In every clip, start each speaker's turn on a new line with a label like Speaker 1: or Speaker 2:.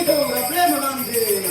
Speaker 1: Górę, plemy mandy!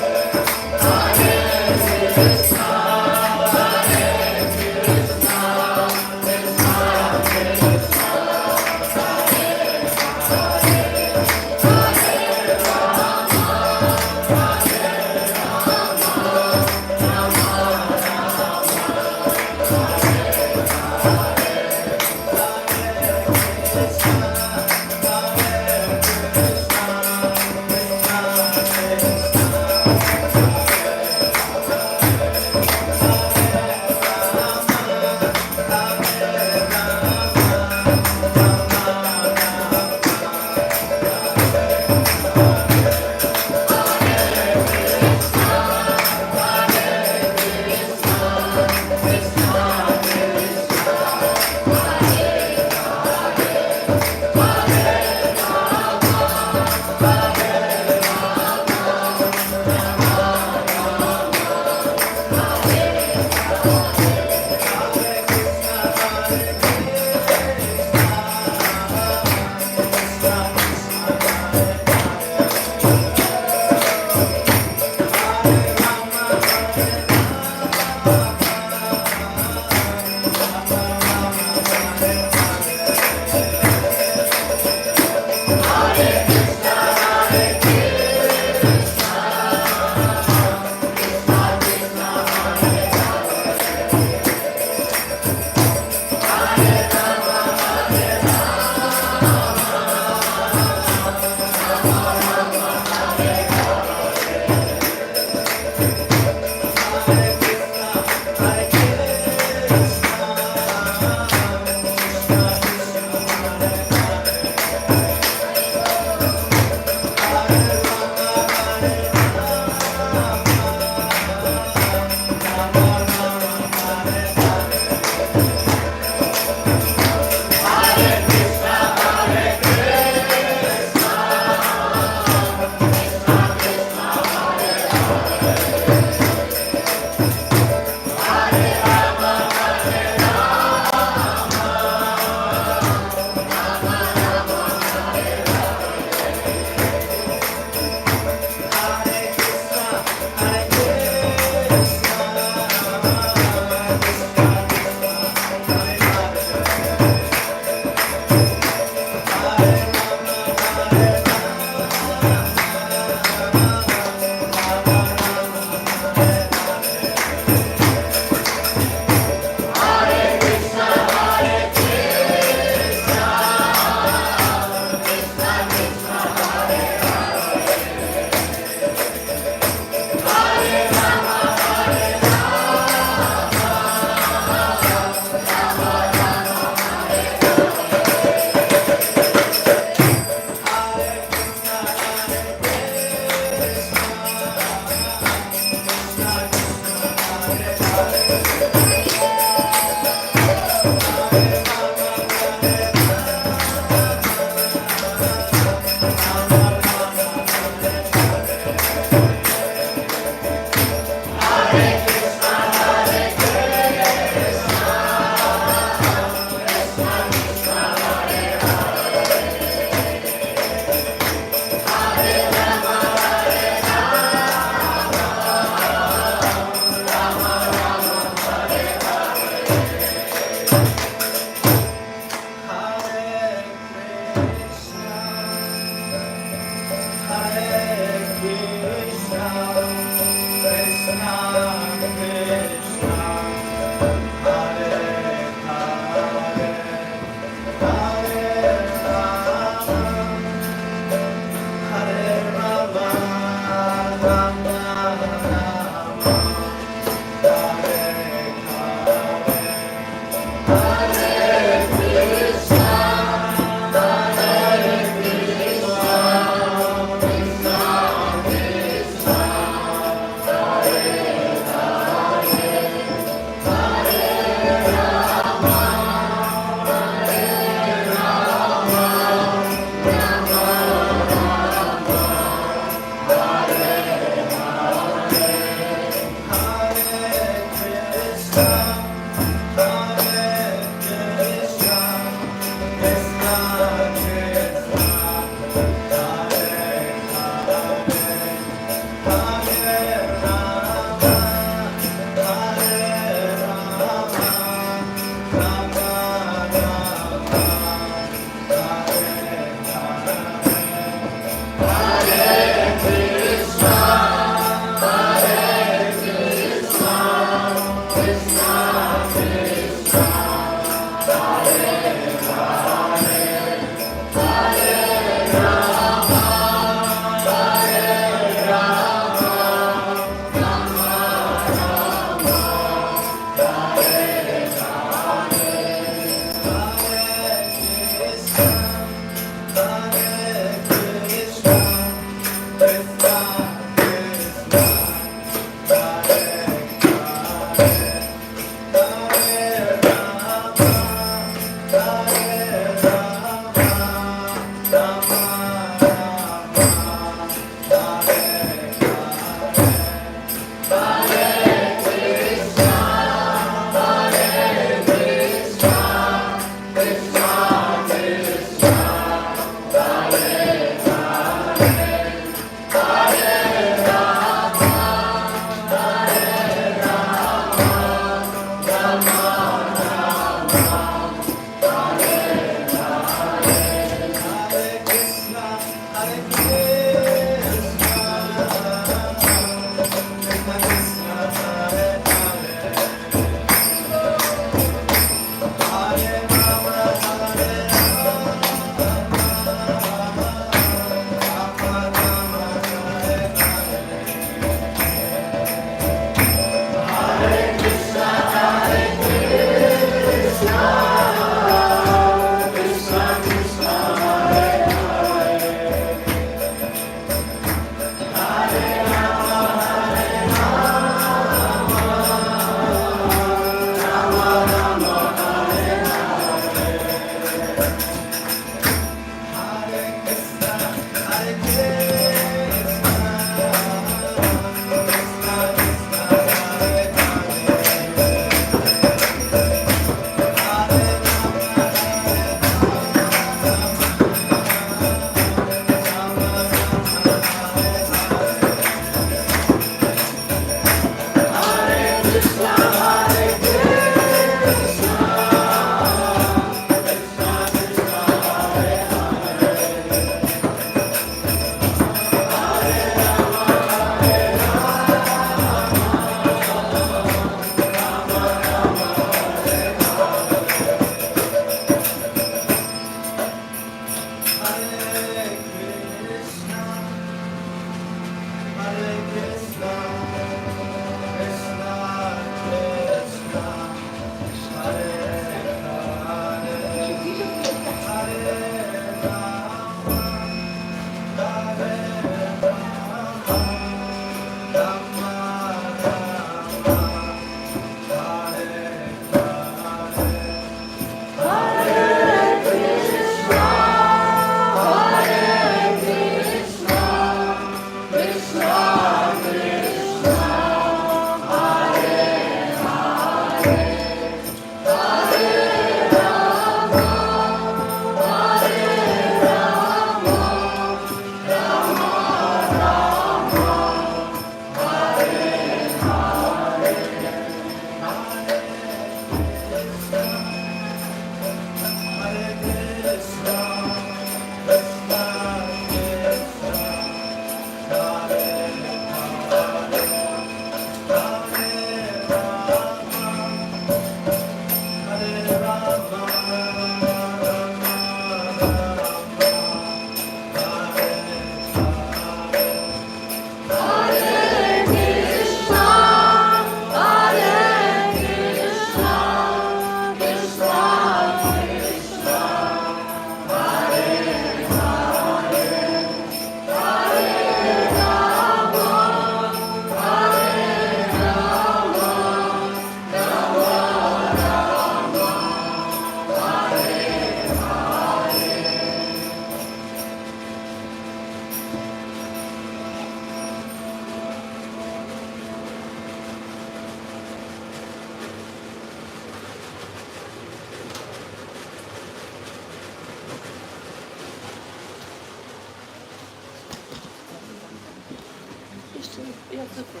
Speaker 1: Jak zwykle.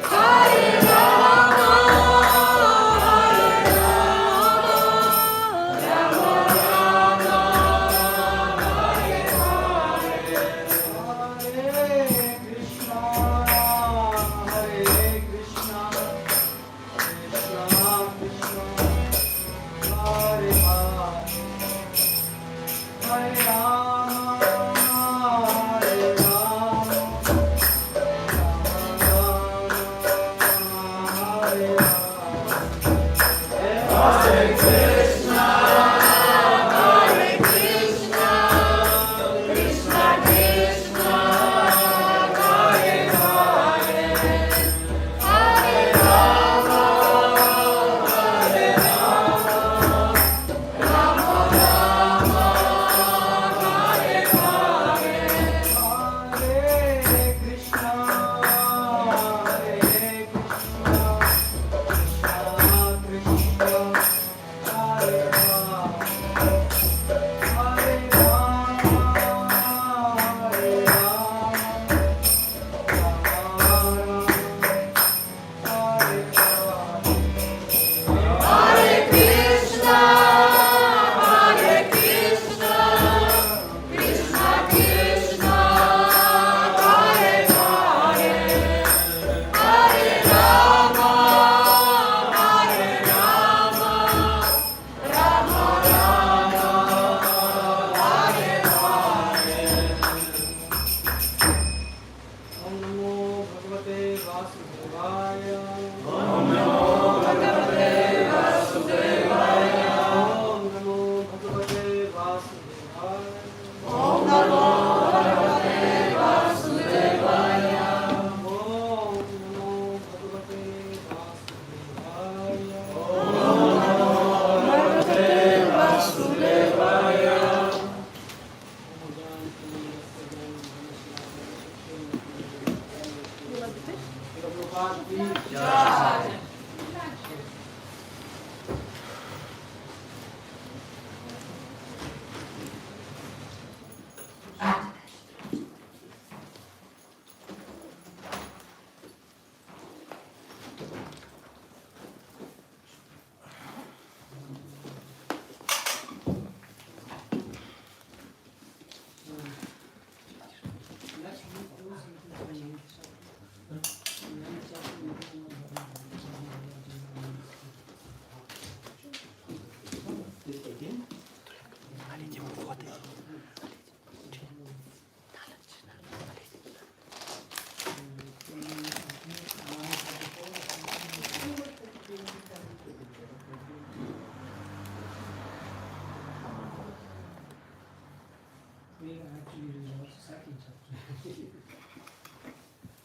Speaker 2: Hare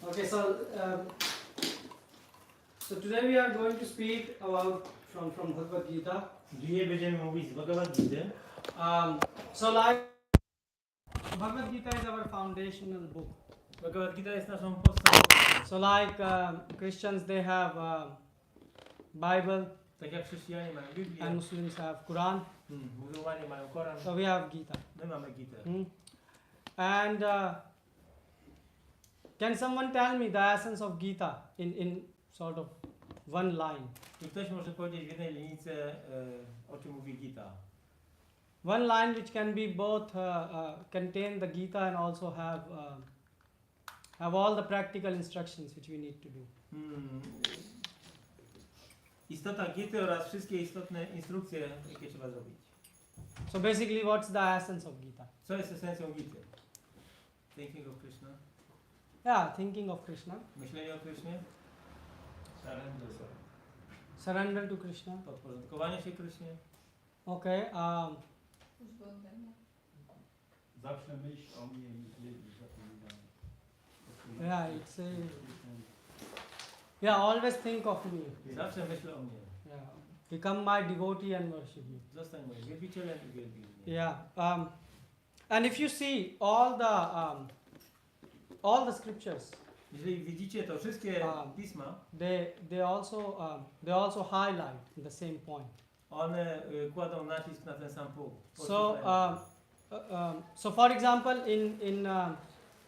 Speaker 2: Okay, so today we are going to speak about from Bhagavad Gita.
Speaker 3: Dzisiaj będziemy mówić z Bhagavad Gita.
Speaker 2: So like Bhagavad Gita is our foundational book.
Speaker 3: Bhagavad Gita jest naszą podstawą.
Speaker 2: So like Christians they have Bible.
Speaker 3: Tak jak chrześcijanie mają Biblię.
Speaker 2: And Muslims have Quran.
Speaker 3: Muzułmanie mają Koran.
Speaker 2: So we have Gita.
Speaker 3: My mamy Gitę.
Speaker 2: And can someone tell me the essence of Gita in sort of one line?
Speaker 3: Czy ktoś może powiedzieć w jednej linijce, o czym mówi Gita?
Speaker 2: One line which can be both contain the Gita and also have all the practical instructions which we need to do.
Speaker 3: Istota Gity oraz wszystkie istotne instrukcje, jakie trzeba zrobić.
Speaker 2: So basically, what's the essence of Gita?
Speaker 3: Co jest esencją Gity? Thinking of Krishna.
Speaker 2: Yeah, thinking of Krishna.
Speaker 3: Myślenie o Krishnie.
Speaker 2: Surrender to Krishna.
Speaker 3: Podporządkowanie się Krishnie.
Speaker 2: Okay.
Speaker 4: Zawsze myśl o mnie i zapominam.
Speaker 2: Yeah, it's always think of me.
Speaker 3: Zawsze myśl o mnie.
Speaker 2: Yeah, become my devotee and worship me.
Speaker 3: Zostań moim wielbicielem i wielbi mnie.
Speaker 2: Yeah. And if you see all the scriptures,
Speaker 3: Jeżeli widzicie to wszystkie pisma,
Speaker 2: they also highlight the same point.
Speaker 3: one kładą nacisk na ten sam punkt.
Speaker 2: So for example,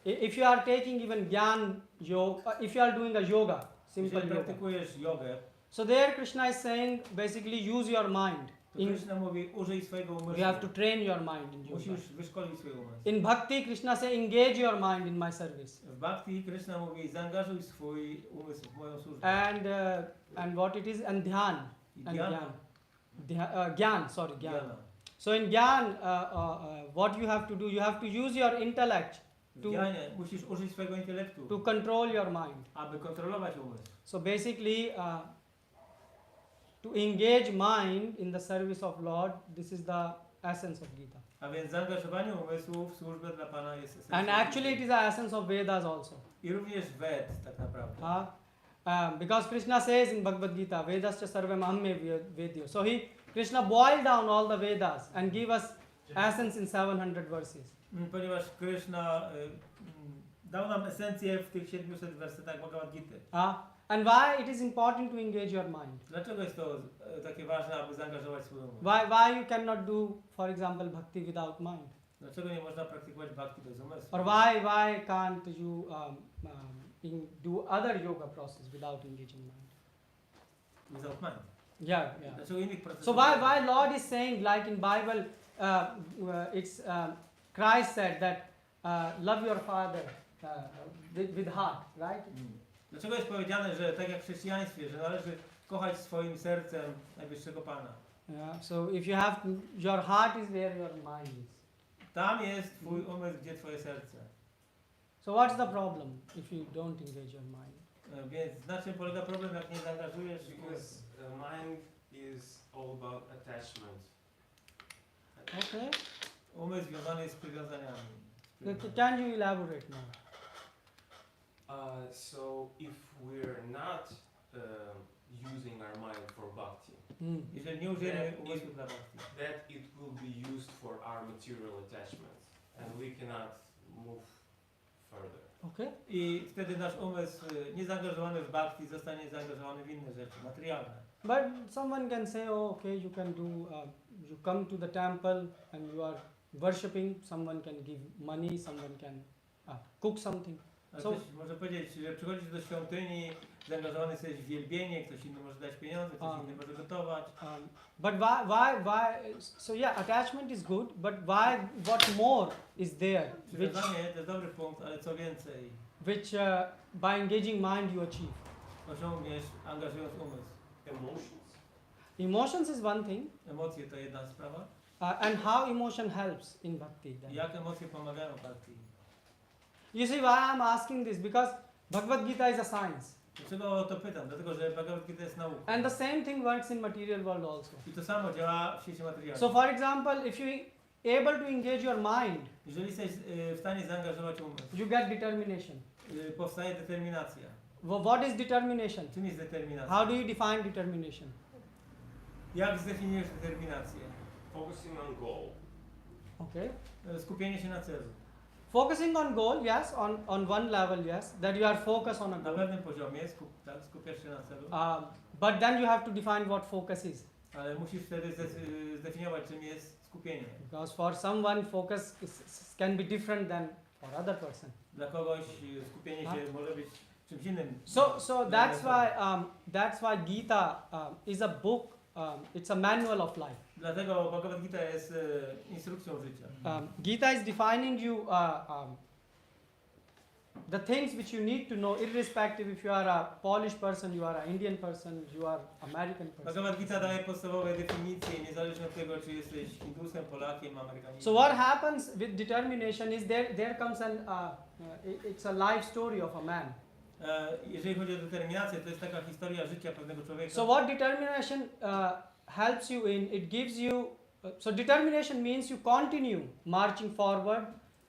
Speaker 2: if you are taking even Gyan yoga, if you are doing a yoga, simple
Speaker 3: Jeżeli
Speaker 2: yoga.
Speaker 3: praktykujesz jogę,
Speaker 2: So there Krishna is saying basically use your mind.
Speaker 3: to Krishna mówi użyj swojego umysłu.
Speaker 2: You have to train your mind in yoga.
Speaker 3: Musisz wyszkolić swój umysł.
Speaker 2: In bhakti, Krishna say engage your mind in my service.
Speaker 3: W bhakti Krishna mówi zaangażuj swój umysł w moją służbę.
Speaker 2: And what it is and dhyan.
Speaker 3: I
Speaker 2: And
Speaker 3: dhyana.
Speaker 2: Gyan. So in Gyan, what you have to do, you have to use your intellect
Speaker 3: W dhyanie musisz użyć swojego intelektu,
Speaker 2: to control your mind.
Speaker 3: aby kontrolować umysł.
Speaker 2: So basically, to engage mind in the service of Lord, this is the essence of Gita.
Speaker 3: A więc zaangażowanie umysłu w służbę dla Pana jest esencją.
Speaker 2: And actually it is the essence of Vedas also.
Speaker 3: I również Ved tak naprawdę.
Speaker 2: Because Krishna says in Bhagavad Gita, Vedascha sarvam amme vedyo. So Krishna boiled down all the Vedas and gave us essence in 700 verses.
Speaker 3: Ponieważ Krishna dał nam esencję w tych 700 wersetach Bhagavad Gity.
Speaker 2: And why it is important to engage your mind?
Speaker 3: Dlaczego jest to takie ważne, aby zaangażować swój umysł?
Speaker 2: Why you cannot do, for example, bhakti without mind?
Speaker 3: Dlaczego nie można praktykować bhakti bez umysłu?
Speaker 2: Or why can't you do other yoga process without engaging mind?
Speaker 3: Without mind.
Speaker 2: Yeah.
Speaker 3: Dlaczego innych procesów?
Speaker 2: So why Lord is saying, like in Bible, it's Christ said that love your father with heart, right?
Speaker 3: Dlaczego jest powiedziane, że tak jak w chrześcijaństwie, że należy kochać swoim sercem najwyższego Pana?
Speaker 2: Yeah. So if you have your heart is where your mind is.
Speaker 3: Tam jest twój umysł, gdzie twoje serce.
Speaker 2: So what's the problem if you don't engage your mind?
Speaker 3: Więc na czym polega problem, jak nie zaangażujesz umysłu?
Speaker 5: Because mind is all about attachment.
Speaker 2: Okay.
Speaker 3: Umysł związany jest z przywiązaniami.
Speaker 2: Can you elaborate more?
Speaker 5: So if we're not using our mind for bhakti,
Speaker 3: Jeżeli nie użyjemy umysłu dla bhakti,
Speaker 5: that it will be used for our material attachments, and we cannot move further.
Speaker 2: Okay.
Speaker 3: i wtedy nasz umysł niezaangażowany w bhakti zostanie zaangażowany w inne rzeczy, materialne.
Speaker 2: But someone can say, oh, okay, you can do, you come to the temple and you are worshipping, someone can give money, someone can cook something.
Speaker 3: Ale
Speaker 2: So-
Speaker 3: ktoś może powiedzieć, że przychodzisz do świątyni, zaangażowany jesteś w wielbienie, ktoś inny może dać pieniądze, ktoś inny może gotować.
Speaker 2: But why? So yeah, attachment is good, but why? What more is there,
Speaker 3: Przywiązanie to jest dobry punkt, ale co więcej,
Speaker 2: which by engaging mind you achieve?
Speaker 3: osiągniesz angażując umysł.
Speaker 5: Emotions.
Speaker 2: Emotions is one thing,
Speaker 3: Emocje to jedna sprawa.
Speaker 2: and how emotion helps in bhakti. Then.
Speaker 3: Jak emocje pomagają bhakti?
Speaker 2: You see why I'm asking this? Because Bhagavad Gita is a science,
Speaker 3: Dlaczego o to pytam? Dlatego, że Bhagavad Gita jest nauką.
Speaker 2: and the same thing works in material world also.
Speaker 3: I to samo działa w świecie materialnym.
Speaker 2: So, for example, if you able to engage your mind,
Speaker 3: Jeżeli jesteś w stanie zaangażować umysł,
Speaker 2: you get determination.
Speaker 3: powstaje determinacja.
Speaker 2: What is determination?
Speaker 3: Czym jest determinacja?
Speaker 2: How do you define determination?
Speaker 3: Jak zdefiniujesz determinację?
Speaker 5: Focusing on goal.
Speaker 2: Okay.
Speaker 3: Skupienie się na celu.
Speaker 2: Focusing on goal, yes, on one level, yes, that you are focused on a
Speaker 3: Na
Speaker 2: goal.
Speaker 3: pewnym poziomie skupiasz się na celu,
Speaker 2: But then you have to define what focus is.
Speaker 3: ale musisz wtedy zdefiniować, czym jest skupienie.
Speaker 2: Because for someone, focus can be different than for other person.
Speaker 3: Dla kogoś skupienie się może być czymś innym.
Speaker 2: So that's why Gita is a book. It's a manual of life.
Speaker 3: Dlatego Bhagavad Gita jest instrukcją życia.
Speaker 2: Gita is defining you the things which you need to know, irrespective if you are a Polish person, you are an Indian person, you are American person.
Speaker 3: Bhagavad Gita daje podstawowe definicje, niezależnie od tego, czy jesteś Hindusem, Polakiem, Amerykaninem.
Speaker 2: So what happens with determination is there comes it's a life story of a man.
Speaker 3: Jeżeli chodzi o determinację, to jest taka historia życia pewnego człowieka.
Speaker 2: So what determination helps you in? It gives you. So determination means you continue marching forward,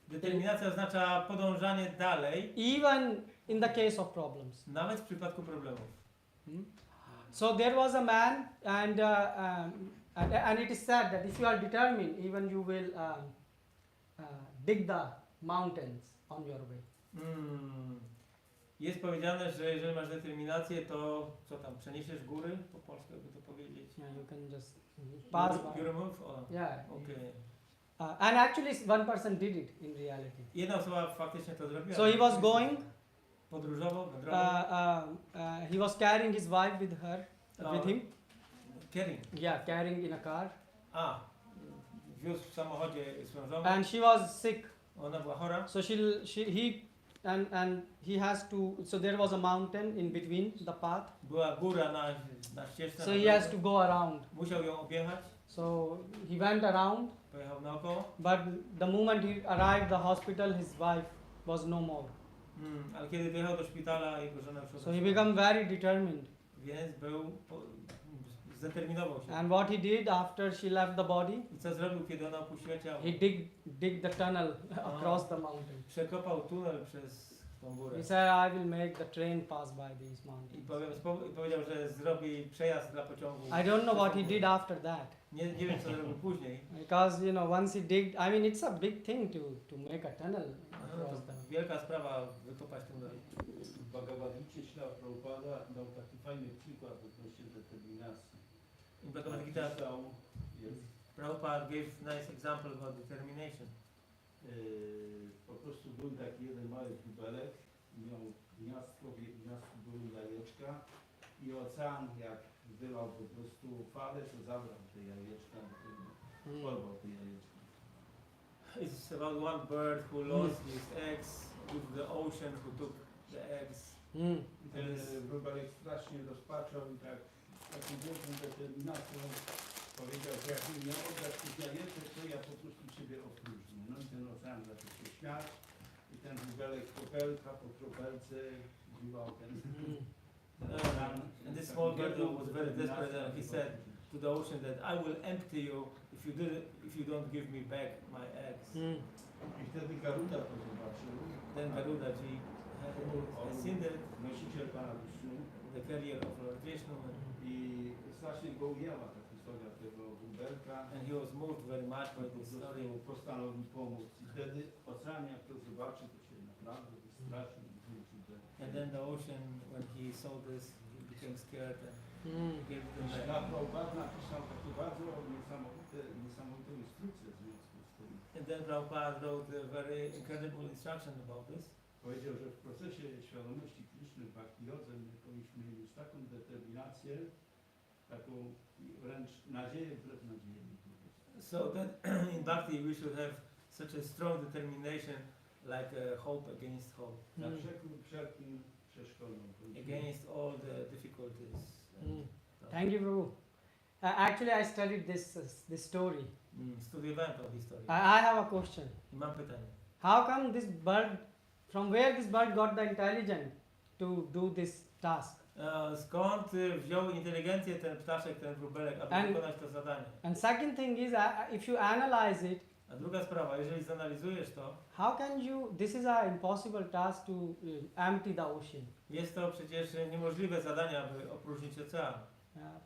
Speaker 3: Determinacja oznacza podążanie dalej,
Speaker 2: even in the case of problems.
Speaker 3: nawet w przypadku problemów.
Speaker 2: So there was a man, and it is said that if you are determined, even you will dig the mountains on your way.
Speaker 3: Jest powiedziane, że jeżeli masz determinację, to co tam, przeniesiesz góry, po polsku jakby to powiedzieć?
Speaker 2: Yeah, you can just pass by.
Speaker 3: You remove?
Speaker 2: Yeah.
Speaker 3: Okay.
Speaker 2: And actually, one person did it in reality.
Speaker 3: Jedna osoba faktycznie to zrobiła.
Speaker 2: So he was going.
Speaker 3: Podróżował, wędrował.
Speaker 2: He was carrying his wife with with him.
Speaker 3: Carrying.
Speaker 2: Yeah, carrying in a car.
Speaker 3: Wiózł w samochodzie swoją żonę.
Speaker 2: And she was sick.
Speaker 3: Ona była chora.
Speaker 2: So he has to. So there was a mountain in between the path.
Speaker 3: Była góra na ścieżce.
Speaker 2: So he has to go around.
Speaker 3: Musiał ją objechać.
Speaker 2: So he went around.
Speaker 3: Pojechał naokoło.
Speaker 2: But the moment he arrived the hospital, his wife was no more.
Speaker 3: Ale kiedy dojechał do szpitala, jego żona już
Speaker 2: So he became very determined.
Speaker 3: Więc był zdeterminował się.
Speaker 2: And what he did after she left the body,
Speaker 3: I co zrobił, kiedy ona opuściła ciało?
Speaker 2: he dig the tunnel across the mountain.
Speaker 3: Przekopał tunel przez tą górę.
Speaker 2: He said, I will make the train pass by these
Speaker 3: I
Speaker 2: mountains.
Speaker 3: powiedział, że zrobi przejazd dla pociągu.
Speaker 2: I don't know what he did after that.
Speaker 3: Nie wiem, co zrobił później.
Speaker 2: Because once he digged, I mean, it's a big thing to make a tunnel across
Speaker 3: To
Speaker 2: the.
Speaker 3: wielka sprawa wykopać tunel.
Speaker 4: W Bhagavad Gita Śla Prabhupada dał taki fajny przykład odnośnie determinacji.
Speaker 3: In Bhagavad Gita,
Speaker 4: Jest,
Speaker 3: Prabhupada gave nice example about determination.
Speaker 4: po prostu był taki jeden mały bubelek, miał gniazdko, w gniazdku były jajeczka i ocean jak wylał po prostu falę, to zabrał te jajeczka, porwał te jajeczka.
Speaker 3: It's about one bird who lost his eggs with the ocean who took the eggs.
Speaker 4: I ten bubelek strasznie rozpaczał i tak taką wielką determinacją powiedział, że jak mi nie oddasz tych jajeczek, to ja po prostu ciebie opróżnię. No i ten ocean zaczął się śmiać i ten bubelek kropelka po kropelce dziwał ten
Speaker 3: And this small bird was very desperate and he said to the ocean that I will empty you if you don't give me back my eggs.
Speaker 4: I wtedy Garuda to zobaczył.
Speaker 3: Then Garuda ji has seen the
Speaker 4: Nosiciel Pana Wisznu
Speaker 3: the carrier of Lord Vishnu
Speaker 4: i strasznie go ujęła ta historia tego bubelka.
Speaker 3: and he was moved very much by
Speaker 4: Po
Speaker 3: this story.
Speaker 4: prostu postanowił pomóc. I wtedy ocean jak to zobaczy, to się naprawdę wystraszył i wrócił do...
Speaker 3: And then the ocean, when he saw this, he became scared and gave them back.
Speaker 4: Śla Prabhupada napisał takie bardzo niesamowite instrukcje w związku z tym.
Speaker 3: And then Prabhupada wrote a very incredible instruction about this.
Speaker 4: Powiedział, że w procesie świadomości Kryszny w Bhakti Jodze my powinniśmy mieć taką determinację, taką wręcz nadzieję wbrew nadziei.
Speaker 3: So that in Bhakti we should have such a strong determination like a hope against hope,
Speaker 4: Na przekór wszelkim przeszkodom.
Speaker 3: against all the difficulties.
Speaker 2: Thank you, Prabhu. Actually, I studied this story.
Speaker 3: Studiowałem tą historię.
Speaker 2: I have a question.
Speaker 3: I mam pytanie.
Speaker 2: How come this bird, from where this bird got the intelligence to do this task?
Speaker 3: Skąd wziął inteligencję ten ptaszek, ten wróbelek, aby
Speaker 2: And-
Speaker 3: wykonać to zadanie?
Speaker 2: And second thing is, if you analyze it,
Speaker 3: A druga sprawa, jeżeli zanalizujesz to,
Speaker 2: how can you? This is an impossible task to empty the ocean.
Speaker 3: jest to przecież niemożliwe zadanie, aby opróżnić ocean.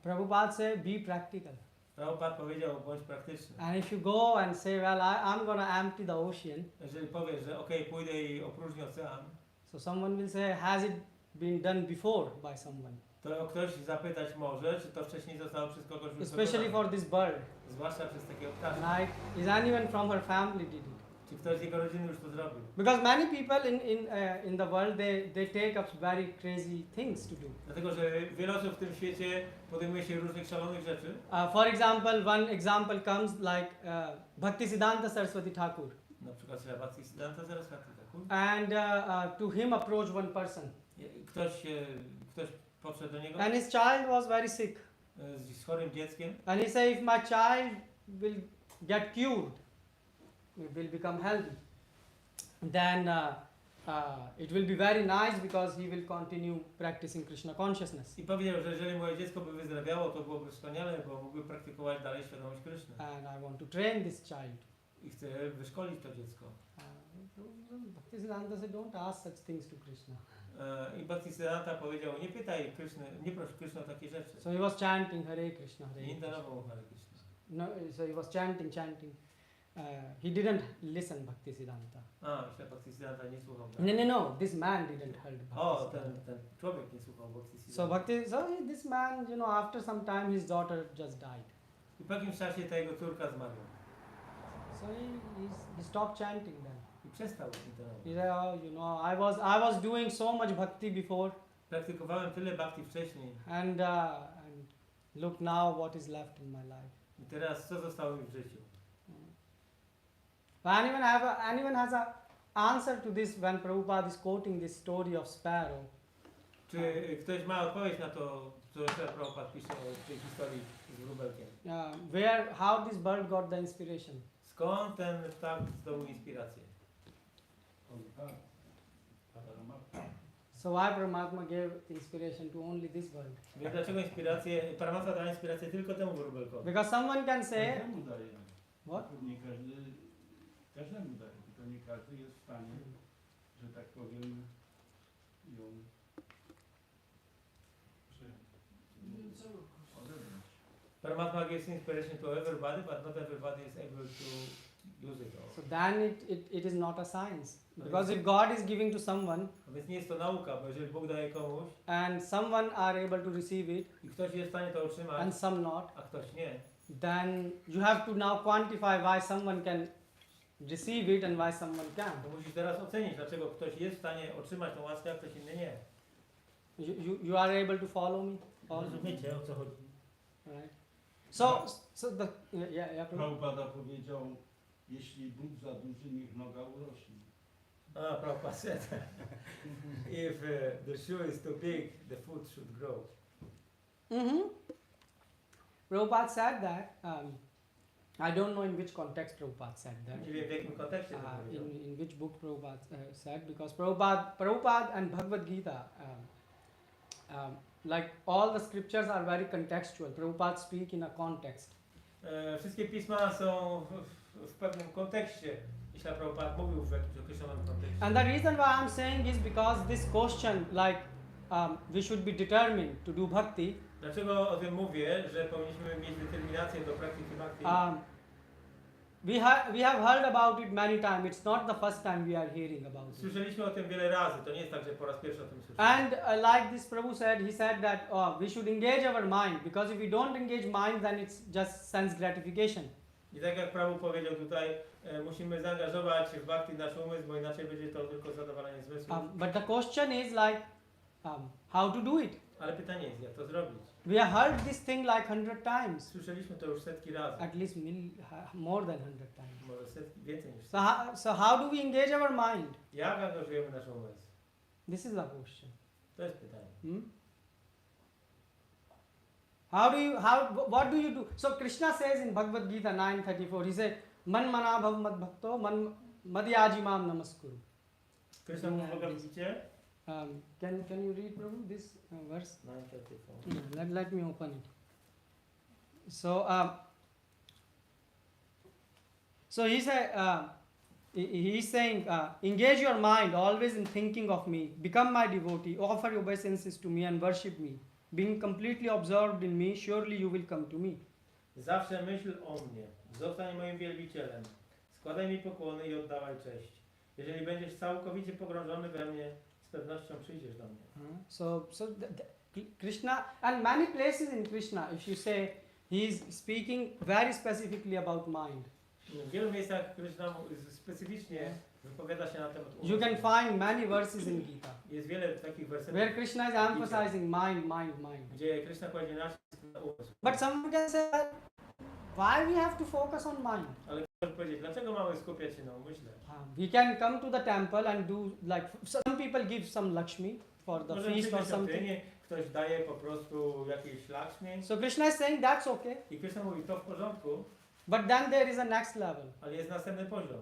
Speaker 2: Prabhupada said, be practical.
Speaker 3: Prabhupada powiedział, bądź praktyczny.
Speaker 2: And if you go and say, well, I'm gonna empty the ocean,
Speaker 3: Jeżeli powiesz, że okej, pójdę i opróżnię ocean,
Speaker 2: so someone will say, has it been done before by someone?
Speaker 3: to ktoś zapytać może, czy to wcześniej zostało przez kogoś już
Speaker 2: Especially
Speaker 3: wykonane.
Speaker 2: for this bird,
Speaker 3: Zwłaszcza przez takiego ptaszka.
Speaker 2: right? Is anyone from her family did it?
Speaker 3: Czy ktoś z jego rodziny już to zrobił?
Speaker 2: Because many people in the world they take up very crazy things to do.
Speaker 3: Dlatego, że wiele osób w tym świecie podejmuje się różnych szalonych rzeczy.
Speaker 2: For example, one example comes like Bhaktisiddhanta Saraswati Thakur,
Speaker 3: Na przykład Śrila Bhaktisiddhanta Saraswati Thakur.
Speaker 2: and to him approached one person,
Speaker 3: Ktoś podszedł do niego
Speaker 2: and his child was very sick,
Speaker 3: z chorym dzieckiem
Speaker 2: and he said, if my child will get cured, will become healthy, then it will be very nice because he will continue practicing Krishna consciousness.
Speaker 3: i powiedział, że jeżeli moje dziecko by wyzdrowiało, to byłoby wspaniale, bo mógłby praktykować dalej świadomość Kryszny.
Speaker 2: And I want to train this child.
Speaker 3: I chcę wyszkolić to dziecko.
Speaker 2: Bhaktisiddhanta said, don't ask such things to Krishna.
Speaker 3: I Bhaktisiddhanta powiedział, nie pytaj Kryszny, nie proś Kryszny o takie rzeczy.
Speaker 2: So he was chanting Hare Krishna, Hare
Speaker 3: Nie
Speaker 2: Krishna.
Speaker 3: intonował Hare Krishna.
Speaker 2: No, so he was chanting. He didn't listen Bhaktisiddhanta.
Speaker 3: Śrila Bhaktisiddhanta nie słuchał.
Speaker 2: No. This man didn't heard
Speaker 3: O,
Speaker 2: Bhaktisiddhanta.
Speaker 3: ten człowiek nie słuchał
Speaker 2: So
Speaker 3: Bhaktisiddanta.
Speaker 2: this man, after some time, his daughter just died.
Speaker 3: I po jakimś czasie ta jego córka zmarła.
Speaker 2: So he stopped chanting then.
Speaker 3: I przestał intonować.
Speaker 2: He said, I was doing so much bhakti before,
Speaker 3: Praktykowałem tyle bhakti wcześniej.
Speaker 2: and look now what is left in my life.
Speaker 3: I teraz co zostało mi w życiu?
Speaker 2: Anyone has a answer to this when Prabhupada is quoting this story of sparrow?
Speaker 3: Czy ktoś ma odpowiedź na to, co Śrila Prabhupada pisze o tej historii z wróbelkiem?
Speaker 2: How this bird got the inspiration?
Speaker 3: Skąd ten ptak zdobył inspirację?
Speaker 2: So why Paramatma gave inspiration to only this bird?
Speaker 3: Więc dlaczego Paramatma dała inspirację tylko temu wróbelkowi?
Speaker 2: Because someone can say,
Speaker 4: Każdemu daje.
Speaker 2: what?
Speaker 4: Nie każdemu daje, tylko nie każdy jest w stanie, że tak powiem, ją odebrać.
Speaker 3: Paramatma gives inspiration to everybody, but not everybody is able to use it all.
Speaker 2: So then it is not a science. Because if God is giving to someone
Speaker 3: A więc nie jest to nauka, bo jeżeli Bóg daje komuś
Speaker 2: and someone are able to receive it
Speaker 3: i ktoś jest w stanie to otrzymać,
Speaker 2: and some not,
Speaker 3: a ktoś nie,
Speaker 2: then you have to now quantify why someone can receive it and why someone
Speaker 3: to
Speaker 2: can't.
Speaker 3: musisz teraz ocenić, dlaczego ktoś jest w stanie otrzymać tą łaskę, a ktoś inny nie.
Speaker 2: You are able to follow me? All?
Speaker 3: Rozumiecie, o co chodzi?
Speaker 2: Right. So the yeah.
Speaker 4: Prabhupada powiedział, jeśli Bóg za duży, niech noga urośnie.
Speaker 3: Prabhupada said, if the shoe is too big, the foot should grow.
Speaker 2: Prabhupada said that. I don't know in which context Prabhupada said that.
Speaker 3: Nie wiem w jakim kontekście to powiedział.
Speaker 2: In which book Prabhupada said, because Prabhupada and Bhagavad Gita, like all the scriptures are very contextual. Prabhupada speak in a context.
Speaker 3: Wszystkie pisma są w pewnym kontekście. Jeśli Prabhupada mówił w jakimś określonym kontekście.
Speaker 2: And the reason why I'm saying is because this question, like we should be determined to do bhakti.
Speaker 3: Dlaczego o tym mówię, że powinniśmy mieć determinację do praktyki bhakti?
Speaker 2: We have heard about it many times. It's not the first time we are hearing about it.
Speaker 3: Słyszeliśmy o tym wiele razy. To nie jest tak, że po raz pierwszy o tym słyszymy.
Speaker 2: And like this Prabhu said, he said that we should engage our mind, because if we don't engage mind, then it's just sense gratification.
Speaker 3: I tak jak Prabhu powiedział tutaj, musimy zaangażować w bhakti nasz umysł, bo inaczej będzie to tylko zadowolenie zmysłów.
Speaker 2: But the question is like, how to do it?
Speaker 3: Ale pytanie jest, jak to zrobić?
Speaker 2: We have heard this thing like 100 times,
Speaker 3: Słyszeliśmy to już setki razy.
Speaker 2: at least more than 100 times.
Speaker 3: Może setki, więcej niż
Speaker 2: So
Speaker 3: setki.
Speaker 2: so how do we engage our mind?
Speaker 3: Jak angażujemy nasz umysł?
Speaker 2: This is the question.
Speaker 3: To jest pytanie.
Speaker 2: What do you do? So Krishna says in Bhagavad Gita 9:34, he said, Man mana bhav mad bhakto, madhyaji mam namaskuru.
Speaker 3: Krishna mówi w Bhagavad-gicie?
Speaker 2: Can you read, Prabhu, this verse?
Speaker 3: 9:34.
Speaker 2: Let me open it. So he said, he's saying, engage your mind always in thinking of me, become my devotee, offer your obeisances to me and worship me. Being completely absorbed in me, surely you will come to me.
Speaker 3: Zawsze myśl o mnie. Zostań moim wielbicielem. Składaj mi pokłony i oddawaj cześć. Jeżeli będziesz całkowicie pogrążony we mnie, z pewnością przyjdziesz do mnie.
Speaker 2: So Krishna, and many places in Krishna, if you say, he is speaking very specifically about mind.
Speaker 3: W wielu miejscach Krishna specyficznie wypowiada się na temat umysłu.
Speaker 2: You can find many verses in Gita
Speaker 3: Jest wiele takich wersetów,
Speaker 2: where Krishna is emphasizing mind.
Speaker 3: gdzie Krishna kładzie nacisk na umysł.
Speaker 2: But someone can say, why we have to focus on mind?
Speaker 3: Ale chcę powiedzieć, dlaczego mamy skupiać się na umyśle?
Speaker 2: We can come to the temple and do, like, some people give some Lakshmi for the
Speaker 3: Możemy
Speaker 2: feast or
Speaker 3: przyjść na
Speaker 2: something.
Speaker 3: świątynię, ktoś daje po prostu jakieś lakshmi
Speaker 2: So Krishna is saying that's okay.
Speaker 3: i Krishna mówi, to w porządku,
Speaker 2: But then there is a next level.
Speaker 3: ale jest następny poziom.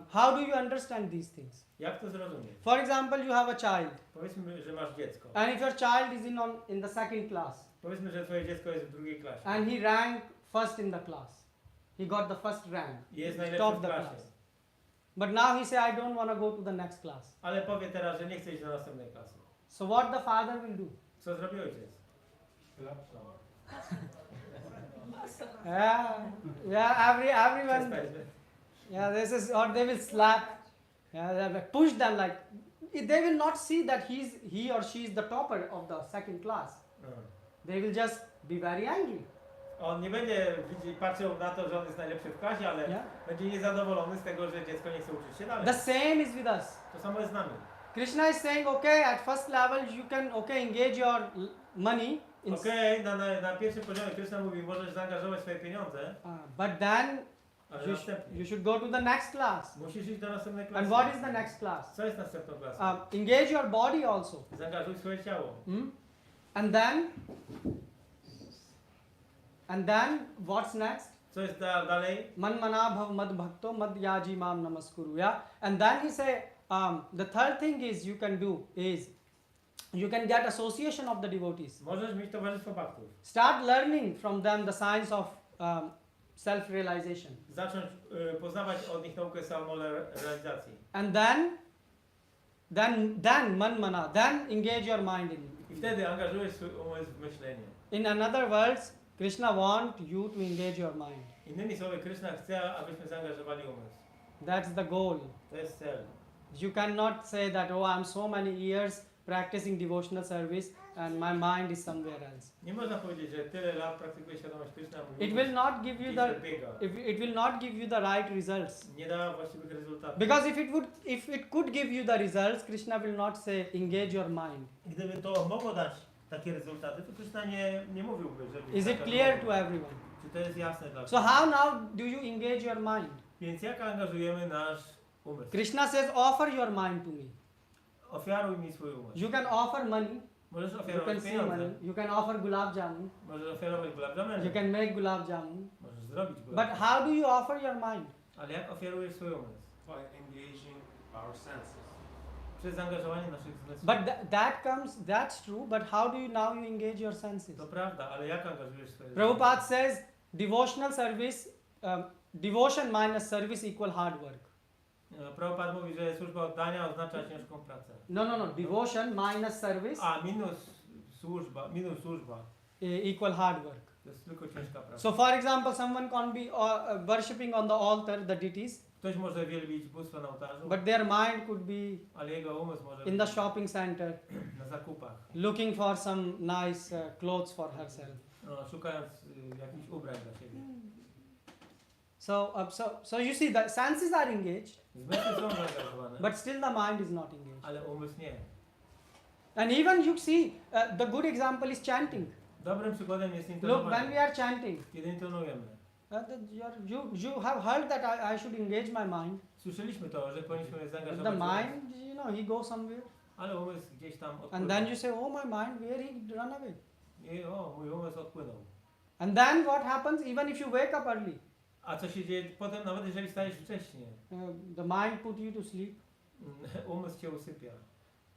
Speaker 2: How do you understand these things?
Speaker 3: Jak to zrozumieć?
Speaker 2: For example, you have a child,
Speaker 3: Powiedzmy, że masz dziecko.
Speaker 2: and if your child is in the second class,
Speaker 3: Powiedzmy, że twoje dziecko jest w drugiej klasie.
Speaker 2: and he ranked first in the class, he got the first rank,
Speaker 3: I jest
Speaker 2: top
Speaker 3: najlepszy w
Speaker 2: the
Speaker 3: klasie.
Speaker 2: class. But now he say, I don't want to go to the next class.
Speaker 3: Ale powie teraz, że nie chce iść do następnej klasy.
Speaker 2: So what the father will do?
Speaker 3: Co zrobi ojciec?
Speaker 2: Everyone. Yeah, this is, or they will slap. Yeah, they will push them like. They will not see that he or she is the topper of the second class. They will just be very angry.
Speaker 3: On nie będzie patrzył na to, że on jest najlepszy w klasie, ale
Speaker 2: Yeah.
Speaker 3: będzie niezadowolony z tego, że dziecko nie chce uczyć się dalej.
Speaker 2: The same is with us.
Speaker 3: To samo jest z nami.
Speaker 2: Krishna is saying, okay, at first level you can engage your money.
Speaker 3: Okej, na pierwszym poziomie Krishna mówi, możesz zaangażować swoje pieniądze,
Speaker 2: But then
Speaker 3: ale następnie
Speaker 2: you should go to the next class.
Speaker 3: musisz iść do następnej klasy.
Speaker 2: And what is the next class?
Speaker 3: Co jest następną klasą?
Speaker 2: Engage your body also.
Speaker 3: Zaangażuj swoje ciało.
Speaker 2: And then what's next?
Speaker 3: Co jest dalej?
Speaker 2: Man mana bhav mad bhakto mad yaji mam namaskuru. Yeah. And then he say, the third thing is you can do is you can get association of the devotees.
Speaker 3: Możesz mieć towarzystwo bhaktów.
Speaker 2: Start learning from them the science of self-realization.
Speaker 3: Zacząć poznawać od nich naukę samorealizacji.
Speaker 2: And then manmana, then engage your mind in it.
Speaker 3: I wtedy angażujesz swój umysł w myślenie.
Speaker 2: In another words, Krishna want you to engage your mind.
Speaker 3: Innymi słowy, Krishna chce, abyśmy zaangażowali umysł.
Speaker 2: That's the goal.
Speaker 3: To jest cel.
Speaker 2: You cannot say that, oh, I'm so many years practicing devotional service and my mind is somewhere else.
Speaker 3: Nie można powiedzieć, że tyle lat praktykuję świadomość Krishna.
Speaker 2: It will not give you the
Speaker 3: biega.
Speaker 2: it will not give you the right results.
Speaker 3: Nie da właściwych rezultatów.
Speaker 2: Because if it could give you the results, Krishna will not say engage your mind.
Speaker 3: Gdyby to mogło dać takie rezultaty, to Krishna nie mówiłby, żeby...
Speaker 2: Is it clear to everyone?
Speaker 3: Czy to jest jasne dla
Speaker 2: So how now do you engage your mind?
Speaker 3: Więc jak angażujemy nasz umysł?
Speaker 2: Krishna says offer your mind to me.
Speaker 3: Ofiaruj mi swój umysł.
Speaker 2: You can offer money.
Speaker 3: Możesz
Speaker 2: You can
Speaker 3: ofiarować
Speaker 2: see
Speaker 3: pieniądze.
Speaker 2: money. You can offer gulab jamun.
Speaker 3: Możesz ofiarować gulab jamun.
Speaker 2: You can make gulab jamun.
Speaker 3: Możesz zrobić
Speaker 2: But
Speaker 3: gulab.
Speaker 2: how do you offer your mind?
Speaker 3: Ale jak ofiarujesz swój umysł?
Speaker 5: By engaging our senses.
Speaker 3: Przez zaangażowanie naszych zmysłów.
Speaker 2: But that's true. But how do you now you engage your senses?
Speaker 3: To prawda, ale jak angażujesz swoje
Speaker 2: Prabhupada says devotional service, devotion minus service equal hard work.
Speaker 3: Prabhupada mówi, że służba oddania oznacza ciężką pracę.
Speaker 2: No. Devotion minus service
Speaker 3: A minus służba
Speaker 2: equal hard work.
Speaker 3: to jest tylko ciężka praca.
Speaker 2: So for example, someone can be worshipping on the altar the deities,
Speaker 3: Ktoś może wielbić bóstwo na ołtarzu,
Speaker 2: but their mind could be
Speaker 3: ale jego umysł może
Speaker 2: in the shopping center
Speaker 3: na zakupach,
Speaker 2: looking for some nice clothes for herself.
Speaker 3: szukając jakichś ubrań dla siebie.
Speaker 2: So you see the senses are engaged,
Speaker 3: Zmysły są zaangażowane,
Speaker 2: but still the mind is not engaged.
Speaker 3: ale umysł nie.
Speaker 2: And even you see the good example is chanting.
Speaker 3: Dobrym przykładem jest
Speaker 2: Look, when
Speaker 3: intonowanie.
Speaker 2: we are chanting,
Speaker 3: Kiedy intonujemy.
Speaker 2: you have heard that I should engage my mind.
Speaker 3: Słyszeliśmy to, że powinniśmy
Speaker 2: But
Speaker 3: zaangażować
Speaker 2: the
Speaker 3: umysł,
Speaker 2: mind, he goes somewhere.
Speaker 3: ale umysł gdzieś tam
Speaker 2: And
Speaker 3: odpłynął.
Speaker 2: then you say, oh my mind, where he run away?
Speaker 3: I mój umysł odpłynął.
Speaker 2: And then what happens, even if you wake up early,
Speaker 3: A co się dzieje potem, nawet jeżeli stajesz wcześniej?
Speaker 2: the mind put you to sleep.
Speaker 3: Umysł cię usypia.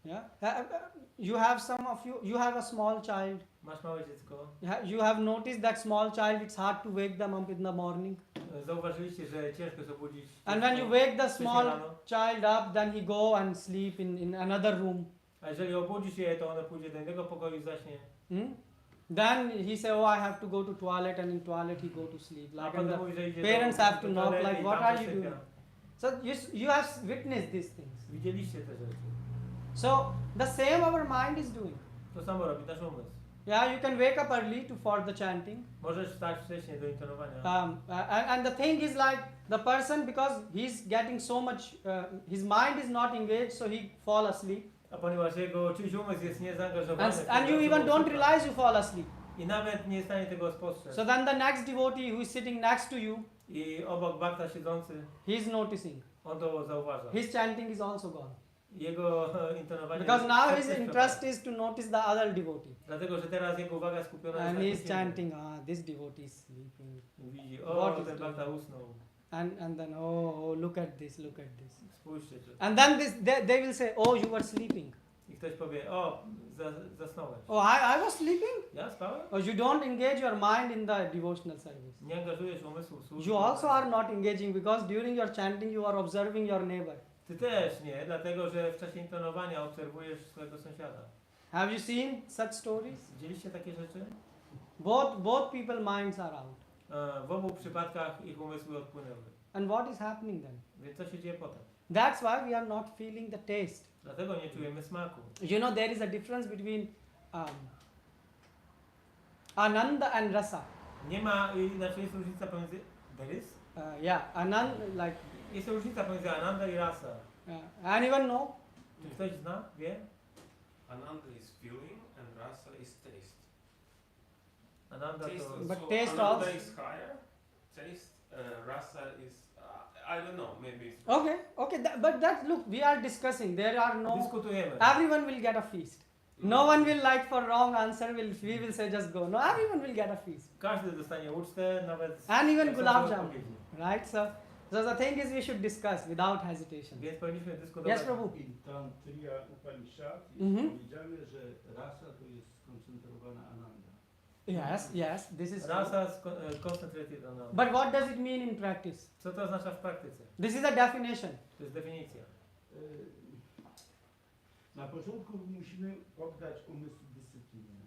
Speaker 2: Yeah. You have some of you have a small child.
Speaker 3: Masz małe dziecko.
Speaker 2: You have noticed that small child, it's hard to wake them up in the morning.
Speaker 3: Zauważyliście, że ciężko jest obudzić
Speaker 2: And when you wake the
Speaker 3: wcześniej
Speaker 2: small
Speaker 3: rano.
Speaker 2: child up, then he go and sleep in another room.
Speaker 3: A jeżeli obudzisz je, to one pójdzie do innego pokoju i zaśnie.
Speaker 2: Then he say, oh, I have to go to toilet, and in toilet he go to sleep.
Speaker 3: A
Speaker 2: Like, and
Speaker 3: potem
Speaker 2: the
Speaker 3: mówi, że idzie
Speaker 2: parents
Speaker 3: do
Speaker 2: have to knock,
Speaker 3: toalety
Speaker 2: like,
Speaker 3: i
Speaker 2: what
Speaker 3: tam
Speaker 2: are you
Speaker 3: zasypia.
Speaker 2: doing? So you have witnessed these things.
Speaker 3: Widzieliście te rzeczy.
Speaker 2: So the same our mind is doing.
Speaker 3: To samo robi nasz umysł.
Speaker 2: Yeah, you can wake up early for the chanting.
Speaker 3: Możesz wstać wcześniej do intonowania.
Speaker 2: And the thing is like the person, because he's getting so much, his mind is not engaged, so he fall asleep.
Speaker 3: A ponieważ jego czyjś umysł jest niezaangażowany.
Speaker 2: And you even don't realize you fall asleep.
Speaker 3: I nawet nie jest w stanie tego spostrzec.
Speaker 2: So then the next devotee who is sitting next to you,
Speaker 3: I obok bhakta siedzący,
Speaker 2: he's noticing.
Speaker 3: on to zauważa.
Speaker 2: His chanting is also gone.
Speaker 3: Jego intonowanie
Speaker 2: Because now
Speaker 3: też
Speaker 2: his
Speaker 3: jest
Speaker 2: interest
Speaker 3: przepadł.
Speaker 2: is to notice the other devotee.
Speaker 3: Dlatego, że teraz jego uwaga skupiona
Speaker 2: And
Speaker 3: jest
Speaker 2: he's
Speaker 3: na tym
Speaker 2: chanting, this devotee is sleeping.
Speaker 3: Widzi,
Speaker 2: What is
Speaker 3: ten
Speaker 2: going
Speaker 3: bhakta
Speaker 2: on?
Speaker 3: usnął.
Speaker 2: And then, oh, look at this, look at this.
Speaker 3: Spójrzcie. Czy...
Speaker 2: And then they will say, oh, you were sleeping.
Speaker 3: I ktoś powie, zasnąłeś.
Speaker 2: Oh, I was sleeping?
Speaker 3: Ja spałem?
Speaker 2: Or you don't engage your mind in the devotional service.
Speaker 3: Nie angażujesz umysłu w służbę.
Speaker 2: You also are not engaging because during your chanting you are observing your neighbor.
Speaker 3: Ty też nie, dlatego że w czasie intonowania obserwujesz swojego sąsiada.
Speaker 2: Have you seen such stories?
Speaker 3: Widzieliście takie rzeczy?
Speaker 2: Both people minds are out.
Speaker 3: W obu przypadkach ich umysły odpłynęły.
Speaker 2: And what is happening then?
Speaker 3: Więc co się dzieje potem?
Speaker 2: That's why we are not feeling the taste.
Speaker 3: Dlatego nie czujemy smaku.
Speaker 2: You know there is a difference between ananda and rasa.
Speaker 3: Nie ma, znaczy jest różnica pomiędzy... There is? Jest różnica pomiędzy ananda i rasa.
Speaker 2: Anyone know?
Speaker 3: Czy ktoś zna? Wie?
Speaker 5: Ananda is feeling and rasa is taste.
Speaker 3: Ananda
Speaker 5: Taste
Speaker 3: to...
Speaker 2: But
Speaker 5: so
Speaker 2: taste
Speaker 5: Ananda
Speaker 2: also-
Speaker 5: is higher. Taste, rasa is I don't know, maybe it's
Speaker 2: Okay, but that look, we are discussing. There are no.
Speaker 3: Dyskutujemy.
Speaker 2: Everyone will get a feast. No one will like for wrong answer. We will say just go. No, everyone will get a feast.
Speaker 3: Każdy dostanie ucztę, nawet...
Speaker 2: And even
Speaker 3: jak są
Speaker 2: gulab
Speaker 3: złe
Speaker 2: jamun,
Speaker 3: odpowiedzi.
Speaker 2: right? So So the thing is we should discuss without hesitation.
Speaker 3: Więc powinniśmy dyskutować.
Speaker 2: Yes, Prabhu.
Speaker 4: I tam Triya Upanishad jest
Speaker 2: Mhm.
Speaker 4: powiedziane, że rasa to jest skoncentrowana ananda.
Speaker 2: Yes, this is true.
Speaker 3: Rasa concentrated on us.
Speaker 2: But what does it mean in practice?
Speaker 3: Co to oznacza w praktyce?
Speaker 2: This is a definition.
Speaker 3: To jest definicja.
Speaker 4: Na początku musimy poddać umysł dyscyplinie,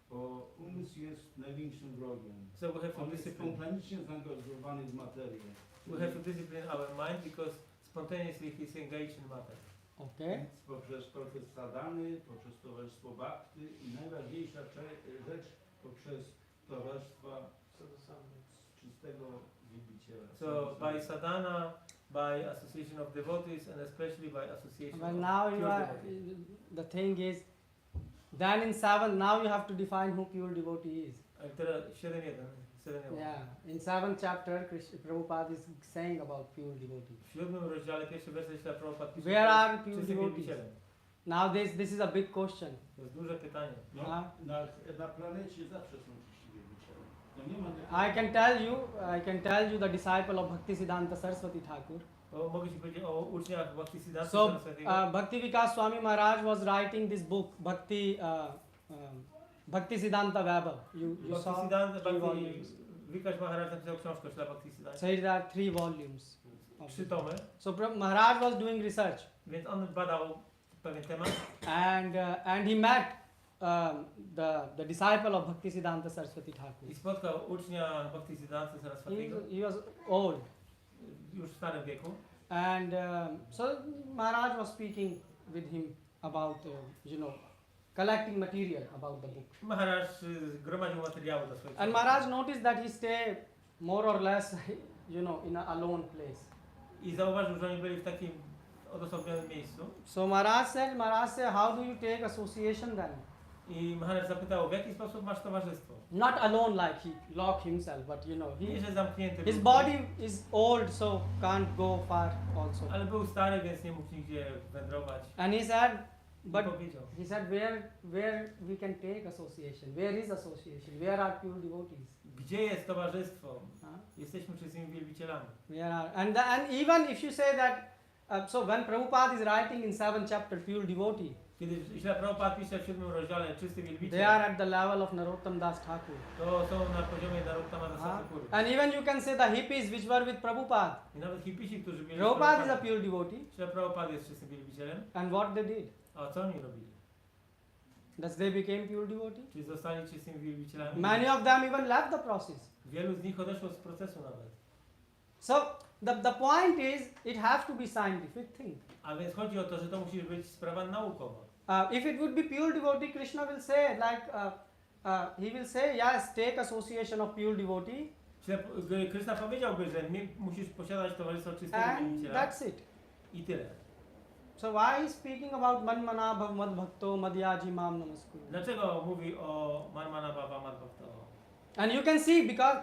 Speaker 4: bo umysł jest największym wrogiem.
Speaker 3: So we have to
Speaker 4: On jest
Speaker 3: discipline.
Speaker 4: spontanicznie zaangażowany w materię.
Speaker 3: We have to discipline our mind because spontaneously he is engaged in matter.
Speaker 2: Okay.
Speaker 4: Więc poprzez proces sadhany, poprzez towarzystwo bhakty i najważniejsza rzecz poprzez towarzystwa czystego wielbiciela.
Speaker 3: So by sadhana, by association of devotees, and especially by association
Speaker 2: Well,
Speaker 3: of
Speaker 2: now you
Speaker 3: pure
Speaker 2: are.
Speaker 3: devotees.
Speaker 2: The thing is, then in 7, now you have to define who pure devotee is.
Speaker 3: A teraz 7.1. 7.1.
Speaker 2: Yeah, in 7th chapter, Prabhupada is saying about pure devotee.
Speaker 3: W 7 rozdziale pierwszy werset śla Prabhupada pisze,
Speaker 2: Where are
Speaker 3: że
Speaker 2: pure
Speaker 3: czystym
Speaker 2: devotees?
Speaker 3: wielbicielem.
Speaker 2: Now this is a big question.
Speaker 3: To jest duże pytanie.
Speaker 4: No, na planecie zawsze są czyści wielbiciele. No nie ma takiego.
Speaker 2: I can tell you the disciple of Bhaktisiddhanta Saraswati Thakur.
Speaker 3: To mogę ci powiedzieć o uczniach Bhaktisiddhanta
Speaker 2: So,
Speaker 3: Saraswatiego.
Speaker 2: Bhakti Vikas Swami Maharaj was writing this book, Bhaktisiddhanta Vaibhav. You saw
Speaker 3: Bhaktisiddhanta,
Speaker 2: 3 volumes.
Speaker 3: Vikas Maharaj napisał książkę śla Bhaktisiddhanta.
Speaker 2: So there are 3 volumes. of
Speaker 3: 3
Speaker 2: it.
Speaker 3: tomy.
Speaker 2: So Maharaj was doing research,
Speaker 3: Więc on badał pewien temat
Speaker 2: and he met the disciple of Bhaktisiddhanta Saraswati Thakur.
Speaker 3: i spotkał ucznia Bhaktisiddhanta Saraswatiego
Speaker 2: He was old,
Speaker 3: już w starym wieku.
Speaker 2: and so Maharaj was speaking with him about collecting material about the book.
Speaker 3: Maharaj gromadził materiały do swojej
Speaker 2: And
Speaker 3: książki.
Speaker 2: Maharaj noticed that he stayed more or less, in a alone place.
Speaker 3: I zauważył, że oni byli w takim odosobnionym miejscu.
Speaker 2: So Maharaj said, how do you take association then?
Speaker 3: I Maharaj zapytał, w jaki sposób masz towarzystwo?
Speaker 2: Not alone like he locked himself, but
Speaker 3: Nie, że zamknięty
Speaker 2: his
Speaker 3: był,
Speaker 2: body is old, so can't go far also.
Speaker 3: ale był stary, więc nie mógł nigdzie wędrować.
Speaker 2: And he said,
Speaker 3: I
Speaker 2: but
Speaker 3: powiedział,
Speaker 2: he said, where we can take association? Where is association? Where are pure devotees?
Speaker 3: gdzie jest towarzystwo?
Speaker 2: Huh?
Speaker 3: Jesteśmy czystymi wielbicielami.
Speaker 2: Where are and even if you say that, so when Prabhupada is writing in 7th chapter pure devotee,
Speaker 3: Kiedy źle Prabhupada pisze w 7 rozdziale czysty
Speaker 2: they
Speaker 3: wielbiciel,
Speaker 2: are at the level of Narottam Das Thakur.
Speaker 3: to są na poziomie Narottama Dasa Thakur.
Speaker 2: And even you can say the hippies which were with Prabhupada.
Speaker 3: I nawet hipisi, którzy byli
Speaker 2: Prabhupada is a pure devotee,
Speaker 3: Śla Prabhupada jest czystym wielbicielem.
Speaker 2: and what they did?
Speaker 3: A co oni robili?
Speaker 2: Thus they became pure devotee.
Speaker 3: Czyli zostali czystymi wielbicielami.
Speaker 2: Many of them even left the process.
Speaker 3: Wielu z nich odeszło z procesu nawet.
Speaker 2: So the point is, it has to be scientific thing.
Speaker 3: A więc chodzi o to, że to musi być sprawa naukowa.
Speaker 2: If it would be pure devotee, Krishna will say he will say, yes, take association of pure devotee,
Speaker 3: Krishna powiedziałby, że musisz posiadać towarzystwo czystego
Speaker 2: and
Speaker 3: wielbiciela
Speaker 2: that's it.
Speaker 3: i tyle.
Speaker 2: So why is speaking about manmana bhav mad bhakto madhyaji mam namaskuru?
Speaker 3: Dlaczego mówi o Manmana Bhava Mad Bhakto?
Speaker 2: And you can see because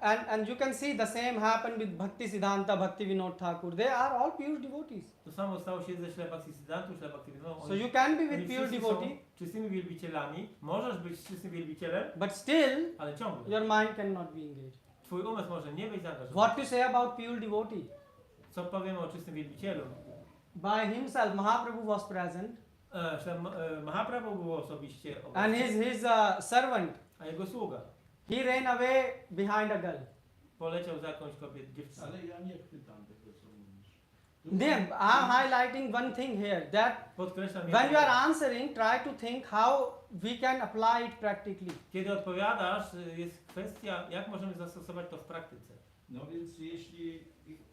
Speaker 2: and you can see the same happened with Bhakti Siddhanta, Bhakti Vinod Thakur. They are all pure devotees.
Speaker 3: To samo stało się ze Śla Bhaktisiddhantą, Śla Bhaktivinodą.
Speaker 2: So you can be
Speaker 3: Oni
Speaker 2: with pure
Speaker 3: wszyscy
Speaker 2: devotee,
Speaker 3: są czystymi wielbicielami. Możesz być czystym wielbicielem,
Speaker 2: but still
Speaker 3: ale ciągle.
Speaker 2: your mind cannot be engaged.
Speaker 3: Twój umysł może nie być zaangażowany.
Speaker 2: What to say about pure devotee?
Speaker 3: Co powiemy o czystym wielbicielu?
Speaker 2: By himself, Mahaprabhu was present,
Speaker 3: Mahaprabhu był osobiście
Speaker 2: and
Speaker 3: obecny,
Speaker 2: his servant,
Speaker 3: a jego sługa
Speaker 2: he ran away behind a girl.
Speaker 3: poleciał za jakąś kobietę, dziewczynę.
Speaker 4: Ale ja nie chwytam tego, co mówisz.
Speaker 2: Then I'm highlighting one thing here, that
Speaker 3: Podkreślam,
Speaker 2: when you are answering, try to think how we can apply it practically.
Speaker 3: kiedy odpowiadasz, jest kwestia, jak możemy zastosować to w praktyce.
Speaker 4: No więc jeśli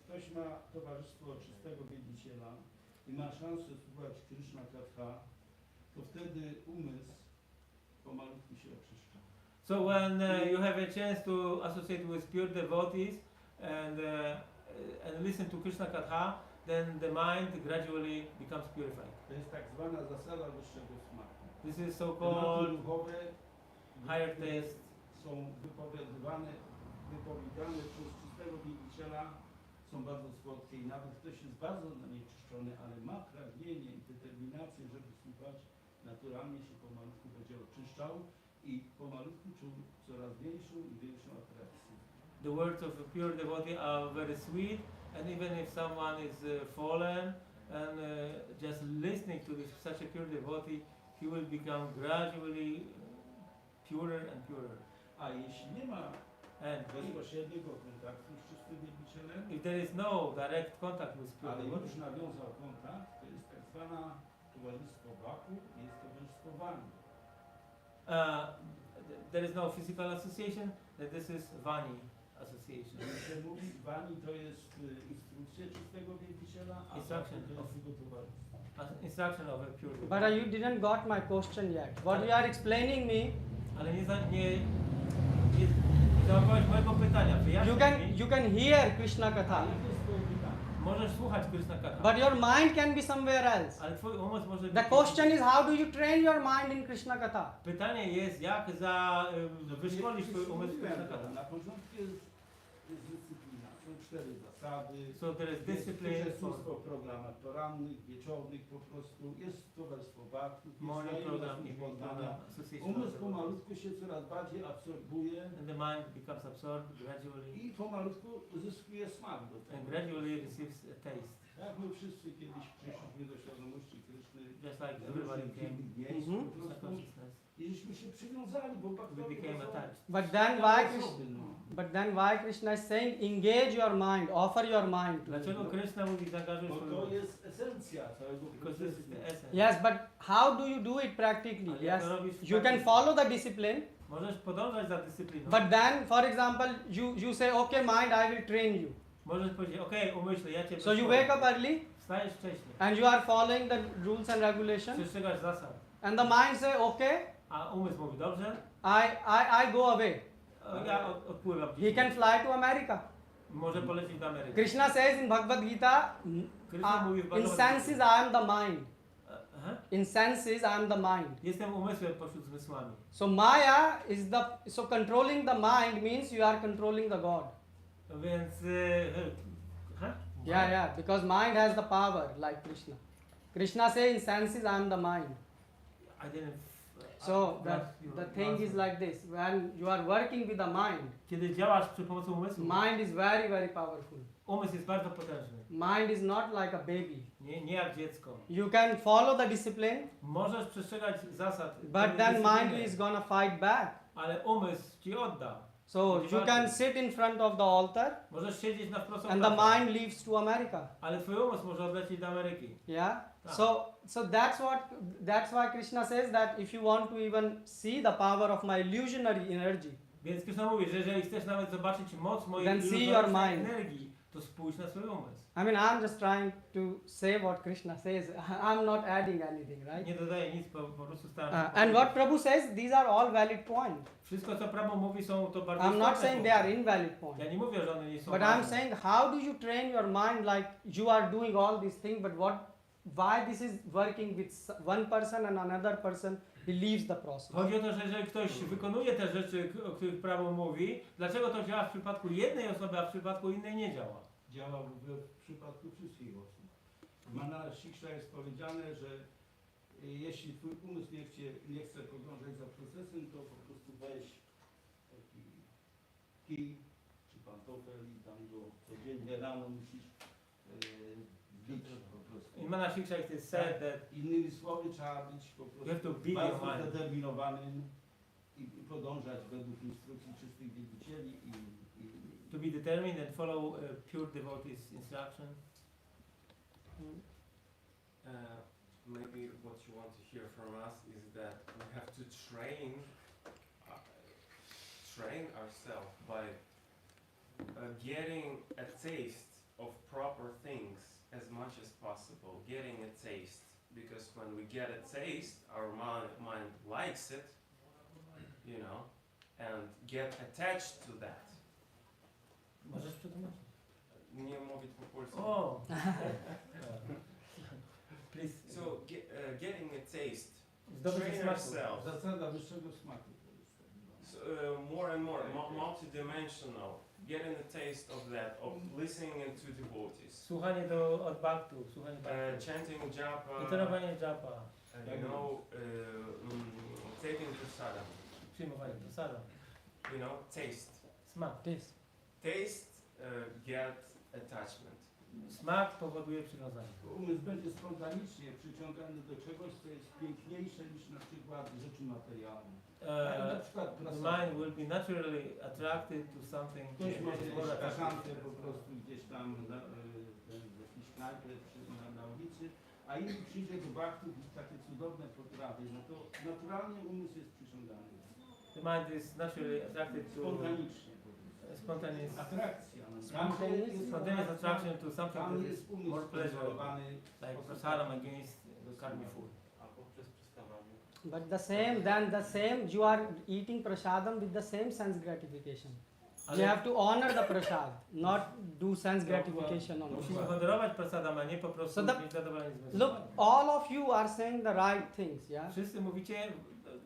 Speaker 4: ktoś ma towarzystwo czystego wielbiciela i ma szansę słuchać Krishna Katha, to wtedy umysł pomalutku się oczyszcza.
Speaker 3: So when you have a chance to associate with pure devotees and listen to Krishna Katha, then the mind gradually becomes purified.
Speaker 4: To jest tak zwana zasada wyższego smaku.
Speaker 3: This is so
Speaker 4: Tematy
Speaker 3: called
Speaker 4: duchowe
Speaker 3: higher taste.
Speaker 4: są wypowiadane przez czystego wielbiciela, są bardzo słodkie i nawet ktoś jest bardzo zanieczyszczony, ale ma pragnienie i determinację, żeby słuchać, naturalnie się pomalutku będzie oczyszczał i pomalutku czuł coraz większą i większą atrakcję.
Speaker 3: The words of a pure devotee are very sweet, And even if someone is fallen and just listening to this such a pure devotee, he will become gradually purer and purer.
Speaker 4: A jeśli nie ma
Speaker 3: And
Speaker 4: bezpośredniego kontaktu z czystym wielbicielem,
Speaker 3: if there is no direct contact with pure
Speaker 4: ale
Speaker 3: devotee,
Speaker 4: już nawiązał kontakt, to jest tak zwana towarzystwo Baku, jest towarzystwo Wani.
Speaker 3: there is no physical association, that this is Vani association.
Speaker 4: Jeżeli się mówi Wani, to jest instrukcja czystego wielbiciela, a
Speaker 3: Instruction
Speaker 4: Baku to
Speaker 3: of-
Speaker 4: jest jego towarzystwo.
Speaker 3: Instruction of a pure
Speaker 2: But
Speaker 3: devotee.
Speaker 2: you didn't got my question yet. What you are explaining me,
Speaker 3: Ale nie załapałeś mojego pytania. Wyjaśnij mi.
Speaker 2: you can hear Krishna
Speaker 4: A
Speaker 2: Katha,
Speaker 4: jakie jest twoje pytanie?
Speaker 3: Możesz słuchać Krishna Katha.
Speaker 2: but your mind can be somewhere else.
Speaker 3: Ale twój umysł może
Speaker 2: The
Speaker 3: być-
Speaker 2: question is, how do you train your mind in Krishna Katha?
Speaker 3: Pytanie jest, jak wyszkolisz swój umysł w Krishna Katha.
Speaker 4: Na początku jest dyscyplina. Są 4 zasady.
Speaker 3: So there is
Speaker 4: Jest
Speaker 3: discipline
Speaker 4: uczestnictwo
Speaker 3: for
Speaker 4: w programach porannych, wieczornych po prostu. Jest towarzystwo Bhakti, jest
Speaker 3: morning
Speaker 4: wzajemna
Speaker 3: program,
Speaker 4: służba
Speaker 3: evening
Speaker 4: oddania.
Speaker 3: program, association of
Speaker 4: Umysł
Speaker 3: the
Speaker 4: pomalutku się coraz bardziej absorbuje
Speaker 3: and the mind becomes absorbed gradually
Speaker 4: i pomalutku uzyskuje smak do
Speaker 3: and
Speaker 4: tego.
Speaker 3: gradually receives a taste.
Speaker 4: Jak my wszyscy kiedyś przyszliśmy do świadomości Kryszny,
Speaker 3: Just like
Speaker 4: z
Speaker 3: everybody
Speaker 4: różnych
Speaker 3: came
Speaker 4: dziwnych miejsc,
Speaker 2: Mhm.
Speaker 4: po
Speaker 3: to
Speaker 4: prostu
Speaker 3: consciousness,
Speaker 4: i żeśmy się przywiązali, bo
Speaker 3: we
Speaker 4: bakterie
Speaker 3: became
Speaker 4: to są
Speaker 3: attached.
Speaker 2: But then why
Speaker 4: osoby,
Speaker 2: Krishna,
Speaker 4: no.
Speaker 2: but then why Krishna is saying, engage your mind, offer your mind to
Speaker 3: Dlaczego
Speaker 2: me.
Speaker 3: Krishna mówi zaangażuj
Speaker 4: Bo
Speaker 3: swój
Speaker 4: to
Speaker 3: umysł?
Speaker 4: jest esencja całego
Speaker 3: Because this is
Speaker 4: procesu.
Speaker 3: the essence.
Speaker 2: Yes, but how do you do it practically?
Speaker 3: Ale jak
Speaker 2: Yes,
Speaker 3: to robisz w
Speaker 2: you can
Speaker 3: praktyce?
Speaker 2: follow the discipline,
Speaker 3: Możesz podążać za dyscypliną.
Speaker 2: but then, for example, you say, okay, mind, I will train you.
Speaker 3: Możesz powiedzieć, okej, umyślę, ja cię
Speaker 2: So you
Speaker 3: wyszkolę.
Speaker 2: wake up early
Speaker 3: Wstajesz wcześniej.
Speaker 2: and you are following the rules and regulations,
Speaker 3: Przestrzegasz zasad.
Speaker 2: and the mind say, okay,
Speaker 3: A umysł mówi, dobrze,
Speaker 2: I go away.
Speaker 3: ja odpływam.
Speaker 2: He can fly to America.
Speaker 3: Może polecieć do Ameryki.
Speaker 2: Krishna says in Bhagavad Gita,
Speaker 3: Krishna mówi w
Speaker 2: in
Speaker 3: Bhagavad
Speaker 2: senses
Speaker 3: Gita.
Speaker 2: I am the mind.
Speaker 3: Aha.
Speaker 2: In senses I am the mind.
Speaker 3: Jestem umysłem pośród zmysłami.
Speaker 2: So Maya is so controlling the mind means you are controlling the God.
Speaker 3: Więc... Aha.
Speaker 2: Yeah, because mind has the power like Krishna. Krishna says in senses I am the mind.
Speaker 3: I didn't...
Speaker 2: So
Speaker 3: grasp
Speaker 2: the
Speaker 3: your
Speaker 2: thing is
Speaker 3: answer.
Speaker 2: like this. When you are working with the mind,
Speaker 3: Kiedy działasz przy pomocy umysłu,
Speaker 2: mind is very, very powerful.
Speaker 3: umysł jest bardzo potężny.
Speaker 2: Mind is not like a baby.
Speaker 3: Nie jak dziecko.
Speaker 2: You can follow the discipline,
Speaker 3: Możesz przestrzegać zasad,
Speaker 2: but then mind is gonna fight back.
Speaker 3: ale umysł ci odda.
Speaker 2: So you can sit in front of the altar
Speaker 3: Możesz siedzieć na wprost
Speaker 2: and the
Speaker 3: ołtarza,
Speaker 2: mind leaves to America.
Speaker 3: ale twój umysł może odlecieć do Ameryki.
Speaker 2: Yeah.
Speaker 3: Ah.
Speaker 2: So that's why Krishna says that if you want to even see the power of my illusionary energy,
Speaker 3: Więc Krishna mówi, że jeżeli chcesz nawet zobaczyć moc mojej
Speaker 2: Then see
Speaker 3: iluzorycznej
Speaker 2: your mind.
Speaker 3: energii, to spójrz na swój umysł.
Speaker 2: I mean, I'm just trying to say what Krishna says. I'm not adding anything, right?
Speaker 3: Nie dodaję nic, po prostu staram się
Speaker 2: And
Speaker 3: powiedzieć.
Speaker 2: what Prabhu says, these are all valid points.
Speaker 3: Wszystko co Prabhu mówi są to bardzo
Speaker 2: I'm not
Speaker 3: istotne
Speaker 2: saying they are
Speaker 3: punkty.
Speaker 2: invalid points.
Speaker 3: Ja nie mówię, że one nie są
Speaker 2: But
Speaker 3: ważne.
Speaker 2: I'm saying, how do you train your mind like you are doing all these things, but why this is working with one person and another person, he leaves the process.
Speaker 3: Chodzi o to, że jeżeli ktoś wykonuje te rzeczy, o których Prabhu mówi, dlaczego to działa w przypadku jednej osoby, a w przypadku innej nie działa?
Speaker 4: Działa w przypadku wszystkich osób. W Manara Shiksha jest powiedziane, że jeśli twój umysł nie chce podążać za procesem, to po prostu weź taki kij czy pantofel i tam go codziennie rano musisz bić po prostu.
Speaker 3: In Mana Shiksha it is said that
Speaker 4: Innymi słowy, trzeba być po
Speaker 3: you have to
Speaker 4: prostu
Speaker 3: be your
Speaker 4: bardzo
Speaker 3: mind.
Speaker 4: zdeterminowanym i podążać według instrukcji czystych wielbicieli i
Speaker 3: To be determined and follow pure devotees' instruction.
Speaker 5: Maybe what you want to hear from us is that we have to train ourselves by getting a taste of proper things as much as possible. Getting a taste, because when we get a taste, our mind likes it, you know, and get attached to that.
Speaker 3: Możesz przetłumaczyć?
Speaker 5: Nie mówić po polsku.
Speaker 3: O! Please.
Speaker 5: So getting a taste,
Speaker 3: Zdobyć
Speaker 5: train
Speaker 3: smaku.
Speaker 5: ourselves.
Speaker 4: zasada wyższego smaku. To jest tak zwane.
Speaker 5: So, more and more multidimensional, getting a taste of that, of listening to devotees,
Speaker 3: Słuchanie od bhaktu, słuchanie bhaktu.
Speaker 5: chanting japa,
Speaker 3: Wytorowanie japa,
Speaker 5: taking prasada,
Speaker 3: przyjmowanie prasada,
Speaker 5: taste.
Speaker 3: smak.
Speaker 2: This.
Speaker 5: Taste, get attachment.
Speaker 3: Smak powoduje przywiązanie.
Speaker 4: Umysł będzie spontanicznie przyciągany do czegoś, co jest piękniejsze niż na przykład rzeczy materialne. Na przykład
Speaker 3: The
Speaker 4: prasada.
Speaker 3: mind will be naturally attracted to something
Speaker 4: Ktoś ma
Speaker 3: that is
Speaker 4: gdzieś
Speaker 3: more
Speaker 4: kaszankę
Speaker 3: attractive.
Speaker 4: po prostu gdzieś tam w jakiejś knajpie czy na ulicy, a inny przyjdzie do baktów i takie cudowne potrawy, no to naturalnie umysł jest przyciągany.
Speaker 3: The mind is naturally attracted to
Speaker 4: Spontanicznie.
Speaker 3: spontaneous
Speaker 4: Atrakcja. No.
Speaker 3: spontaneous attraction to something
Speaker 4: Tam
Speaker 3: that
Speaker 4: jest
Speaker 3: is
Speaker 4: umysł
Speaker 3: more pleasurable,
Speaker 4: skontrolowany.
Speaker 3: like prasadam against the karmi food.
Speaker 2: But the same, you are eating prasadam with the same sense gratification. You
Speaker 3: Ale
Speaker 2: have to honor the prasad, not do sense gratification only.
Speaker 3: musimy honorować prasadam, a nie po prostu
Speaker 2: So the-
Speaker 3: mieć zadowolenie z
Speaker 2: Look,
Speaker 3: zmysłu.
Speaker 2: all of you are saying the right things, yeah?
Speaker 3: Wszyscy mówicie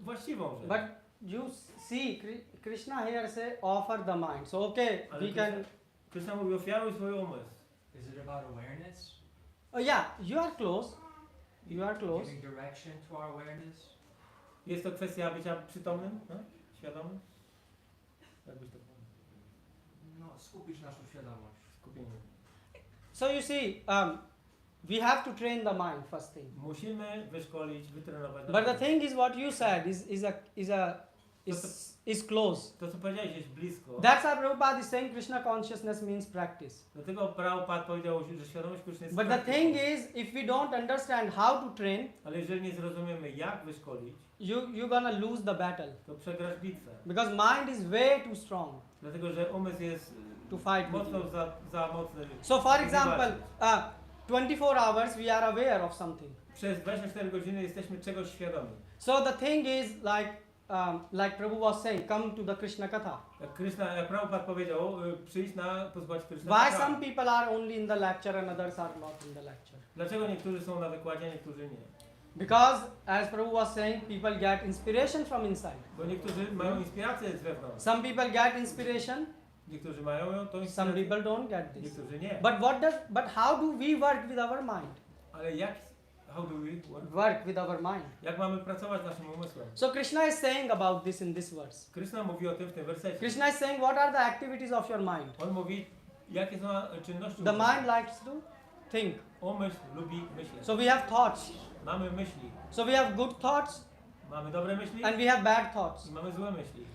Speaker 3: właściwą rzecz.
Speaker 2: But you see, Krishna here say offer the mind. So okay,
Speaker 3: Ale
Speaker 2: we can.
Speaker 3: Krishna mówi ofiaruj swój umysł.
Speaker 6: Is it about awareness?
Speaker 2: Oh yeah, you are close. You are close.
Speaker 6: Giving direction to our awareness?
Speaker 3: Jest to kwestia bycia przytomnym, no? Świadomym? Jak byś to powiedział?
Speaker 6: No, skupić naszą świadomość.
Speaker 3: Skupienie.
Speaker 2: So you see, we have to train the mind first thing.
Speaker 3: Musimy wyszkolić, wytrenować.
Speaker 2: But the
Speaker 3: nasz umysł.
Speaker 2: thing is, what you said is close.
Speaker 3: To co powiedziałeś jest blisko.
Speaker 2: That's why Prabhupada is saying Krishna consciousness means practice.
Speaker 3: Dlatego Prabhupada powiedział, że świadomość Krishna jest
Speaker 2: But the
Speaker 3: praktyką.
Speaker 2: thing is, if we don't understand how to train,
Speaker 3: Ale jeżeli nie zrozumiemy jak wyszkolić,
Speaker 2: you're gonna lose the battle
Speaker 3: to przegrasz bitwę.
Speaker 2: because mind is way too strong
Speaker 3: Dlatego, że umysł jest
Speaker 2: to fight with
Speaker 3: mocno
Speaker 2: you.
Speaker 3: za mocny.
Speaker 2: So, for
Speaker 3: żeby
Speaker 2: example,
Speaker 3: walczyć.
Speaker 2: 24 hours we are aware of something.
Speaker 3: Przez 24 godziny jesteśmy czegoś świadomi.
Speaker 2: So the thing is like Prabhu was saying, come to the Krishna Katha.
Speaker 3: Jak Prabhupada powiedział, przyjść na posłuchać Krishna.
Speaker 2: Why
Speaker 3: Katha.
Speaker 2: some people are only in the lecture and others are not in the lecture?
Speaker 3: Dlaczego niektórzy są na wykładzie, a niektórzy nie?
Speaker 2: Because as Prabhu was saying, people get inspiration from inside.
Speaker 3: Bo niektórzy mają inspirację z wewnątrz.
Speaker 2: Some people get inspiration,
Speaker 3: Niektórzy mają ją, to
Speaker 2: some
Speaker 3: inspirację.
Speaker 2: people don't get this.
Speaker 3: Niektórzy nie.
Speaker 2: But how do we work with our mind?
Speaker 3: Ale how do we work?
Speaker 2: Work with our mind.
Speaker 3: Jak mamy pracować z naszym umysłem?
Speaker 2: So Krishna is saying about this in this verse.
Speaker 3: Krishna mówi o tym w tym wersecie.
Speaker 2: Krishna is saying, what are the activities of your mind?
Speaker 3: On mówi, jakie są czynności
Speaker 2: The
Speaker 3: umysłu.
Speaker 2: mind likes to think.
Speaker 3: Umysł lubi myśleć.
Speaker 2: So we have thoughts.
Speaker 3: Mamy myśli.
Speaker 2: So we have good thoughts
Speaker 3: Mamy dobre myśli
Speaker 2: and we have bad thoughts.
Speaker 3: i mamy złe myśli.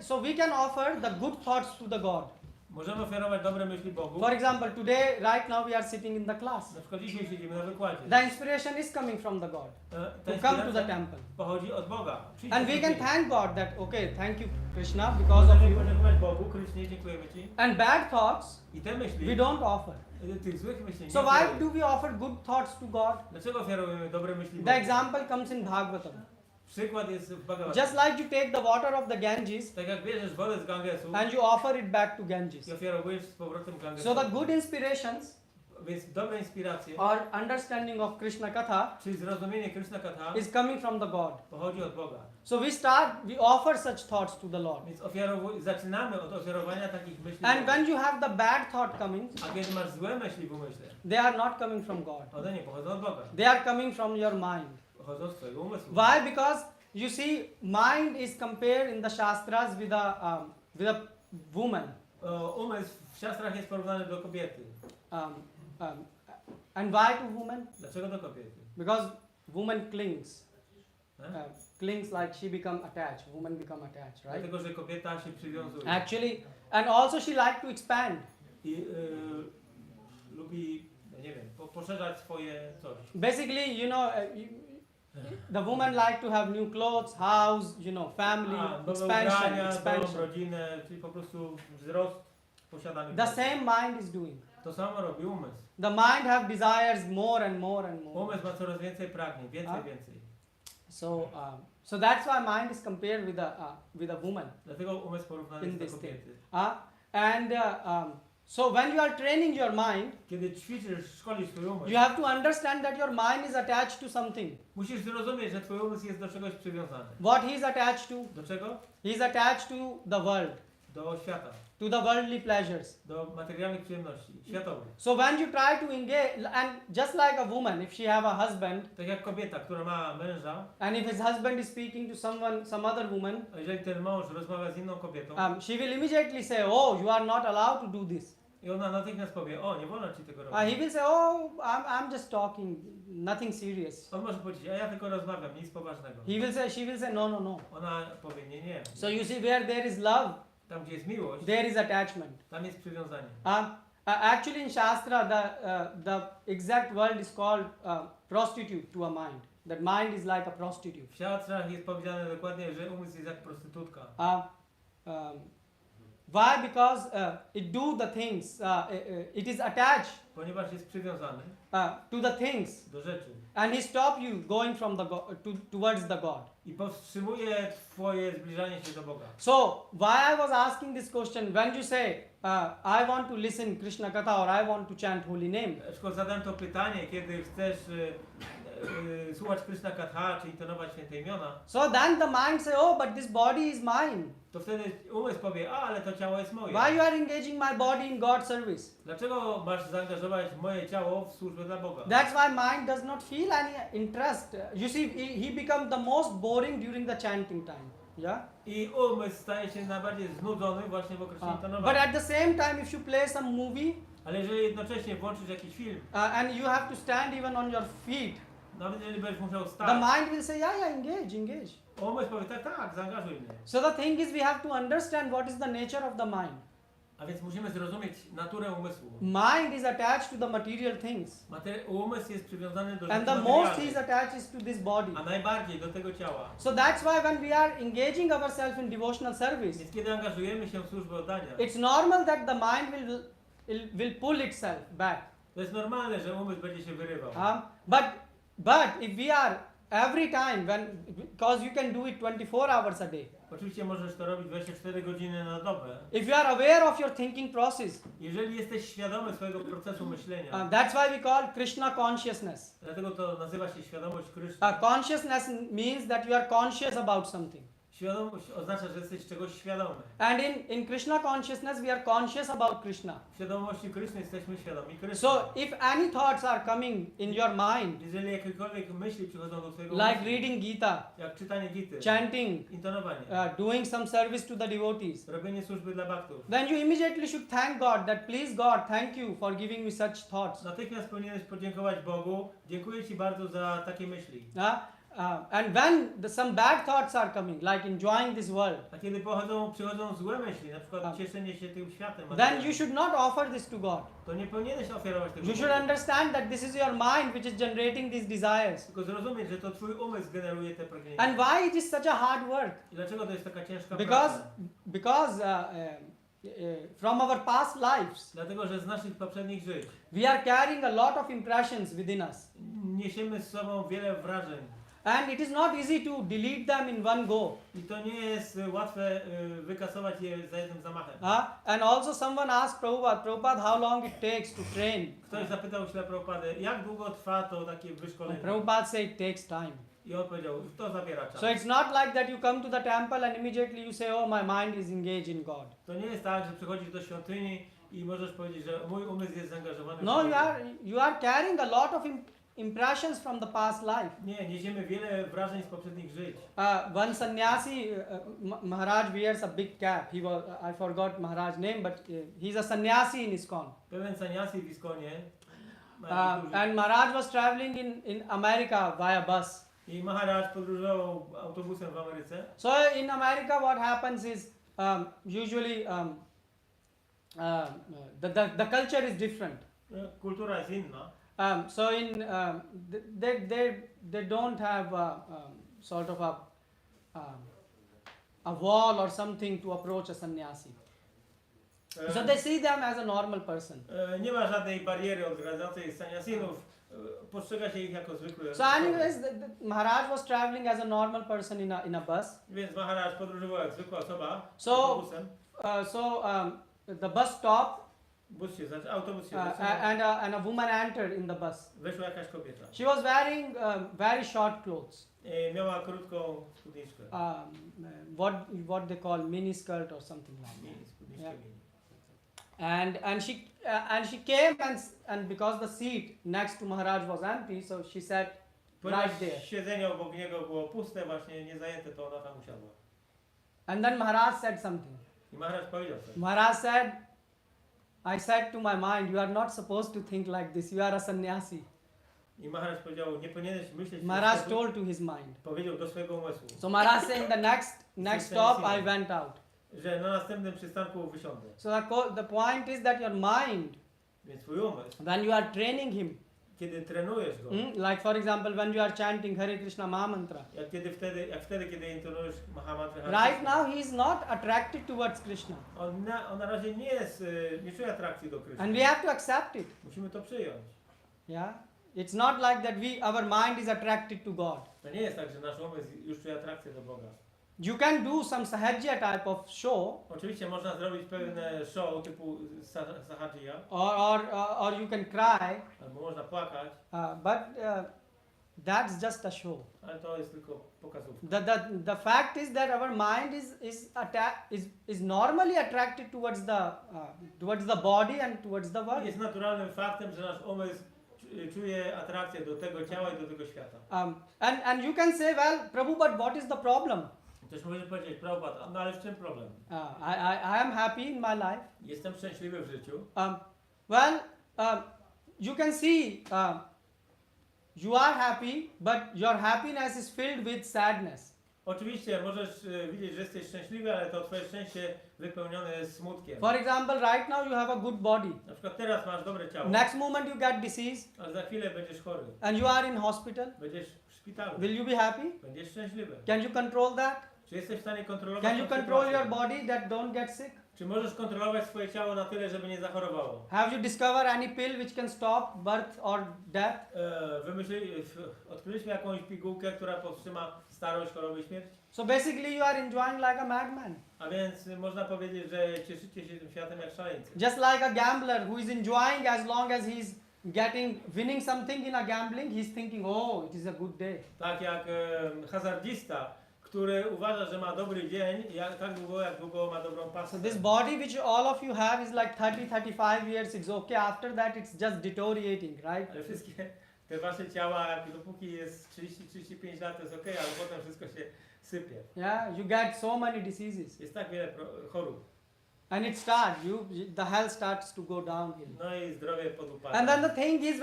Speaker 2: So we can offer the good thoughts to the God.
Speaker 3: Możemy ofiarować dobre myśli Bogu.
Speaker 2: For example, today, right now, we are sitting in the class.
Speaker 3: Na przykład dzisiaj siedzimy na wykładzie.
Speaker 2: The inspiration is coming from the God
Speaker 3: Ta
Speaker 2: to come to
Speaker 3: inspiracja
Speaker 2: the temple.
Speaker 3: pochodzi od Boga. Przyjdź
Speaker 2: And
Speaker 3: do
Speaker 2: we can
Speaker 3: świątyni.
Speaker 2: thank God that, okay, thank you, Krishna, because of
Speaker 3: Możemy
Speaker 2: you.
Speaker 3: podziękować Bogu, Krysznie, dziękujemy Ci.
Speaker 2: And bad thoughts,
Speaker 3: I te
Speaker 2: we
Speaker 3: myśli,
Speaker 2: don't offer.
Speaker 3: tych złych myśli nie
Speaker 2: So why
Speaker 3: ofiarujemy.
Speaker 2: do we offer good thoughts to God?
Speaker 3: Dlaczego ofiarujemy dobre myśli
Speaker 2: The
Speaker 3: Bogu?
Speaker 2: example comes in Bhagavatam.
Speaker 3: Przykład jest w Bhagavatam.
Speaker 2: Just like you take the water of the Ganges
Speaker 3: Tak jak bierzesz wodę z Gangesu
Speaker 2: and you offer it back to Ganges.
Speaker 3: i ofiarowujesz z powrotem Gangesu.
Speaker 2: So the good inspirations
Speaker 3: Więc dobre inspiracje,
Speaker 2: or understanding of Krishna Katha
Speaker 3: czyli zrozumienie Krishna Katha,
Speaker 2: is coming from the God.
Speaker 3: pochodzi od Boga.
Speaker 2: So we offer such thoughts to the Lord.
Speaker 3: Więc zaczynamy od ofiarowania takich myśli
Speaker 2: And
Speaker 3: Bogu.
Speaker 2: when you have the bad thought coming,
Speaker 3: A kiedy masz złe myśli w umyśle,
Speaker 2: they are not coming from God.
Speaker 3: one nie pochodzą od Boga.
Speaker 2: They are coming from your mind.
Speaker 3: Pochodzą z twojego umysłu.
Speaker 2: Why? Because you see, mind is compared in the Shastras with a woman.
Speaker 3: Umysł w siastrach jest porównany do kobiety.
Speaker 2: And why to woman?
Speaker 3: Dlaczego do kobiety?
Speaker 2: Because woman clings.
Speaker 3: E?
Speaker 2: Clings like she become attached. Woman become attached, right?
Speaker 3: Dlatego, że kobieta się przywiązuje.
Speaker 2: Actually, and also she like to expand.
Speaker 3: I lubi, no nie wiem, poszerzać swoje coś.
Speaker 2: Basically, you know, the woman like to have new clothes, house, you know, family,
Speaker 3: Nowe
Speaker 2: expansion,
Speaker 3: ubrania, nową
Speaker 2: expansion.
Speaker 3: rodzinę, czyli po prostu wzrost posiadanych
Speaker 2: The
Speaker 3: rzeczy.
Speaker 2: same mind is doing.
Speaker 3: To samo robi umysł.
Speaker 2: The mind have desires more and more and more.
Speaker 3: Umysł ma coraz więcej pragnień, więcej,
Speaker 2: A?
Speaker 3: więcej.
Speaker 2: So that's why mind is compared with a woman.
Speaker 3: Dlatego umysł porównany
Speaker 2: In
Speaker 3: jest do
Speaker 2: this
Speaker 3: kobiety.
Speaker 2: So when you are training your mind,
Speaker 3: Kiedy ćwiczysz, szkolisz swój umysł,
Speaker 2: you have to understand that your mind is attached to something.
Speaker 3: musisz zrozumieć, że twój umysł jest do czegoś przywiązany.
Speaker 2: What he is attached to?
Speaker 3: Do czego?
Speaker 2: He is attached to the world,
Speaker 3: Do świata,
Speaker 2: to the worldly pleasures.
Speaker 3: do materialnych przyjemności, światowych.
Speaker 2: So when you try to engage, and just like a woman, if she have a husband,
Speaker 3: Tak jak kobieta, która ma męża,
Speaker 2: and if his husband is speaking to some other woman,
Speaker 3: a jeżeli ten mąż rozmawia z inną kobietą,
Speaker 2: she will immediately say, "Oh, you are not allowed to do this."
Speaker 3: I ona natychmiast powie, o, nie wolno ci tego
Speaker 2: He
Speaker 3: robić.
Speaker 2: will say, oh, I'm just talking, nothing serious.
Speaker 3: On może powiedzieć, a ja tylko rozmawiam, nic poważnego.
Speaker 2: She will say, no, no, no.
Speaker 3: Ona powie, nie, nie.
Speaker 2: So you see, where there is love,
Speaker 3: Tam, gdzie jest miłość,
Speaker 2: there is attachment.
Speaker 3: tam jest przywiązanie.
Speaker 2: Actually, in Shastra, the exact word is called prostitute to a mind. That mind is like a prostitute.
Speaker 3: W siatrach jest powiedziane dokładnie, że umysł jest jak prostytutka.
Speaker 2: Why? Because it do the things. It is attached
Speaker 3: Ponieważ jest przywiązany
Speaker 2: to the things,
Speaker 3: do rzeczy.
Speaker 2: and he stop you going from the towards the God.
Speaker 3: I powstrzymuje twoje zbliżanie się do Boga.
Speaker 2: So why I was asking this question? When you say I want to listen Krishna Katha or I want to chant holy name,
Speaker 3: Aczkolwiek zadałem to pytanie, kiedy chcesz słuchać Krishna Katha, czy intonować święte imiona,
Speaker 2: so then the mind say, oh, but this body is mine.
Speaker 3: to wtedy umysł powie, a, ale to ciało jest moje.
Speaker 2: Why you are engaging my body in God's service?
Speaker 3: Dlaczego masz zaangażować moje ciało w służbę dla Boga?
Speaker 2: That's why mind does not feel any interest. You see, he becomes the most boring during the chanting time. Yeah.
Speaker 3: I umysł staje się najbardziej znudzony właśnie w okresie
Speaker 2: But
Speaker 3: intonowania.
Speaker 2: at the same time, if you play some movie
Speaker 3: Ale jeżeli jednocześnie włączysz jakiś film,
Speaker 2: and you have to stand even on your feet,
Speaker 3: nawet jeżeli będziesz musiał
Speaker 2: the
Speaker 3: stać,
Speaker 2: mind will say, yeah, engage.
Speaker 3: umysł powie, tak, tak, zaangażuj mnie.
Speaker 2: So the thing is, we have to understand what is the nature of the mind.
Speaker 3: A więc musimy zrozumieć naturę umysłu.
Speaker 2: Mind is attached to the material things,
Speaker 3: Umysł jest przywiązany do
Speaker 2: and
Speaker 3: rzeczy
Speaker 2: the most he is
Speaker 3: materialnych,
Speaker 2: attached to this body.
Speaker 3: a najbardziej do tego ciała.
Speaker 2: So that's why when we are engaging ourselves in devotional service,
Speaker 3: Więc kiedy angażujemy się w służbę oddania,
Speaker 2: it's normal that the mind will pull itself back.
Speaker 3: to jest normalne, że umysł będzie się wyrywał.
Speaker 2: But if we are every time because you can do it 24 hours a day.
Speaker 3: Oczywiście możesz to robić 24 godziny na dobę.
Speaker 2: If you are aware of your thinking process,
Speaker 3: Jeżeli jesteś świadomy swojego procesu myślenia,
Speaker 2: that's why we call Krishna consciousness.
Speaker 3: dlatego to nazywa się świadomość Kryszny.
Speaker 2: Consciousness means that you are conscious about something.
Speaker 3: Świadomość oznacza, że jesteś czegoś świadomy.
Speaker 2: And in Krishna consciousness, we are conscious about Krishna.
Speaker 3: W świadomości Kryszny jesteśmy świadomi Kryszny.
Speaker 2: So if any thoughts are coming in your mind,
Speaker 3: Jeżeli jakiekolwiek myśli przychodzą do twojego
Speaker 2: like
Speaker 3: umysłu,
Speaker 2: reading Gita,
Speaker 3: jak czytanie Gity,
Speaker 2: chanting,
Speaker 3: intonowanie,
Speaker 2: doing some service to the devotees,
Speaker 3: robienie służby dla baktów,
Speaker 2: then you immediately should thank God that please God, thank you for giving me such thoughts.
Speaker 3: natychmiast powinieneś podziękować Bogu. Dziękuję Ci bardzo za takie myśli.
Speaker 2: And when some bad thoughts are coming, like enjoying this world,
Speaker 3: A kiedy przychodzą złe myśli, na przykład cieszenie się tym światem,
Speaker 2: then you should not offer this to God.
Speaker 3: to nie powinieneś ofiarować tego
Speaker 2: You should
Speaker 3: Bogu.
Speaker 2: understand that this is your mind which is generating these desires.
Speaker 3: Tylko zrozumieć, że to Twój umysł generuje te pragnienia.
Speaker 2: And why it is such a hard work?
Speaker 3: I dlaczego to jest taka ciężka
Speaker 2: Because
Speaker 3: praca?
Speaker 2: from our past lives,
Speaker 3: Dlatego, że z naszych poprzednich żyć
Speaker 2: we are carrying a lot of impressions within us.
Speaker 3: niesiemy z sobą wiele wrażeń.
Speaker 2: And it is not easy to delete them in one go.
Speaker 3: I to nie jest łatwe wykasować je za jednym zamachem.
Speaker 2: And also someone asked Prabhupada, how long it takes to train.
Speaker 3: Ktoś zapytał Śla Prabhupadę, jak długo trwa to takie wyszkolenie?
Speaker 2: Prabhupada said it takes time.
Speaker 3: I on powiedział, to zabiera czas.
Speaker 2: So it's not like that you come to the temple and immediately you say, oh, my mind is engaged in God.
Speaker 3: To nie jest tak, że przychodzisz do świątyni i możesz powiedzieć, że mój umysł jest zaangażowany w
Speaker 2: No,
Speaker 3: Bogu.
Speaker 2: you are carrying a lot of impressions from the past life.
Speaker 3: Nie, niesiemy wiele wrażeń z poprzednich żyć.
Speaker 2: One sannyasi, Maharaj wears a big cap. I forgot Maharaj's name, but he's a sannyasi in ISKCON.
Speaker 3: Pewien sannyasi w Iskonie
Speaker 2: And Maharaj was traveling in America via bus.
Speaker 3: i Maharaj podróżował autobusem w Ameryce.
Speaker 2: So in America what happens is usually the culture is different.
Speaker 3: Kultura jest inna.
Speaker 2: So they don't have sort of a wall or something to approach a sannyasi. So they see them as a normal person.
Speaker 3: Nie ma żadnej bariery odgradzającej sannyasinów. Postrzega się ich jako zwykłe.
Speaker 2: So anyways, Maharaj was traveling as a normal person in a bus.
Speaker 3: Więc Maharaj podróżował jak zwykła osoba
Speaker 2: So
Speaker 3: autobusem.
Speaker 2: The bus stopped
Speaker 3: Autobus się zatrzymał.
Speaker 2: and a woman entered in the bus.
Speaker 3: Weszła jakaś kobieta.
Speaker 2: She was wearing very short clothes.
Speaker 3: Miała krótką spódniczkę.
Speaker 2: What they call mini skirt or something like that.
Speaker 3: Spódniczkę
Speaker 2: Yeah.
Speaker 3: mini.
Speaker 2: And she came and because the seat next to Maharaj was empty, so she sat
Speaker 3: Ponieważ
Speaker 2: right there.
Speaker 3: siedzenie obok niego było puste, właśnie nie zajęte, to ona tam usiadła.
Speaker 2: And then Maharaj said something.
Speaker 3: I Maharaj powiedział coś.
Speaker 2: Maharaj said, I said to my mind, you are not supposed to think like this. You are a sannyasi.
Speaker 3: I Maharaj powiedział, nie powinieneś myśleć w ten
Speaker 2: Maharaj
Speaker 3: sposób.
Speaker 2: told to his mind.
Speaker 3: Powiedział do swojego umysłu,
Speaker 2: So Maharaj saying the next stop I went out.
Speaker 3: że na następnym przystanku wysiądę.
Speaker 2: So the point is that your mind,
Speaker 3: Więc twój umysł,
Speaker 2: when you are training him,
Speaker 3: kiedy trenujesz go,
Speaker 2: like for example when you are chanting Hare Krishna Mahamantra,
Speaker 3: jak wtedy, kiedy intonujesz Mahamantrę,
Speaker 2: right now he is not attracted towards Krishna.
Speaker 3: on na razie nie czuje atrakcji do Kryszny.
Speaker 2: And we have to accept it.
Speaker 3: Musimy to przyjąć.
Speaker 2: Yeah. It's not like that our mind is attracted to God.
Speaker 3: To nie jest tak, że nasz umysł już czuje atrakcję do Boga.
Speaker 2: You can do some sahajya type of show,
Speaker 3: Oczywiście można zrobić pewne show typu sahajya,
Speaker 2: or you can cry,
Speaker 3: albo można płakać,
Speaker 2: but that's just a show.
Speaker 3: ale to jest tylko pokazówka.
Speaker 2: The fact is that our mind is normally attracted towards the body and towards the world.
Speaker 3: Jest naturalnym faktem, że nasz umysł czuje atrakcję do tego ciała i do tego świata.
Speaker 2: And you can say, well, Prabhu, but what is the problem?
Speaker 3: Też możesz powiedzieć, Prabhupada, no ale w czym problem?
Speaker 2: I am happy in my life.
Speaker 3: Jestem szczęśliwy w życiu.
Speaker 2: You can see you are happy, but your happiness is filled with sadness.
Speaker 3: Oczywiście możesz widzieć, że jesteś szczęśliwy, ale to twoje szczęście wypełnione jest smutkiem.
Speaker 2: For example, right now you have a good body.
Speaker 3: Na przykład teraz masz dobre ciało,
Speaker 2: Next moment you get disease
Speaker 3: ale za chwilę będziesz chory.
Speaker 2: and you are in hospital.
Speaker 3: Będziesz w szpitalu.
Speaker 2: Will you be happy?
Speaker 3: Będziesz szczęśliwy.
Speaker 2: Can you control that?
Speaker 3: Czy jesteś w stanie kontrolować
Speaker 2: Can you
Speaker 3: tą
Speaker 2: control
Speaker 3: sytuację?
Speaker 2: your body that don't get sick?
Speaker 3: Czy możesz kontrolować swoje ciało na tyle, żeby nie zachorowało?
Speaker 2: Have you discovered any pill which can stop birth or death?
Speaker 3: Odkryliśmy jakąś pigułkę, która powstrzyma starość, chorobę i śmierć?
Speaker 2: So basically you are enjoying like a madman.
Speaker 3: A więc można powiedzieć, że cieszycie się tym światem jak szaleńcy.
Speaker 2: Just like a gambler who is enjoying as long as he's winning something in a gambling, he's thinking, oh, it is a good day.
Speaker 3: Tak jak hazardzista, który uważa, że ma dobry dzień, tak długo, jak długo ma dobrą pasję.
Speaker 2: So this body which all of you have is like 30-35 years, it's okay. After that it's just deteriorating, right?
Speaker 3: Ale wszystkie te wasze ciała, dopóki jest 30-35 lat, to jest okej, ale potem wszystko się sypie.
Speaker 2: Yeah, you get so many diseases.
Speaker 3: Jest tak wiele chorób.
Speaker 2: And it starts, the health starts to go downhill.
Speaker 3: No i zdrowie podupada.
Speaker 2: And then the thing is,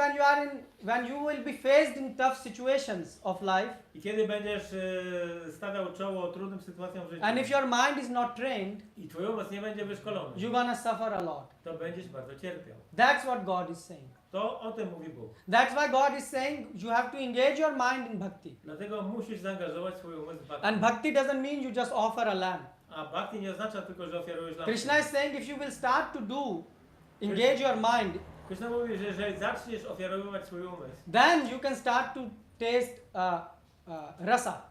Speaker 2: when you will be faced in tough situations of life,
Speaker 3: I kiedy będziesz stawiał czoło trudnym sytuacjom w życiu,
Speaker 2: and if your mind is not trained,
Speaker 3: i twój umysł nie będzie wyszkolony,
Speaker 2: you're gonna suffer a lot.
Speaker 3: to będziesz bardzo cierpiał.
Speaker 2: That's what God is saying.
Speaker 3: To o tym mówi Bóg.
Speaker 2: That's why God is saying you have to engage your mind in bhakti.
Speaker 3: Dlatego musisz zaangażować swój umysł w bhakti.
Speaker 2: And bhakti doesn't mean you just offer a lamb.
Speaker 3: A bhakti nie oznacza tylko, że ofiarujesz lampę.
Speaker 2: Krishna is saying if you will start to engage your mind,
Speaker 3: Krishna mówi, że jeżeli zaczniesz ofiarowywać swój umysł,
Speaker 2: then you can start to taste rasa.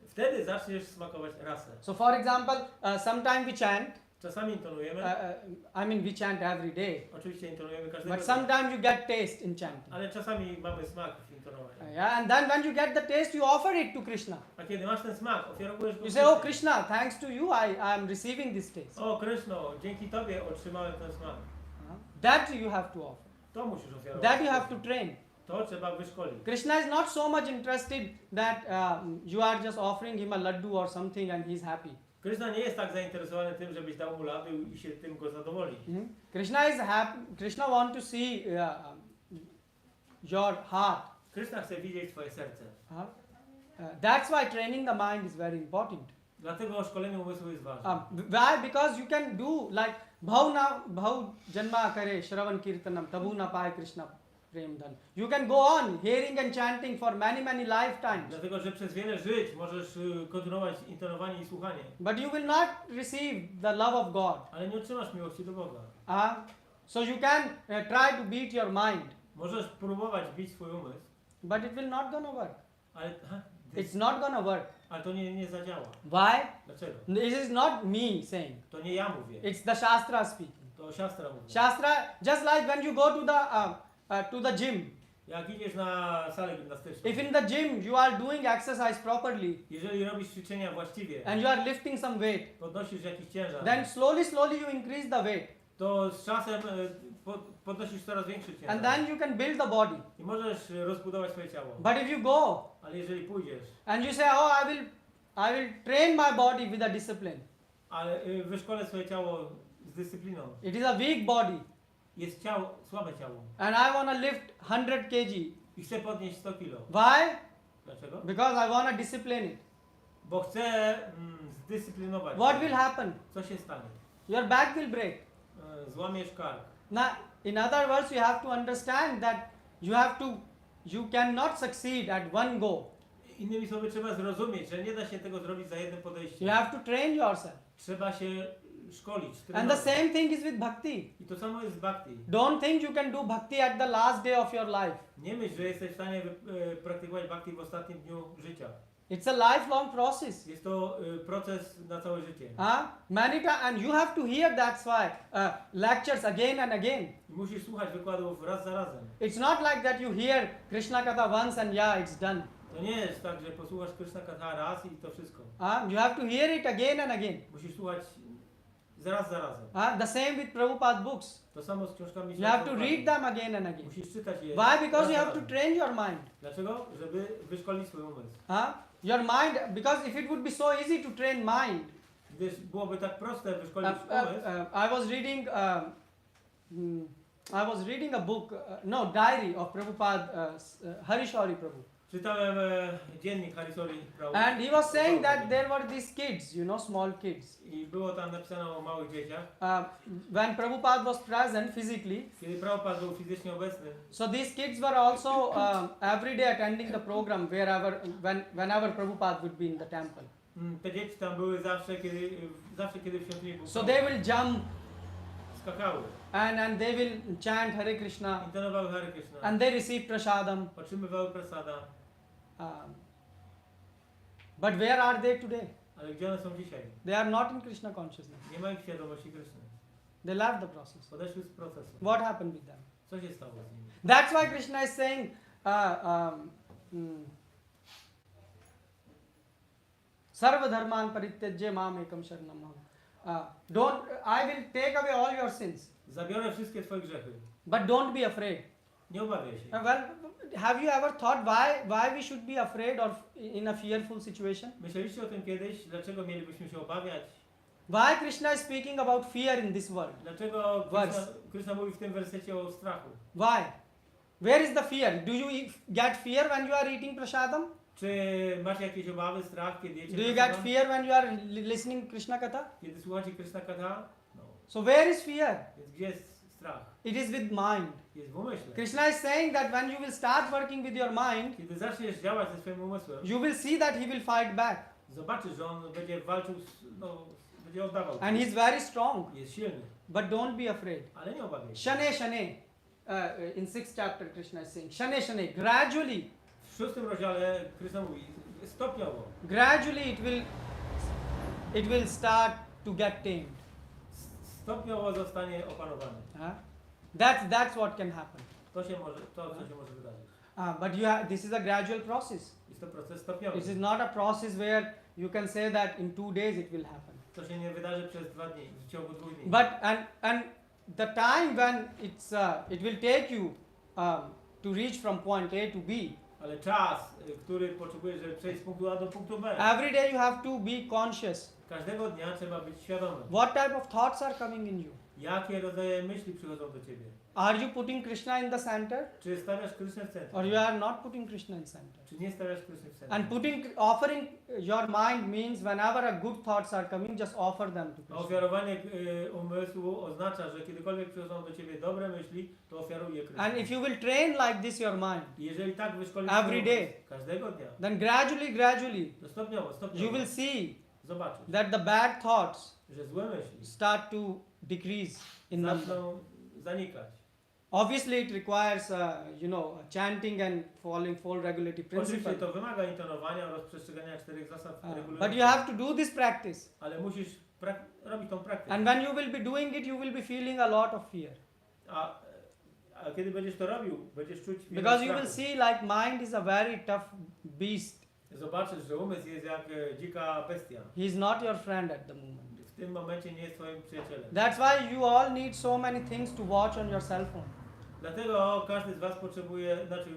Speaker 3: wtedy zaczniesz smakować rasę.
Speaker 2: So for example, sometimes we chant,
Speaker 3: Czasami intonujemy,
Speaker 2: I mean we chant every day,
Speaker 3: oczywiście intonujemy każdego
Speaker 2: but
Speaker 3: dnia,
Speaker 2: sometimes you get taste in chanting.
Speaker 3: ale czasami mamy smak w intonowaniu.
Speaker 2: Yeah, and then when you get the taste, you offer it to Krishna.
Speaker 3: A kiedy masz ten smak, ofiarujesz go
Speaker 2: You say, oh
Speaker 3: Krishnie.
Speaker 2: Krishna, thanks to you, I am receiving this taste.
Speaker 3: O Kryszno, dzięki Tobie otrzymałem ten smak.
Speaker 2: That you have to offer.
Speaker 3: To musisz ofiarować.
Speaker 2: That you have to train.
Speaker 3: To trzeba wyszkolić.
Speaker 2: Krishna is not so much interested that you are just offering him a laddu or something and he's happy.
Speaker 3: Krishna nie jest tak zainteresowany tym, żebyś dał mu laddu i się tym go zadowoli.
Speaker 2: Krishna is happy. Krishna wants to see your heart.
Speaker 3: Krishna chce widzieć Twoje serce.
Speaker 2: That's why training the mind is very important.
Speaker 3: Dlatego szkolenie umysłu jest ważne.
Speaker 2: Why? Because you can do like bhau janma kare shravan kirtanam tabu na paye Krishna prem dhan. You can go on hearing and chanting for many lifetimes.
Speaker 3: Dlatego, że przez wiele żyć możesz kontynuować intonowanie i słuchanie.
Speaker 2: But you will not receive the love of God.
Speaker 3: Ale nie otrzymasz miłości do Boga.
Speaker 2: So you can try to beat your mind.
Speaker 3: Możesz próbować bić swój umysł,
Speaker 2: But it will not gonna work.
Speaker 3: ale,
Speaker 2: It's not gonna work.
Speaker 3: ale to nie zadziała.
Speaker 2: Why?
Speaker 3: Dlaczego?
Speaker 2: This is not me saying.
Speaker 3: To nie ja mówię.
Speaker 2: It's the Shastra speaking.
Speaker 3: To siostra mówi.
Speaker 2: Shastra, just like when you go to the gym.
Speaker 3: Jak idziesz na salę gimnastyczną,
Speaker 2: If in the gym you are doing exercise properly
Speaker 3: jeżeli robisz ćwiczenia właściwie,
Speaker 2: and you are lifting some weight,
Speaker 3: podnosisz jakiś ciężar,
Speaker 2: then slowly you increase the weight.
Speaker 3: to z czasem podnosisz coraz większy ciężar.
Speaker 2: And then you can build the body.
Speaker 3: I możesz rozbudować swoje ciało.
Speaker 2: But if you go
Speaker 3: Ale jeżeli pójdziesz,
Speaker 2: and you say, oh, I will train my body with a discipline.
Speaker 3: ale wyszkolę swoje ciało z dyscypliną,
Speaker 2: It is a weak body.
Speaker 3: jest ciało, słabe ciało
Speaker 2: and I want to lift 100 kg.
Speaker 3: i chce podnieść 100 kilo.
Speaker 2: Why?
Speaker 3: Dlaczego?
Speaker 2: Because I want to discipline it.
Speaker 3: Bo chce zdyscyplinować.
Speaker 2: What will happen?
Speaker 3: Co się stanie?
Speaker 2: Your back will break.
Speaker 3: Złamiesz kark.
Speaker 2: Now, in other words, you have to understand that you cannot succeed at one go.
Speaker 3: Innymi słowy, trzeba zrozumieć, że nie da się tego zrobić za jednym podejściem.
Speaker 2: You have to train yourself.
Speaker 3: Trzeba się szkolić.
Speaker 2: And the
Speaker 3: trenować.
Speaker 2: same thing is with bhakti.
Speaker 3: I to samo jest z bhakti.
Speaker 2: Don't think you can do bhakti at the last day of your life.
Speaker 3: Nie myśl, że jesteś w stanie praktykować bhakti w ostatnim dniu życia.
Speaker 2: It's a lifelong process.
Speaker 3: Jest to proces na całe życie.
Speaker 2: Many times, and you have to hear that's why lectures again and again.
Speaker 3: I musisz słuchać wykładów raz za razem.
Speaker 2: It's not like that you hear Krishna Katha once and yeah, it's done.
Speaker 3: To nie jest tak, że posłuchasz Krishna Katha raz i to wszystko.
Speaker 2: You have to hear it again and again.
Speaker 3: Musisz słuchać raz za razem.
Speaker 2: The same with Prabhupada books.
Speaker 3: To samo z książkami.
Speaker 2: You have to read them again and again.
Speaker 3: Musisz czytać je.
Speaker 2: Why? Because
Speaker 3: raz
Speaker 2: you
Speaker 3: za
Speaker 2: have to
Speaker 3: razem.
Speaker 2: train your mind.
Speaker 3: Dlaczego? Żeby wyszkolić swój umysł.
Speaker 2: Your mind, because if it would be so easy to train mind.
Speaker 3: Gdyż byłoby tak proste wyszkolić umysł.
Speaker 2: I was reading a book, diary of Prabhupada, Harishori Prabhu.
Speaker 3: Czytałem dziennik Harisori Prabhu.
Speaker 2: And he was saying that there were these kids, small kids.
Speaker 3: I było tam napisane o małych dzieciach.
Speaker 2: When Prabhupada was present physically,
Speaker 3: Kiedy Prabhupada był fizycznie obecny,
Speaker 2: so these kids were also every day attending the program whenever Prabhupada would be in the temple.
Speaker 3: te dzieci tam były zawsze kiedy w świątyni był.
Speaker 2: So they will jump
Speaker 3: Skakały.
Speaker 2: and they will chant Hare Krishna
Speaker 3: Intonowały Hare Krishna.
Speaker 2: and they receive prasadam.
Speaker 3: Otrzymywały prasada.
Speaker 2: But where are they today?
Speaker 3: Ale gdzie one są dzisiaj?
Speaker 2: They are not in Krishna consciousness.
Speaker 3: Nie ma ich świadomości Kryszny.
Speaker 2: They left the process.
Speaker 3: Podeszły z procesu.
Speaker 2: What happened with them?
Speaker 3: Co się stało z nimi?
Speaker 2: That's why Krishna is saying, Sarva dharman parityajya mam ekam sharanam aham. I will take away all your sins,
Speaker 3: Zabiorę wszystkie twoje grzechy.
Speaker 2: but don't be afraid.
Speaker 3: Nie obawiaj się.
Speaker 2: Well, have you ever thought why we should be afraid or in a fearful situation?
Speaker 3: Myśleliście o tym kiedyś? Dlaczego mielibyśmy się obawiać?
Speaker 2: Why Krishna is speaking about fear in this world?
Speaker 3: Dlaczego
Speaker 2: Vers.
Speaker 3: Krishna mówi w tym wersecie o strachu?
Speaker 2: Why? Where is the fear? Do you get fear when you are eating prasadam?
Speaker 3: Czy macie jakieś obawy, strach, kiedy jecie
Speaker 2: Do you
Speaker 3: prasadam?
Speaker 2: get fear when you are listening Krishna Katha?
Speaker 3: Kiedy słuchacie Krishna Katha? No.
Speaker 2: So where is fear?
Speaker 3: Więc gdzie jest strach?
Speaker 2: It is with mind.
Speaker 3: Jest w umyśle.
Speaker 2: Krishna is saying that when you will start working with your mind,
Speaker 3: Kiedy zaczniesz działać ze swoim umysłem,
Speaker 2: you will see that he will fight back.
Speaker 3: zobaczysz, że on będzie walczył, będzie oddawał.
Speaker 2: And he is very strong.
Speaker 3: Jest silny.
Speaker 2: But don't be afraid.
Speaker 3: Ale nie obawiaj się.
Speaker 2: Shane Shane. In 6th chapter Krishna is saying, Shane Shane. Gradually
Speaker 3: W 6 rozdziale Krishna mówi, stopniowo.
Speaker 2: Gradually it will start to get tamed.
Speaker 3: Stopniowo zostanie opanowany.
Speaker 2: That's what can happen.
Speaker 3: To co się może wydarzyć.
Speaker 2: But this is a gradual process.
Speaker 3: Jest to proces stopniowy.
Speaker 2: This is not a process where you can say that in 2 days it will happen.
Speaker 3: To się nie wydarzy przez 2 dni, w ciągu 2 dni.
Speaker 2: But and the time when it will take you to reach from point A to B.
Speaker 3: Ale czas, który potrzebujesz, żeby przejść z punktu A do punktu B.
Speaker 2: Every day you have to be conscious.
Speaker 3: Każdego dnia trzeba być świadomym.
Speaker 2: What type of thoughts are coming in you?
Speaker 3: Jakie rodzaje myśli przychodzą do ciebie?
Speaker 2: Are you putting Krishna in the center,
Speaker 3: Czy stawiasz Krysznę w
Speaker 2: or
Speaker 3: centrum?
Speaker 2: you are not putting Krishna in center?
Speaker 3: Czy nie stawiasz Krysny w
Speaker 2: And
Speaker 3: centrum?
Speaker 2: offering your mind means whenever a good thoughts are coming, just offer them to
Speaker 3: A
Speaker 2: Krishna.
Speaker 3: ofiarowanie umysłu oznacza, że kiedykolwiek przychodzą do ciebie dobre myśli, to ofiaruj je Krysznie.
Speaker 2: And if you will train like this your mind,
Speaker 3: I jeżeli tak wyszkolisz
Speaker 2: Every
Speaker 3: swój
Speaker 2: day.
Speaker 3: umysł, każdego dnia,
Speaker 2: then gradually
Speaker 3: to stopniowo,
Speaker 2: you will see
Speaker 3: zobaczysz,
Speaker 2: that the bad thoughts
Speaker 3: że złe myśli
Speaker 2: start to decrease in number.
Speaker 3: zaczną zanikać.
Speaker 2: Obviously, it requires chanting and following 4 regulative
Speaker 3: Oczywiście
Speaker 2: principles.
Speaker 3: to wymaga intonowania oraz przestrzegania 4 zasad
Speaker 2: But
Speaker 3: regulujących.
Speaker 2: you have to do this practice,
Speaker 3: Ale musisz robić tą praktykę.
Speaker 2: and when you will be doing it, you will be feeling a lot of fear,
Speaker 3: A kiedy będziesz to robił, będziesz czuć wiele
Speaker 2: because you will
Speaker 3: strachu.
Speaker 2: see like mind is a very tough beast.
Speaker 3: Zobaczysz, że umysł jest jak dzika bestia.
Speaker 2: He is not your friend at the moment.
Speaker 3: W tym momencie nie jest twoim przyjacielem.
Speaker 2: That's why you all need so many things to watch on your cell phone.
Speaker 3: Dlatego każdy z was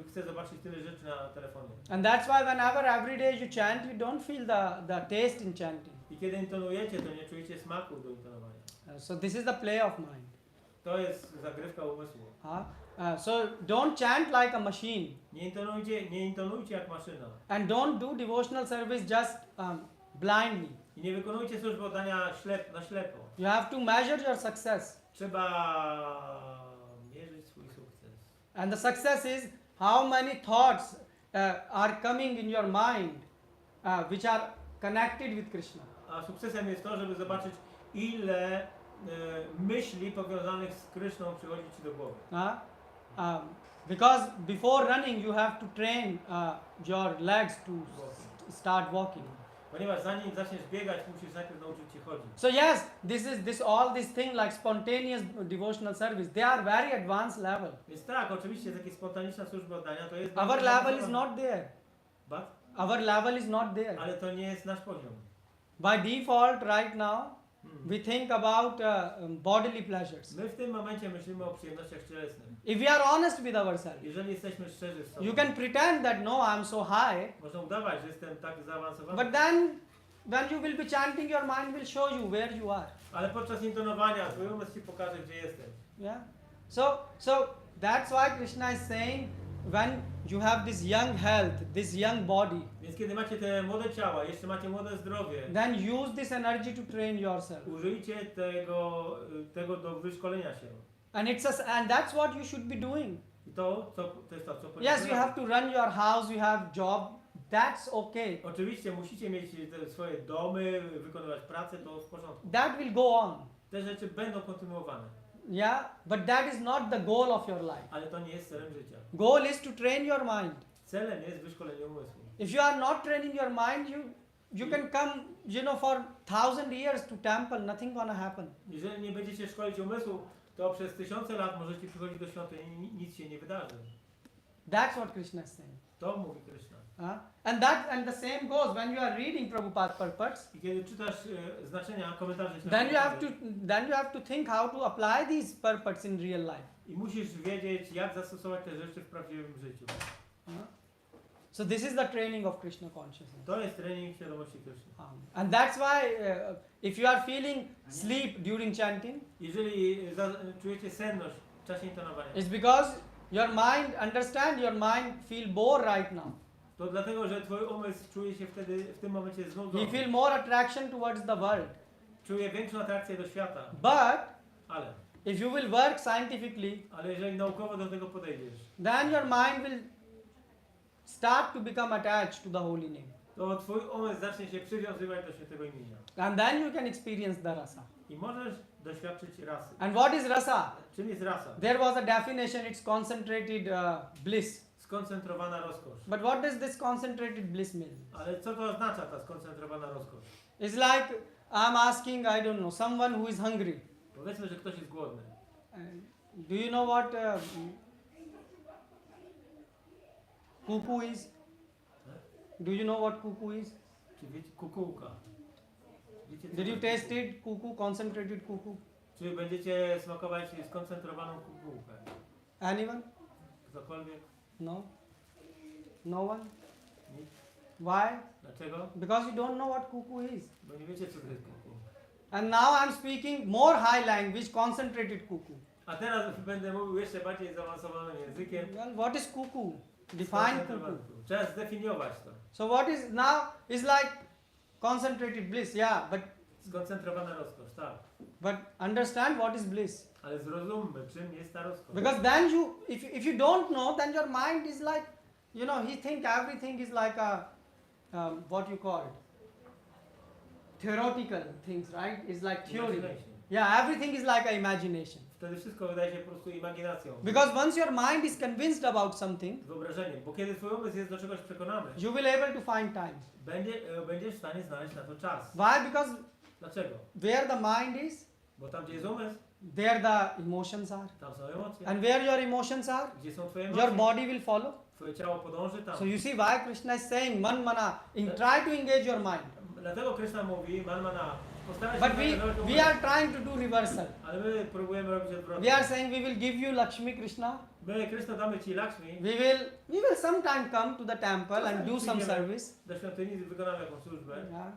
Speaker 3: chce zobaczyć tyle rzeczy na telefonie.
Speaker 2: And that's why whenever every day you chant, you don't feel the taste in chanting.
Speaker 3: I kiedy intonujecie, to nie czujecie smaku do intonowania.
Speaker 2: So this is the play of mind.
Speaker 3: To jest zagrywka umysłu.
Speaker 2: So don't chant like a machine,
Speaker 3: Nie intonujcie jak maszyna.
Speaker 2: and don't do devotional service just blindly.
Speaker 3: I nie wykonujcie służby oddania na ślepo.
Speaker 2: You have to measure your success,
Speaker 3: Trzeba mierzyć swój sukces.
Speaker 2: and the success is how many thoughts are coming in your mind which are connected with Krishna.
Speaker 3: A sukcesem jest to, żeby zobaczyć, ile myśli powiązanych z Kryszną przychodzi ci do głowy.
Speaker 2: Because before running you have to train your legs to start walking.
Speaker 3: Ponieważ zanim zaczniesz biegać, musisz najpierw nauczyć się chodzić.
Speaker 2: So yes, all this thing like spontaneous devotional service, they are very advanced level.
Speaker 3: Więc tak, oczywiście taka spontaniczna służba oddania to jest...
Speaker 2: Our level is not there.
Speaker 3: But?
Speaker 2: Our level is not there.
Speaker 3: Ale to nie jest nasz poziom.
Speaker 2: By default right now, we think about bodily pleasures.
Speaker 3: My w tym momencie myślimy o przyjemnościach cielesnych.
Speaker 2: If we are honest with ourselves,
Speaker 3: Jeżeli jesteśmy szczerzy z sobą,
Speaker 2: you can pretend that no, I'm so high,
Speaker 3: można udawać, że jestem tak zaawansowany.
Speaker 2: but then when you will be chanting, your mind will show you where you are.
Speaker 3: Ale podczas intonowania twój umysł ci pokaże, gdzie jesteś.
Speaker 2: Yeah. So that's why Krishna is saying, when you have this young health, this young body,
Speaker 3: Więc kiedy macie te młode ciała, jeszcze macie młode zdrowie,
Speaker 2: then use this energy to train yourself.
Speaker 3: użyjcie tego do wyszkolenia się.
Speaker 2: And that's what you should be doing.
Speaker 3: I to jest to, co
Speaker 2: Yes,
Speaker 3: powinniście
Speaker 2: you have
Speaker 3: robić.
Speaker 2: to run your house, you have job. That's okay.
Speaker 3: Oczywiście musicie mieć te swoje domy, wykonywać pracę, to w porządku.
Speaker 2: That will go on.
Speaker 3: Te rzeczy będą kontynuowane,
Speaker 2: Yeah, but that is not the goal of your life.
Speaker 3: ale to nie jest celem życia.
Speaker 2: Goal is to train your mind.
Speaker 3: Celem jest wyszkolenie umysłu.
Speaker 2: If you are not training your mind, you can come, for 1000 years to temple, nothing gonna happen.
Speaker 3: Jeżeli nie będziecie szkolić umysłu, to przez 1000 lat możecie przychodzić do świątyni i nic się nie wydarzy.
Speaker 2: That's what Krishna is saying.
Speaker 3: To mówi Krishna.
Speaker 2: And the same goes when you are reading Prabhupada's purports.
Speaker 3: I kiedy czytasz znaczenia komentarzy,
Speaker 2: Then you have to think how to apply these purports in real life.
Speaker 3: i musisz wiedzieć, jak zastosować te rzeczy w prawdziwym życiu.
Speaker 2: So this is the training of Krishna consciousness.
Speaker 3: To jest trening świadomości Krishny.
Speaker 2: And that's why if you are feeling sleep during chanting,
Speaker 3: Jeżeli czujecie senność w czasie intonowania,
Speaker 2: it's because your mind feel bored right now.
Speaker 3: to dlatego, że twój umysł czuje się wtedy w tym momencie znudzony.
Speaker 2: You feel more attraction towards the world.
Speaker 3: Czuje większą atrakcję do świata.
Speaker 2: But
Speaker 3: Ale
Speaker 2: if you will work scientifically,
Speaker 3: jeżeli naukowo do tego podejdziesz,
Speaker 2: then your mind will start to become attached to the holy name.
Speaker 3: to twój umysł zacznie się przywiązywać do świętego imienia.
Speaker 2: And then you can experience the rasa.
Speaker 3: I możesz doświadczyć rasy.
Speaker 2: And what is rasa?
Speaker 3: Czym jest rasa?
Speaker 2: There was a definition, it's concentrated bliss.
Speaker 3: Skoncentrowana rozkosz.
Speaker 2: But what does this concentrated bliss mean?
Speaker 3: Ale co to oznacza ta skoncentrowana rozkosz?
Speaker 2: It's like I'm asking, I don't know, someone who is hungry.
Speaker 3: Powiedzmy, że ktoś jest głodny.
Speaker 2: Do you know what cuckoo is? Do you know what cuckoo is?
Speaker 3: Czy wiecie, kukułka. Wiecie, co
Speaker 2: Did you
Speaker 3: to jest
Speaker 2: taste it? Cuckoo, concentrated cuckoo.
Speaker 3: Czy będziecie smakować skoncentrowaną kukułkę?
Speaker 2: Anyone?
Speaker 3: Ktokolwiek?
Speaker 2: No? No one?
Speaker 3: Nic?
Speaker 2: Why?
Speaker 3: Dlaczego?
Speaker 2: Because you don't know what cuckoo is.
Speaker 3: Bo nie wiecie, co to jest kukuł.
Speaker 2: And now I'm speaking more high language, concentrated cuckoo.
Speaker 3: A teraz będę mówił jeszcze bardziej zaawansowanym językiem.
Speaker 2: Well, what is cuckoo? Define cuckoo.
Speaker 3: Trzeba zdefiniować to.
Speaker 2: So what is now is like concentrated bliss, yeah,
Speaker 3: Skoncentrowana rozkosz, tak.
Speaker 2: but understand what is bliss.
Speaker 3: Ale zrozummy, czym jest ta rozkosz.
Speaker 2: Because then if you don't know, then your mind is like, he think everything is like a, what you call it, theoretical things, right? It's like theory.
Speaker 3: Imagination.
Speaker 2: Yeah, everything is like a imagination.
Speaker 3: Wtedy wszystko wydaje się po prostu imaginacją.
Speaker 2: Because once your mind is convinced about something,
Speaker 3: Wyobrażeniem. Bo kiedy twój umysł jest do czegoś przekonany,
Speaker 2: you will able to find time.
Speaker 3: będziesz w stanie znaleźć na to czas.
Speaker 2: Why? Because
Speaker 3: Dlaczego?
Speaker 2: where the mind is,
Speaker 3: Bo tam, gdzie jest umysł,
Speaker 2: there the emotions are.
Speaker 3: tam są emocje.
Speaker 2: And where your emotions are,
Speaker 3: Gdzie są twoje
Speaker 2: your
Speaker 3: emocje,
Speaker 2: body will follow.
Speaker 3: twoje ciało podąży tam.
Speaker 2: So you see why Krishna is saying, man mana, try to engage your mind.
Speaker 3: Dlatego Krishna mówi, manmana, postaraj się
Speaker 2: But
Speaker 3: zaangażować
Speaker 2: we
Speaker 3: umysł.
Speaker 2: are trying to do reversal.
Speaker 3: Ale my próbujemy robić
Speaker 2: We
Speaker 3: odwrotnie.
Speaker 2: are saying we will give you Lakshmi Krishna.
Speaker 3: My, Krishna, damy ci Lakshmi,
Speaker 2: We will sometime come to the temple and do some service.
Speaker 3: do świątyni wykonamy jakąś służbę.
Speaker 2: Yeah.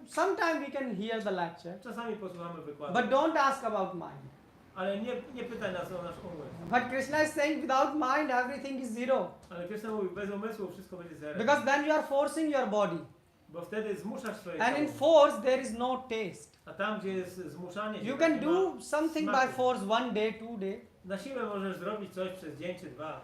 Speaker 2: Sometimes we can hear the lecture,
Speaker 3: Czasami posłuchamy wykładu,
Speaker 2: but don't ask about mind.
Speaker 3: ale nie pytaj nas o nasz umysł.
Speaker 2: But Krishna is saying without mind everything is zero.
Speaker 3: Ale Krishna mówi, bez umysłu wszystko będzie zero.
Speaker 2: Because then you are forcing your body.
Speaker 3: Bo wtedy zmuszasz swoje
Speaker 2: And in
Speaker 3: ciało.
Speaker 2: force there is no taste.
Speaker 3: A tam, gdzie jest zmuszanie się,
Speaker 2: You
Speaker 3: tam
Speaker 2: can
Speaker 3: nie ma
Speaker 2: do something by
Speaker 3: smaku.
Speaker 2: force 1 day, 2 day,
Speaker 3: Na siłę możesz zrobić coś przez dzień czy dwa,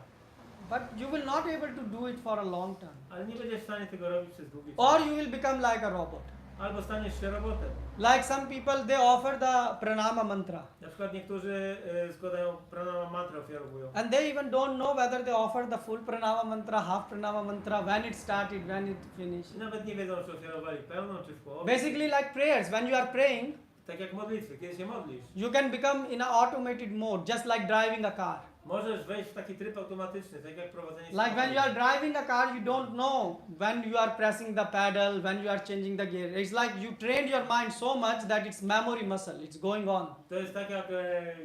Speaker 2: but you will not able to do it for a long time.
Speaker 3: ale nie będziesz w stanie tego robić przez długi czas.
Speaker 2: Or you will become like a robot.
Speaker 3: Albo staniesz się robotem.
Speaker 2: Like some people, they offer the pranama mantra.
Speaker 3: Na przykład niektórzy składają pranama mantrę, ofiarowują.
Speaker 2: And they even don't know whether they offer the full pranama mantra, half pranama mantra, when it started, when it finished.
Speaker 3: I nawet nie wiedzą, czy ofiarowali pełną, czy w połowie.
Speaker 2: Basically like prayers, when you are praying,
Speaker 3: Tak jak modlitwy, kiedy się modlisz.
Speaker 2: you can become in an automated mode, just like driving a car.
Speaker 3: Możesz wejść w taki tryb automatyczny, tak jak prowadzenie
Speaker 2: Like when you are driving a car, you don't know when you are pressing the pedal, when you are changing the gear. It's like you trained your mind so much that it's memory muscle, it's going on.
Speaker 3: To jest tak jak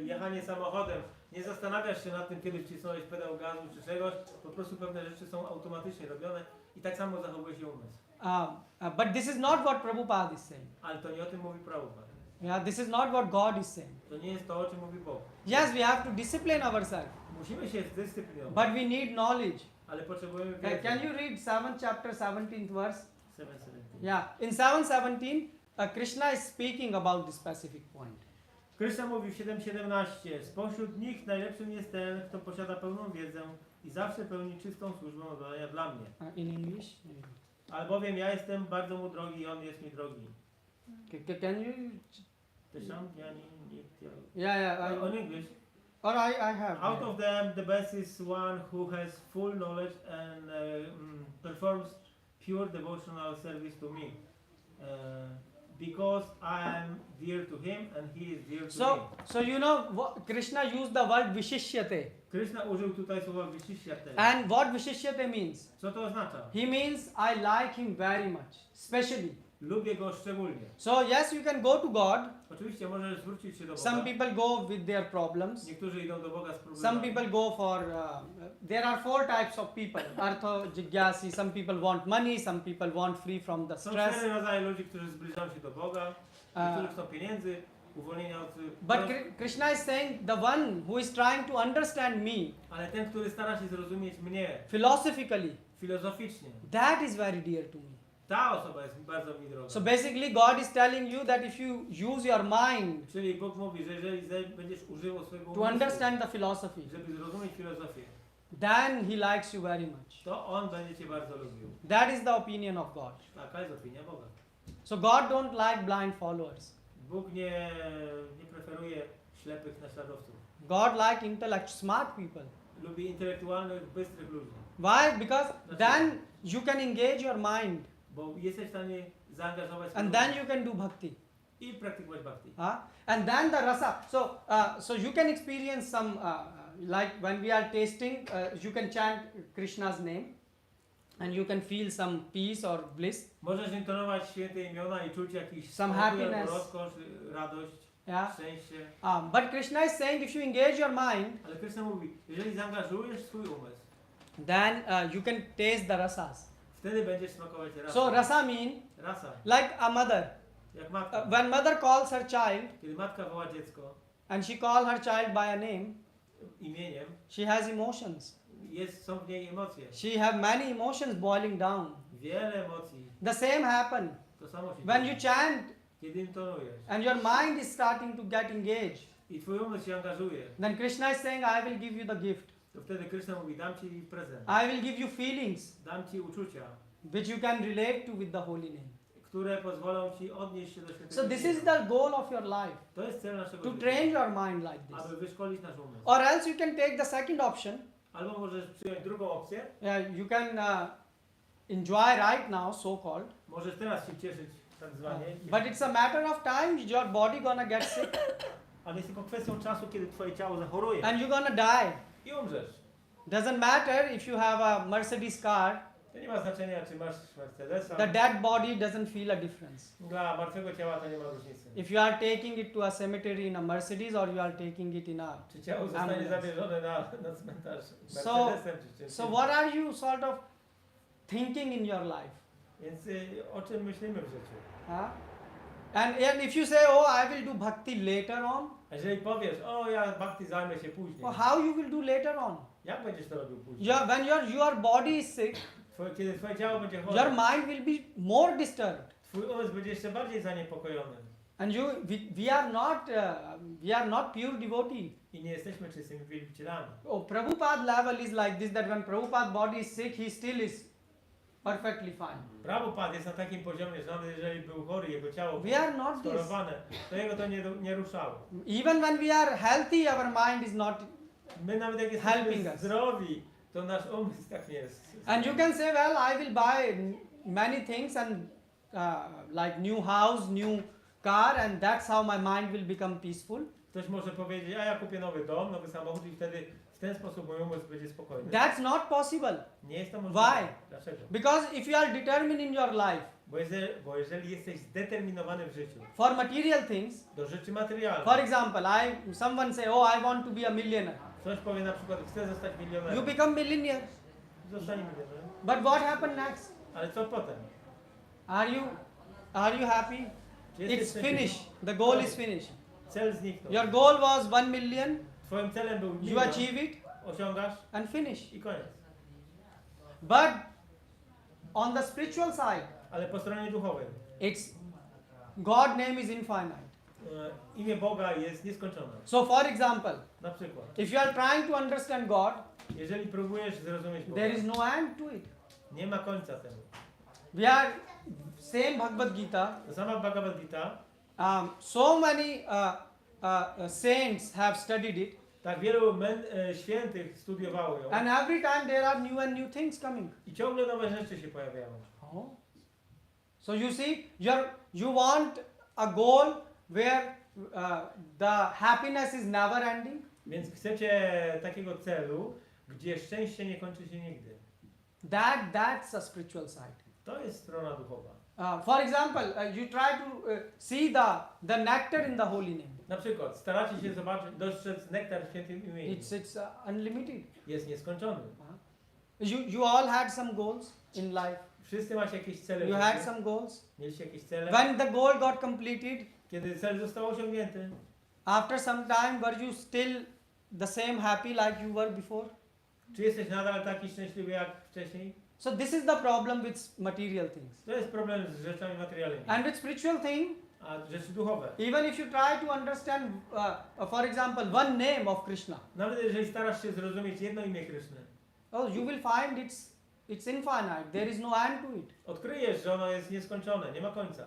Speaker 3: jechanie samochodem. Nie zastanawiasz się nad tym, kiedy wcisnąłeś pedał gazu czy czegoś. Po prostu pewne rzeczy są automatycznie robione i tak samo zachowuje się umysł.
Speaker 2: But this is not what Prabhupada is saying.
Speaker 3: Ale to nie o tym mówi Prabhupada.
Speaker 2: Yeah, this is not what God is saying.
Speaker 3: To nie jest to, o czym mówi Bóg.
Speaker 2: Yes, we have to discipline ourselves,
Speaker 3: Musimy się zdyscyplinować,
Speaker 2: but we need knowledge.
Speaker 3: ale potrzebujemy
Speaker 2: Okay,
Speaker 3: wiedzy.
Speaker 2: can you read 7th chapter, 17th verse?
Speaker 3: 7:17.
Speaker 2: Yeah, in 7:17, Krishna is speaking about this specific point.
Speaker 3: Krishna mówi w 7:17: spośród nich najlepszym jest ten, kto posiada pełną wiedzę i zawsze pełni czystą służbę oddania dla mnie.
Speaker 2: In English?
Speaker 3: Albowiem ja jestem bardzo mu drogi i on jest mi drogi.
Speaker 2: Can you? Yeah,
Speaker 3: On English.
Speaker 2: or I have.
Speaker 3: Out of them, the best is one who has full knowledge and performs pure devotional service to me, because I am dear to him and he is dear to me.
Speaker 2: So you know, Krishna used the word vishishyate.
Speaker 3: Krishna użył tutaj słowa vishishyate.
Speaker 2: And what vishishyate means?
Speaker 3: Co to oznacza?
Speaker 2: He means I like him very much, especially.
Speaker 3: Lubię go szczególnie.
Speaker 2: So yes, you can go to God.
Speaker 3: Oczywiście możesz zwrócić się do Boga.
Speaker 2: Some people go with their problems.
Speaker 3: Niektórzy idą do Boga z
Speaker 2: Some
Speaker 3: problemami.
Speaker 2: people go for. There are 4 types of people. Artho jigyasi. Some people want money. Some people want free from the
Speaker 3: Są
Speaker 2: stress.
Speaker 3: 4 rodzaje ludzi, którzy zbliżają się do Boga. Niektórzy chcą pieniędzy, uwolnienia od...
Speaker 2: But Krishna is saying the one who is trying to understand me
Speaker 3: Ale ten, który stara się zrozumieć mnie
Speaker 2: philosophically,
Speaker 3: filozoficznie,
Speaker 2: that is very dear to me.
Speaker 3: ta osoba jest bardzo mi droga.
Speaker 2: So basically, God is telling you that if you use your mind
Speaker 3: Czyli Bóg mówi, że jeżeli będziesz używał swojego
Speaker 2: to
Speaker 3: umysłu,
Speaker 2: understand the philosophy,
Speaker 3: żeby zrozumieć filozofię,
Speaker 2: then He likes you very much.
Speaker 3: to On będzie Cię bardzo lubił.
Speaker 2: That is the opinion of God.
Speaker 3: Taka jest opinia Boga.
Speaker 2: So God don't like blind followers.
Speaker 3: Bóg nie preferuje ślepych naśladowców.
Speaker 2: God like intellect, smart people.
Speaker 3: Lubi intelektualnych, bystrych ludzi.
Speaker 2: Why? Because then you can engage your mind,
Speaker 3: Bo jesteś w stanie zaangażować
Speaker 2: and then you can do bhakti.
Speaker 3: i praktykować bhakti.
Speaker 2: And then the rasa. So you can experience some like when we are tasting, you can chant Krishna's name, and you can feel some peace or bliss.
Speaker 3: Możesz intonować święte imiona i czuć jakiś
Speaker 2: Some
Speaker 3: spokój,
Speaker 2: happiness.
Speaker 3: albo rozkosz, radość,
Speaker 2: Yeah.
Speaker 3: szczęście.
Speaker 2: But Krishna is saying if you engage your mind,
Speaker 3: Ale Krishna mówi, jeżeli zaangażujesz swój umysł,
Speaker 2: then you can taste the rasas.
Speaker 3: wtedy będziesz smakować rasę.
Speaker 2: So rasa mean
Speaker 3: Rasa,
Speaker 2: like a mother.
Speaker 3: jak matka.
Speaker 2: When mother calls her child
Speaker 3: Kiedy matka woła dziecko
Speaker 2: and she call her child by a name,
Speaker 3: imieniem,
Speaker 2: she has emotions.
Speaker 3: są w niej emocje.
Speaker 2: She have many emotions boiling down.
Speaker 3: Wiele emocji.
Speaker 2: The same happen
Speaker 3: To samo się
Speaker 2: when
Speaker 3: dzieje.
Speaker 2: you chant
Speaker 3: Kiedy intonujesz
Speaker 2: and your mind is starting to get engaged.
Speaker 3: i twój umysł się angażuje,
Speaker 2: Then Krishna is saying, I will give you the gift.
Speaker 3: to wtedy Krishna mówi, dam Ci prezent.
Speaker 2: I will give you feelings
Speaker 3: Dam Ci uczucia,
Speaker 2: which you can relate to with the holy name.
Speaker 3: które pozwolą Ci odnieść się do świętego
Speaker 2: So this is
Speaker 3: imienia.
Speaker 2: the goal of your life,
Speaker 3: To jest cel naszego
Speaker 2: to
Speaker 3: życia,
Speaker 2: train your mind like this.
Speaker 3: aby wyszkolić nasz umysł.
Speaker 2: Or else you can take the second option.
Speaker 3: Albo możesz przyjąć drugą opcję,
Speaker 2: You can enjoy right now, so called.
Speaker 3: możesz teraz się cieszyć, tak zwanie,
Speaker 2: But it's a matter of time, your body gonna get sick
Speaker 3: ale jest tylko kwestią czasu, kiedy Twoje ciało zachoruje
Speaker 2: and you're gonna die.
Speaker 3: i umrzesz.
Speaker 2: Doesn't matter if you have a Mercedes car,
Speaker 3: To nie ma znaczenia, czy masz Mercedesa.
Speaker 2: the dead body doesn't feel a difference.
Speaker 3: Dla martwego ciała to nie ma różnicy.
Speaker 2: If you are taking it to a cemetery in a Mercedes or you are taking it in a
Speaker 3: Czy ciało zostanie
Speaker 2: ambulance.
Speaker 3: zabierzone na cmentarz
Speaker 2: So-
Speaker 3: Mercedesem, czy czymś
Speaker 2: So
Speaker 3: innym.
Speaker 2: what are you sort of thinking in your life?
Speaker 3: Więc o czym myślimy w życiu?
Speaker 2: Huh? And if you say, oh, I will do bhakti later on,
Speaker 3: A jeżeli powiesz, o ja bhakti zajmę się później,
Speaker 2: well, how you will do later on?
Speaker 3: jak będziesz to robił później?
Speaker 2: When your body is sick,
Speaker 3: Kiedy twoje ciało będzie chore,
Speaker 2: your mind will be more disturbed.
Speaker 3: twój umysł będzie jeszcze bardziej zaniepokojony.
Speaker 2: And we are not pure devotee.
Speaker 3: I nie jesteśmy czystymi wielbicielami.
Speaker 2: Oh, Prabhupada level is like this, that when Prabhupada body is sick, he still is perfectly fine.
Speaker 3: Prabhupada jest na takim poziomie, że nawet jeżeli był chory, jego ciało
Speaker 2: We are not this.
Speaker 3: schorowane, to jego to nie ruszało.
Speaker 2: Even when we are healthy, our mind is not.
Speaker 3: My nawet jak
Speaker 2: Helping
Speaker 3: jesteśmy
Speaker 2: us.
Speaker 3: zdrowi, to nasz umysł tak nie jest.
Speaker 2: And you can say, well, I will buy many things and like new house, new car, and that's how my mind will become peaceful.
Speaker 3: Ktoś może powiedzieć, a ja kupię nowy dom, nowy samochód i wtedy w ten sposób mój umysł będzie spokojny.
Speaker 2: That's not possible.
Speaker 3: Nie jest to możliwe.
Speaker 2: Why?
Speaker 3: Dlaczego?
Speaker 2: Because if you are determined in your life
Speaker 3: Bo jeżeli jesteś zdeterminowany w życiu
Speaker 2: for material things,
Speaker 3: do rzeczy materialnych,
Speaker 2: for example, someone say, oh, I want to be a millionaire.
Speaker 3: ktoś powie na przykład, chcę zostać
Speaker 2: You
Speaker 3: milionerem,
Speaker 2: become millionaire.
Speaker 3: zostanie milionerem,
Speaker 2: But what happened next?
Speaker 3: ale co potem?
Speaker 2: Are you happy?
Speaker 3: Czy jesteś
Speaker 2: It's
Speaker 3: szczęśliwy?
Speaker 2: finished. The goal is finished.
Speaker 3: Cel zniknął.
Speaker 2: Your goal was 1 million.
Speaker 3: Twoim celem był
Speaker 2: You
Speaker 3: milion,
Speaker 2: achieve it
Speaker 3: osiągasz
Speaker 2: and finish.
Speaker 3: i koniec.
Speaker 2: But on the spiritual side,
Speaker 3: Ale po stronie duchowej,
Speaker 2: it's God name is infinite.
Speaker 3: Imię Boga jest nieskończone.
Speaker 2: So for example,
Speaker 3: Na przykład,
Speaker 2: if you are trying to understand God,
Speaker 3: jeżeli próbujesz zrozumieć Boga,
Speaker 2: there is no end to it.
Speaker 3: nie ma końca temu.
Speaker 2: We are same Bhagavad Gita.
Speaker 3: To sama Bhagavad Gita,
Speaker 2: So many saints have studied it,
Speaker 3: tak wielu świętych studiowało ją
Speaker 2: and every time there are new and new things coming.
Speaker 3: i ciągle nowe rzeczy się pojawiają.
Speaker 2: Oh. So you see, you want a goal where the happiness is never ending.
Speaker 3: Więc chcecie takiego celu, gdzie szczęście nie kończy się nigdy.
Speaker 2: That's a spiritual side.
Speaker 3: To jest strona duchowa.
Speaker 2: For example, you try to see the nectar in the holy name.
Speaker 3: Na przykład staracie się dostrzec nektar w świętym imieniu.
Speaker 2: It's unlimited.
Speaker 3: Jest nieskończony.
Speaker 2: You all had some goals in life.
Speaker 3: Wszyscy macie jakieś cele.
Speaker 2: You
Speaker 3: w
Speaker 2: had
Speaker 3: życiu.
Speaker 2: some goals.
Speaker 3: Mieliście jakieś cele.
Speaker 2: When the goal got completed,
Speaker 3: Kiedy cel został osiągnięty,
Speaker 2: after some time, were you still the same happy like you were before?
Speaker 3: czy jesteś nadal taki szczęśliwy jak wcześniej?
Speaker 2: So this is the problem with material things.
Speaker 3: To jest problem z rzeczami materialnymi.
Speaker 2: And with spiritual thing,
Speaker 3: A rzeczy duchowe.
Speaker 2: even if you try to understand, for example, one name of Krishna,
Speaker 3: Nawet jeżeli starasz się zrozumieć jedno imię Kryszny,
Speaker 2: you will find it's infinite. There is no end to it.
Speaker 3: odkryjesz, że ono jest nieskończone, nie ma końca.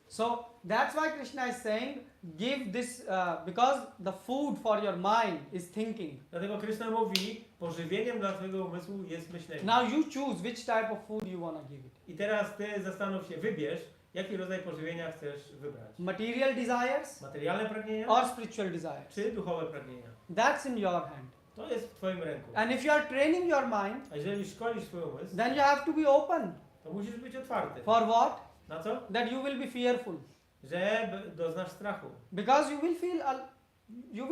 Speaker 2: So that's why Krishna is saying, give this, because the food for your mind is thinking.
Speaker 3: Dlatego Kryszna mówi, pożywieniem dla twojego umysłu jest myślenie.
Speaker 2: Now you choose which type of food you want to give it.
Speaker 3: I teraz ty zastanów się, wybierz, jaki rodzaj pożywienia chcesz wybrać.
Speaker 2: Material desires
Speaker 3: Materialne pragnienia,
Speaker 2: or spiritual desires.
Speaker 3: czy duchowe pragnienia.
Speaker 2: That's in your hand.
Speaker 3: To jest w twoim ręku.
Speaker 2: And if you are training your mind,
Speaker 3: A jeżeli szkolisz swój umysł,
Speaker 2: then you have to be open.
Speaker 3: to musisz być otwarty.
Speaker 2: For what?
Speaker 3: Na co?
Speaker 2: That you will be fearful.
Speaker 3: Że doznasz strachu.
Speaker 2: Because you will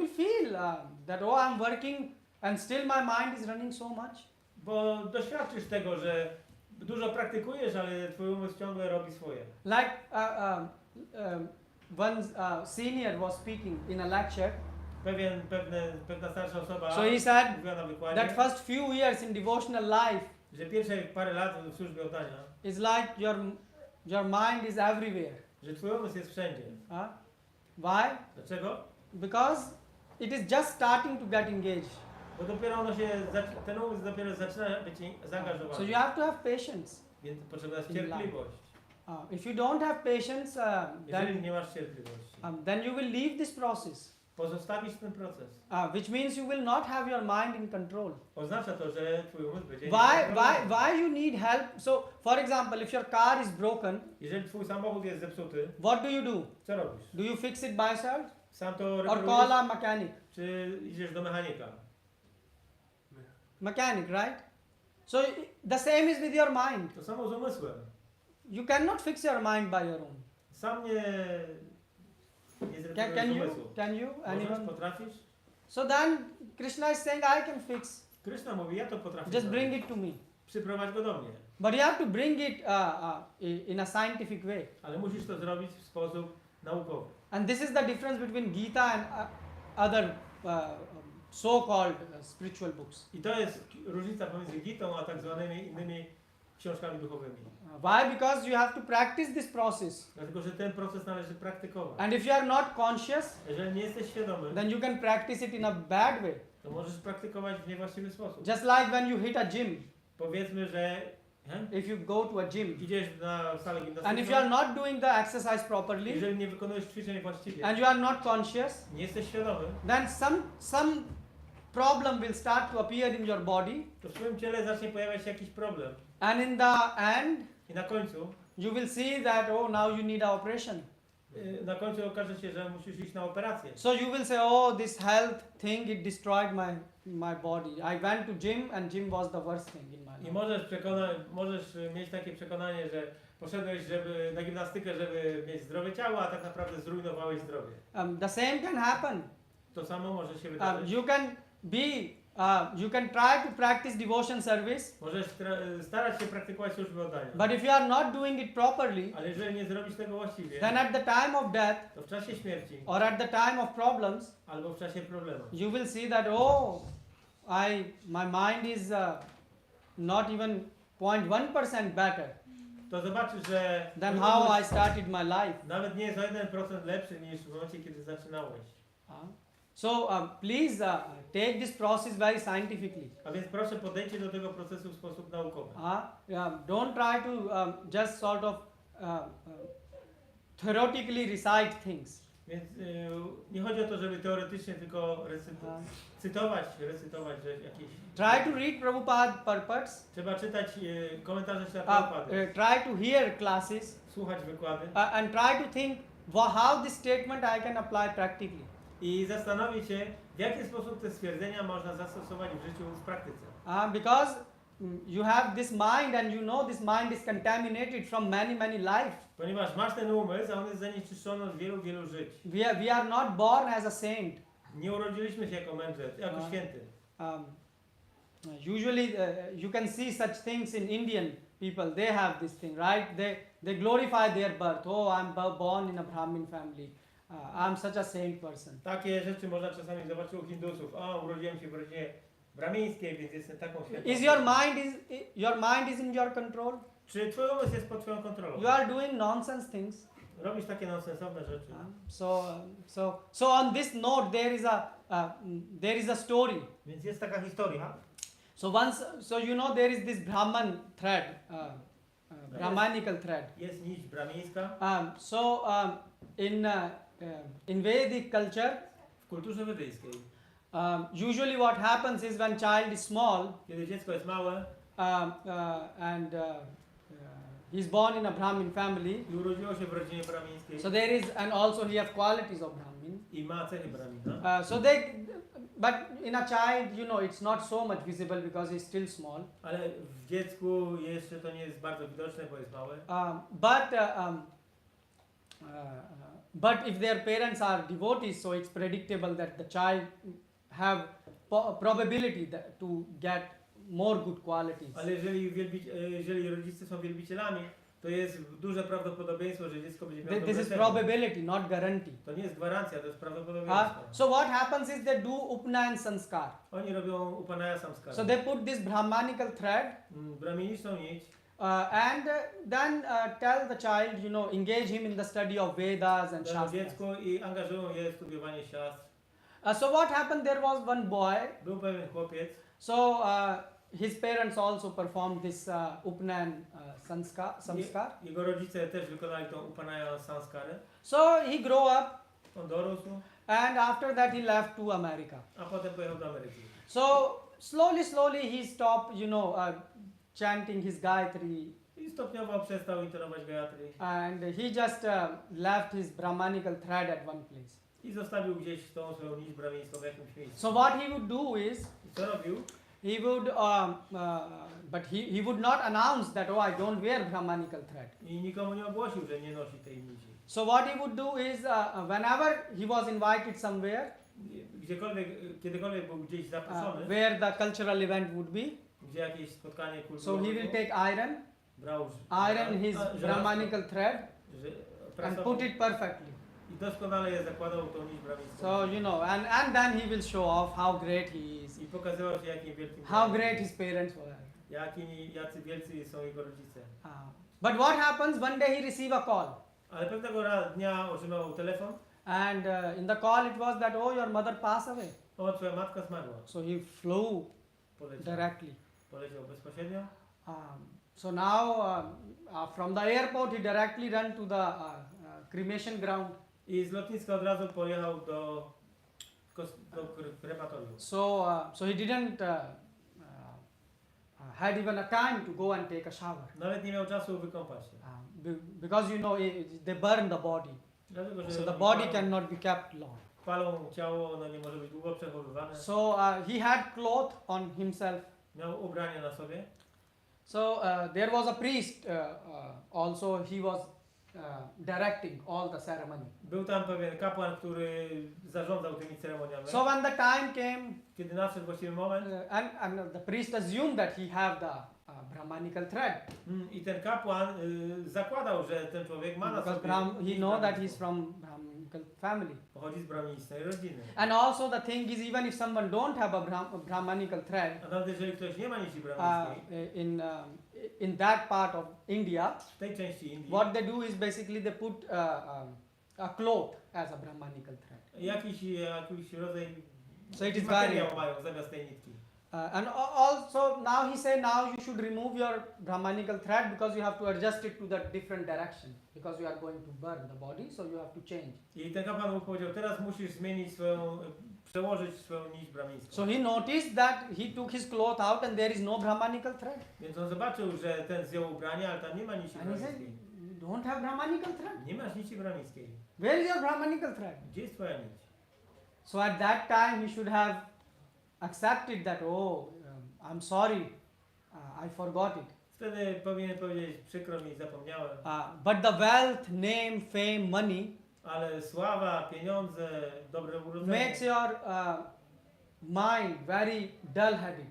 Speaker 2: feel that, oh, I'm working and still my mind is running so much.
Speaker 3: Bo doświadczysz tego, że dużo praktykujesz, ale twój umysł ciągle robi swoje.
Speaker 2: Like one senior was speaking in a lecture.
Speaker 3: Pewna starsza osoba
Speaker 2: So he said
Speaker 3: mówiła na wykładzie,
Speaker 2: that first few years in devotional life
Speaker 3: że pierwsze parę lat w służbie oddania,
Speaker 2: is like your mind is everywhere.
Speaker 3: że twój umysł jest wszędzie.
Speaker 2: Why?
Speaker 3: Dlaczego?
Speaker 2: Because it is just starting to get engaged.
Speaker 3: Bo dopiero ten umysł dopiero zaczyna być zaangażowany.
Speaker 2: So you have to have patience.
Speaker 3: Więc potrzebna jest
Speaker 2: in life.
Speaker 3: cierpliwość.
Speaker 2: If you don't have patience,
Speaker 3: Jeżeli nie masz cierpliwości,
Speaker 2: then you will leave this process,
Speaker 3: pozostawisz ten proces.
Speaker 2: which means you will not have your mind in control.
Speaker 3: Oznacza to, że twój umysł będzie
Speaker 2: Why you need help? So, for example, if your car is broken,
Speaker 3: Jeżeli twój samochód jest zepsuty,
Speaker 2: what do you do?
Speaker 3: co robisz?
Speaker 2: Do you fix it by yourself
Speaker 3: Sam to
Speaker 2: or
Speaker 3: reparujesz,
Speaker 2: call a mechanic?
Speaker 3: czy idziesz do mechanika?
Speaker 2: Mechanic, right? So the same is with your mind.
Speaker 3: To samo z umysłem.
Speaker 2: You cannot fix your mind by your own.
Speaker 3: Sam nie zreparujesz umysłu.
Speaker 2: Can you?
Speaker 3: Możesz,
Speaker 2: Anyone?
Speaker 3: potrafisz?
Speaker 2: So then Krishna is saying, I can fix.
Speaker 3: Krishna mówi, ja to potrafię
Speaker 2: Just bring
Speaker 3: zrobić.
Speaker 2: it to me.
Speaker 3: przyprowadź go do mnie.
Speaker 2: But you have to bring it in a scientific way.
Speaker 3: Ale musisz to zrobić w sposób naukowy.
Speaker 2: And this is the difference between Gita and other so-called spiritual books.
Speaker 3: I to jest różnica pomiędzy Gitą a tak zwanymi innymi książkami duchowymi.
Speaker 2: Why? Because you have to practice this process.
Speaker 3: Dlatego, że ten proces należy praktykować.
Speaker 2: And if you are not conscious,
Speaker 3: Jeżeli nie jesteś świadomy,
Speaker 2: then you can practice it in a bad way.
Speaker 3: to możesz praktykować w niewłaściwy sposób.
Speaker 2: Just like when you hit a gym.
Speaker 3: Powiedzmy, że
Speaker 2: If you go to a gym
Speaker 3: idziesz na salę
Speaker 2: and if you are
Speaker 3: gimnastyczną,
Speaker 2: not doing the exercise properly
Speaker 3: jeżeli nie wykonujesz ćwiczeń właściwie,
Speaker 2: and you are not conscious,
Speaker 3: nie jesteś świadomy,
Speaker 2: then some problem will start to appear in your body,
Speaker 3: to w twoim ciele zacznie pojawiać się jakiś problem.
Speaker 2: and in the end
Speaker 3: I na końcu,
Speaker 2: you will see that now you need an operation.
Speaker 3: na końcu okaże się, że musisz iść na operację.
Speaker 2: So you will say, oh, this health thing, it destroyed my body. I went to gym and gym was the worst thing in my
Speaker 3: I
Speaker 2: life.
Speaker 3: możesz mieć takie przekonanie, że poszedłeś na gimnastykę, żeby mieć zdrowe ciało, a tak naprawdę zrujnowałeś zdrowie.
Speaker 2: The same can happen.
Speaker 3: To samo może się wydarzyć.
Speaker 2: You can try to practice devotion service,
Speaker 3: Możesz starać się praktykować służbę oddania.
Speaker 2: but if you are not doing it properly,
Speaker 3: Ale jeżeli nie zrobisz tego właściwie,
Speaker 2: then at the time of death
Speaker 3: to w czasie śmierci
Speaker 2: or at the time of problems,
Speaker 3: albo w czasie problemu
Speaker 2: you will see that, oh, my mind is not even 0.1% better
Speaker 3: to zobaczysz, że
Speaker 2: than how I started my life.
Speaker 3: nawet nie jest o 1% lepszy niż w momencie, kiedy zaczynałeś.
Speaker 2: So please take this process very scientifically.
Speaker 3: A więc proszę podejdźcie do tego procesu w sposób naukowy.
Speaker 2: Don't try to just sort of theoretically recite things.
Speaker 3: Więc nie chodzi o to, żeby teoretycznie tylko recytować, że jakieś...
Speaker 2: Try to read Prabhupada purports.
Speaker 3: Trzeba czytać komentarze Śla Prabhupady,
Speaker 2: Try to hear classes
Speaker 3: słuchać wykłady
Speaker 2: and try to think how this statement I can apply practically.
Speaker 3: i zastanowić się, w jaki sposób te stwierdzenia można zastosować w życiu w praktyce.
Speaker 2: Because you have this mind and you know this mind is contaminated from many lives.
Speaker 3: Ponieważ masz ten umysł, a on jest zanieczyszczony od wielu żyć.
Speaker 2: We are not born as a saint.
Speaker 3: Nie urodziliśmy się jako mędrzec, jako święty.
Speaker 2: Usually you can see such things in Indian people. They have this thing, right? They glorify their birth. Oh, I'm born in a Brahmin family. I'm such a saint person.
Speaker 3: Takie rzeczy można czasami zobaczyć u Hindusów. O, urodziłem się w rodzinie bramińskiej, więc jestem taką świętą.
Speaker 2: Is your mind is in your control?
Speaker 3: Czy twój umysł jest pod twoją kontrolą?
Speaker 2: You are doing nonsense things.
Speaker 3: Robisz takie nonsensowne rzeczy.
Speaker 2: So on this note there is a story.
Speaker 3: Więc jest taka historia.
Speaker 2: So you know there is this Brahman thread, Brahmanical thread.
Speaker 3: Jest nić bramińska.
Speaker 2: In Vedic culture,
Speaker 3: W kulturze wedyjskiej,
Speaker 2: usually what happens is when child is small
Speaker 3: kiedy dziecko jest małe
Speaker 2: and he's born in a Brahmin family,
Speaker 3: i urodziło się w rodzinie bramińskiej
Speaker 2: so there is, and also he have qualities of Brahmin.
Speaker 3: i ma cechy bramina,
Speaker 2: But in a child, you know, it's not so much visible because he's still small.
Speaker 3: ale w dziecku jeszcze to nie jest bardzo widoczne, bo jest małe.
Speaker 2: But if their parents are devotees, so it's predictable that the child have probability to get more good qualities.
Speaker 3: Ale jeżeli rodzice są wielbicielami, to jest duże prawdopodobieństwo, że dziecko będzie miało
Speaker 2: This
Speaker 3: dobre
Speaker 2: is
Speaker 3: cechy.
Speaker 2: probability, not guarantee.
Speaker 3: To nie jest gwarancja, to jest prawdopodobieństwo.
Speaker 2: So what happens is they do upnayan sanskar.
Speaker 3: Oni robią upanaya samskara.
Speaker 2: So they put this brahmanical thread
Speaker 3: Braminiczną nić
Speaker 2: and then tell the child, you know, engage him in the study of Vedas and
Speaker 3: dają
Speaker 2: Shastras.
Speaker 3: dziecku i angażują je w studiowanie siastr.
Speaker 2: So what happened? There was one boy.
Speaker 3: Był pewien chłopiec,
Speaker 2: So his parents also performed this upnayan samskar.
Speaker 3: jego rodzice też wykonali tą upanaya samskarę.
Speaker 2: So he grew up,
Speaker 3: On dorósł,
Speaker 2: and after that he left to America.
Speaker 3: a potem pojechał do Ameryki.
Speaker 2: So slowly he stopped, you know, chanting his Gayatri,
Speaker 3: I stopniowo przestał intonować Gayatri
Speaker 2: and he just left his brahmanical thread at one place.
Speaker 3: i zostawił gdzieś tą swoją nić bramińską w jakimś miejscu.
Speaker 2: So what he would do is,
Speaker 3: I co robił?
Speaker 2: he would, but he would not announce that, oh, I don't wear brahmanical thread.
Speaker 3: I nikomu nie ogłosił, że nie nosi tej nici.
Speaker 2: So what he would do is, whenever he was invited somewhere,
Speaker 3: Kiedykolwiek był gdzieś zaproszony,
Speaker 2: where the cultural event would be,
Speaker 3: gdzie jakieś spotkanie
Speaker 2: So
Speaker 3: kulturowe,
Speaker 2: he will take iron,
Speaker 3: brał
Speaker 2: his Brahmanical thread and
Speaker 3: prasował
Speaker 2: put it perfectly.
Speaker 3: i doskonale je zakładał tą nić bramińską.
Speaker 2: So and then he will show off how great he is,
Speaker 3: I pokazywał się jakim wielkim
Speaker 2: how
Speaker 3: braminem,
Speaker 2: great his parents were.
Speaker 3: jacy wielcy są jego rodzice.
Speaker 2: But what happens one day he receive a call,
Speaker 3: Ale pewnego dnia otrzymał telefon,
Speaker 2: and in the call it was that, oh, your mother passed away.
Speaker 3: o, twoja matka zmarła.
Speaker 2: So he flew
Speaker 3: Poleciał bezpośrednio.
Speaker 2: So now from the airport he directly ran to the cremation ground.
Speaker 3: I z lotniska od razu pojechał do krematorium.
Speaker 2: So he didn't had even a time to go and take a shower,
Speaker 3: Nawet nie miał czasu wykąpać się.
Speaker 2: because they burn the body,
Speaker 3: Dlatego, że
Speaker 2: so the
Speaker 3: oni
Speaker 2: body cannot be kept long.
Speaker 3: palą ciało, ono nie może być długo przechowywane.
Speaker 2: So he had cloth on himself.
Speaker 3: Miał ubranie na sobie.
Speaker 2: So there was a priest also, he was directing all the ceremony.
Speaker 3: Był tam pewien kapłan, który zarządzał tymi ceremoniami.
Speaker 2: So when the time came,
Speaker 3: Kiedy nadszedł właściwy moment,
Speaker 2: and the priest assumed that he have the Brahmanical thread,
Speaker 3: i ten kapłan zakładał, że ten człowiek ma na
Speaker 2: because
Speaker 3: sobie
Speaker 2: he know that he's from Brahmanical family.
Speaker 3: pochodzi z brahminicznej rodziny.
Speaker 2: And also the thing is, even if someone don't have a Brahmanical thread
Speaker 3: A nawet jeżeli ktoś nie ma nici brahmińskiej,
Speaker 2: in that part of India,
Speaker 3: w tej części Indii,
Speaker 2: what they do is basically they put a cloth as a Brahmanical thread.
Speaker 3: jakiś rodzaj
Speaker 2: So it is
Speaker 3: materiał
Speaker 2: very.
Speaker 3: mają zamiast tej nitki.
Speaker 2: And also now he said, now you should remove your Brahmanical thread because you have to adjust it to the different direction, because you are going to burn the body, so you have to change.
Speaker 3: I ten kapłan mu powiedział, teraz musisz zmienić przełożyć swoją nić brahmińską.
Speaker 2: So he noticed that he took his cloth out and there is no Brahmanical thread.
Speaker 3: Więc on zobaczył, że ten zdjął ubranie, ale tam nie ma nici
Speaker 2: And he said,
Speaker 3: brahmińskiej.
Speaker 2: you don't have Brahmanical thread.
Speaker 3: Nie masz nici brahmińskiej.
Speaker 2: Where is your Brahmanical thread?
Speaker 3: Gdzie jest twoja nić?
Speaker 2: So at that time he should have accepted that, oh, I'm sorry, I forgot it.
Speaker 3: Wtedy powinien powiedzieć, przykro mi, zapomniałem.
Speaker 2: But the wealth, name, fame, money
Speaker 3: Ale sława, pieniądze, dobre urodzenie
Speaker 2: makes your mind very dull-headed,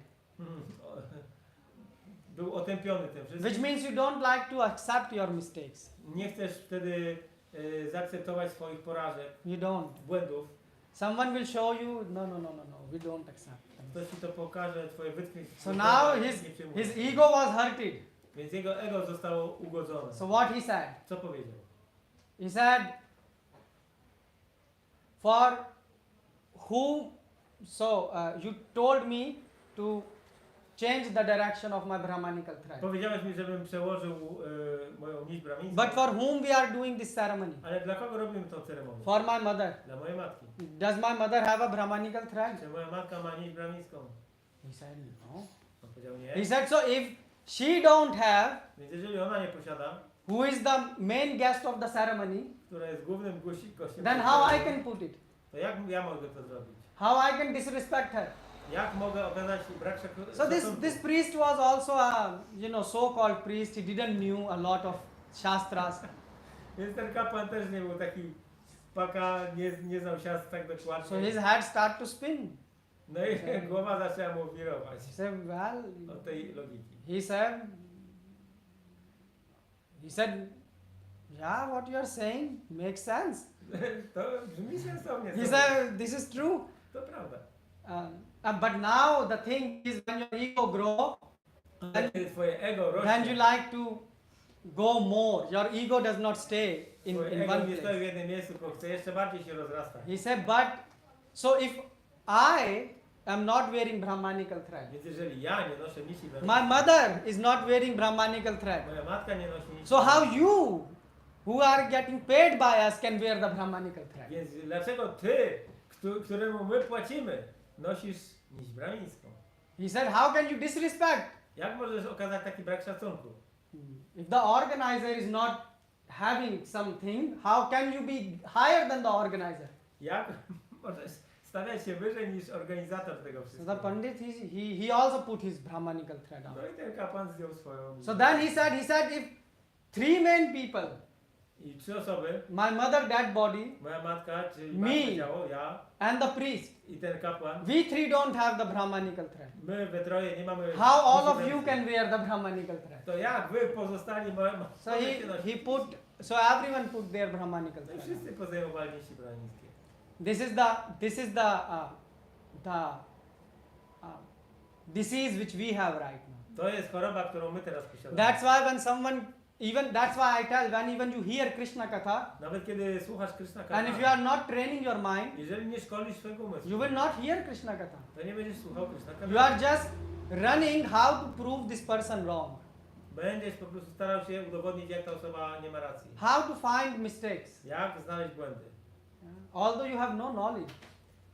Speaker 3: był otępiony tym
Speaker 2: which
Speaker 3: wszystkim.
Speaker 2: means you don't like to accept your mistakes.
Speaker 3: Nie chcesz wtedy zaakceptować swoich porażek,
Speaker 2: You don't.
Speaker 3: błędów.
Speaker 2: Someone will show you, no, we don't accept.
Speaker 3: Ktoś ci to pokaże, twoje wytknie.
Speaker 2: So now
Speaker 3: nie
Speaker 2: his
Speaker 3: przyjmujesz.
Speaker 2: ego was hurted.
Speaker 3: Więc jego ego zostało ugodzone.
Speaker 2: So what he said?
Speaker 3: Co powiedział?
Speaker 2: He said, for whom, so you told me to change the direction of my Brahmanical thread.
Speaker 3: Powiedziałeś mi, żebym przełożył moją nić brahmińską.
Speaker 2: But for whom we are doing this ceremony?
Speaker 3: Ale dla kogo robimy tę ceremonię?
Speaker 2: For my mother.
Speaker 3: Dla mojej matki.
Speaker 2: Does my mother have a Brahmanical thread?
Speaker 3: Czy moja matka ma nić brahmińską?
Speaker 2: He said no.
Speaker 3: On powiedział nie.
Speaker 2: He said, so if she don't have,
Speaker 3: Więc jeżeli ona nie posiada,
Speaker 2: who is the main guest of the ceremony,
Speaker 3: która jest głównym gościem,
Speaker 2: then how I can put it?
Speaker 3: to jak ja mogę to zrobić?
Speaker 2: How I can disrespect her?
Speaker 3: Jak mogę okazać brak szacunku?
Speaker 2: So this priest was also a so-called priest. He didn't knew a lot of shastras.
Speaker 3: Więc ten kapłan też nie był taki paka, nie znał siast tak dokładnie.
Speaker 2: So his head started to spin.
Speaker 3: No i głowa zaczęła mu wirować
Speaker 2: He said, well,
Speaker 3: od tej logiki.
Speaker 2: he said, yeah, what you are saying makes sense.
Speaker 3: To brzmi sensownie.
Speaker 2: He said, this is true.
Speaker 3: To prawda.
Speaker 2: But now the thing is, when your ego grows,
Speaker 3: Kiedy twoje ego
Speaker 2: then you
Speaker 3: rośnie,
Speaker 2: like to go more. Your ego does not stay in
Speaker 3: twoje
Speaker 2: one
Speaker 3: ego nie stoi w
Speaker 2: place.
Speaker 3: jednym miejscu, tylko chce jeszcze bardziej się rozrastać.
Speaker 2: He said, but so if I am not wearing Brahmanical thread,
Speaker 3: Więc jeżeli ja nie noszę nici
Speaker 2: my
Speaker 3: brahmińskiej,
Speaker 2: mother is not wearing Brahmanical thread,
Speaker 3: moja matka nie nosi nici,
Speaker 2: so how you, who are getting paid by us, can wear the Brahmanical thread?
Speaker 3: więc dlaczego ty, któremu my płacimy, nosisz nić brahmińską?
Speaker 2: He said, how can you disrespect?
Speaker 3: Jak możesz okazać taki brak szacunku?
Speaker 2: If the organizer is not having something, how can you be higher than the organizer?
Speaker 3: Jak możesz stawiać się wyżej niż organizator tego
Speaker 2: So the
Speaker 3: wszystkiego?
Speaker 2: Pandit, he also put his Brahmanical thread on.
Speaker 3: No i ten kapłan zdjął swoją.
Speaker 2: So then he said, if three main people
Speaker 3: I 3 osoby,
Speaker 2: my mother, dead body,
Speaker 3: moja matka, czyli
Speaker 2: Me.
Speaker 3: martwe ciało, ja
Speaker 2: and the priest,
Speaker 3: i ten kapłan,
Speaker 2: we three don't have the Brahmanical thread.
Speaker 3: my we troje nie mamy...
Speaker 2: How all of
Speaker 3: konsekwencji.
Speaker 2: you can wear the Brahmanical thread?
Speaker 3: To jak wy pozostali
Speaker 2: So he put, so everyone put their Brahmanical
Speaker 3: No i
Speaker 2: thread.
Speaker 3: wszyscy pozajmowali nici branińskie.
Speaker 2: This is the disease which we have right now.
Speaker 3: To jest choroba, którą my teraz posiadamy.
Speaker 2: That's why when someone, that's why I tell, when even you hear Krishna Katha,
Speaker 3: Nawet kiedy słuchasz Krishna
Speaker 2: and if you
Speaker 3: Katha,
Speaker 2: are not training your mind,
Speaker 3: jeżeli nie szkolisz swojego umysłu,
Speaker 2: you will not hear Krishna Katha.
Speaker 3: to nie będziesz słuchał Krishna
Speaker 2: You are
Speaker 3: Katha.
Speaker 2: just running how to prove this person wrong,
Speaker 3: Będziesz po prostu starał się udowodnić, jak ta osoba nie ma racji.
Speaker 2: how to find mistakes,
Speaker 3: Jak znaleźć błędy,
Speaker 2: although you have no knowledge.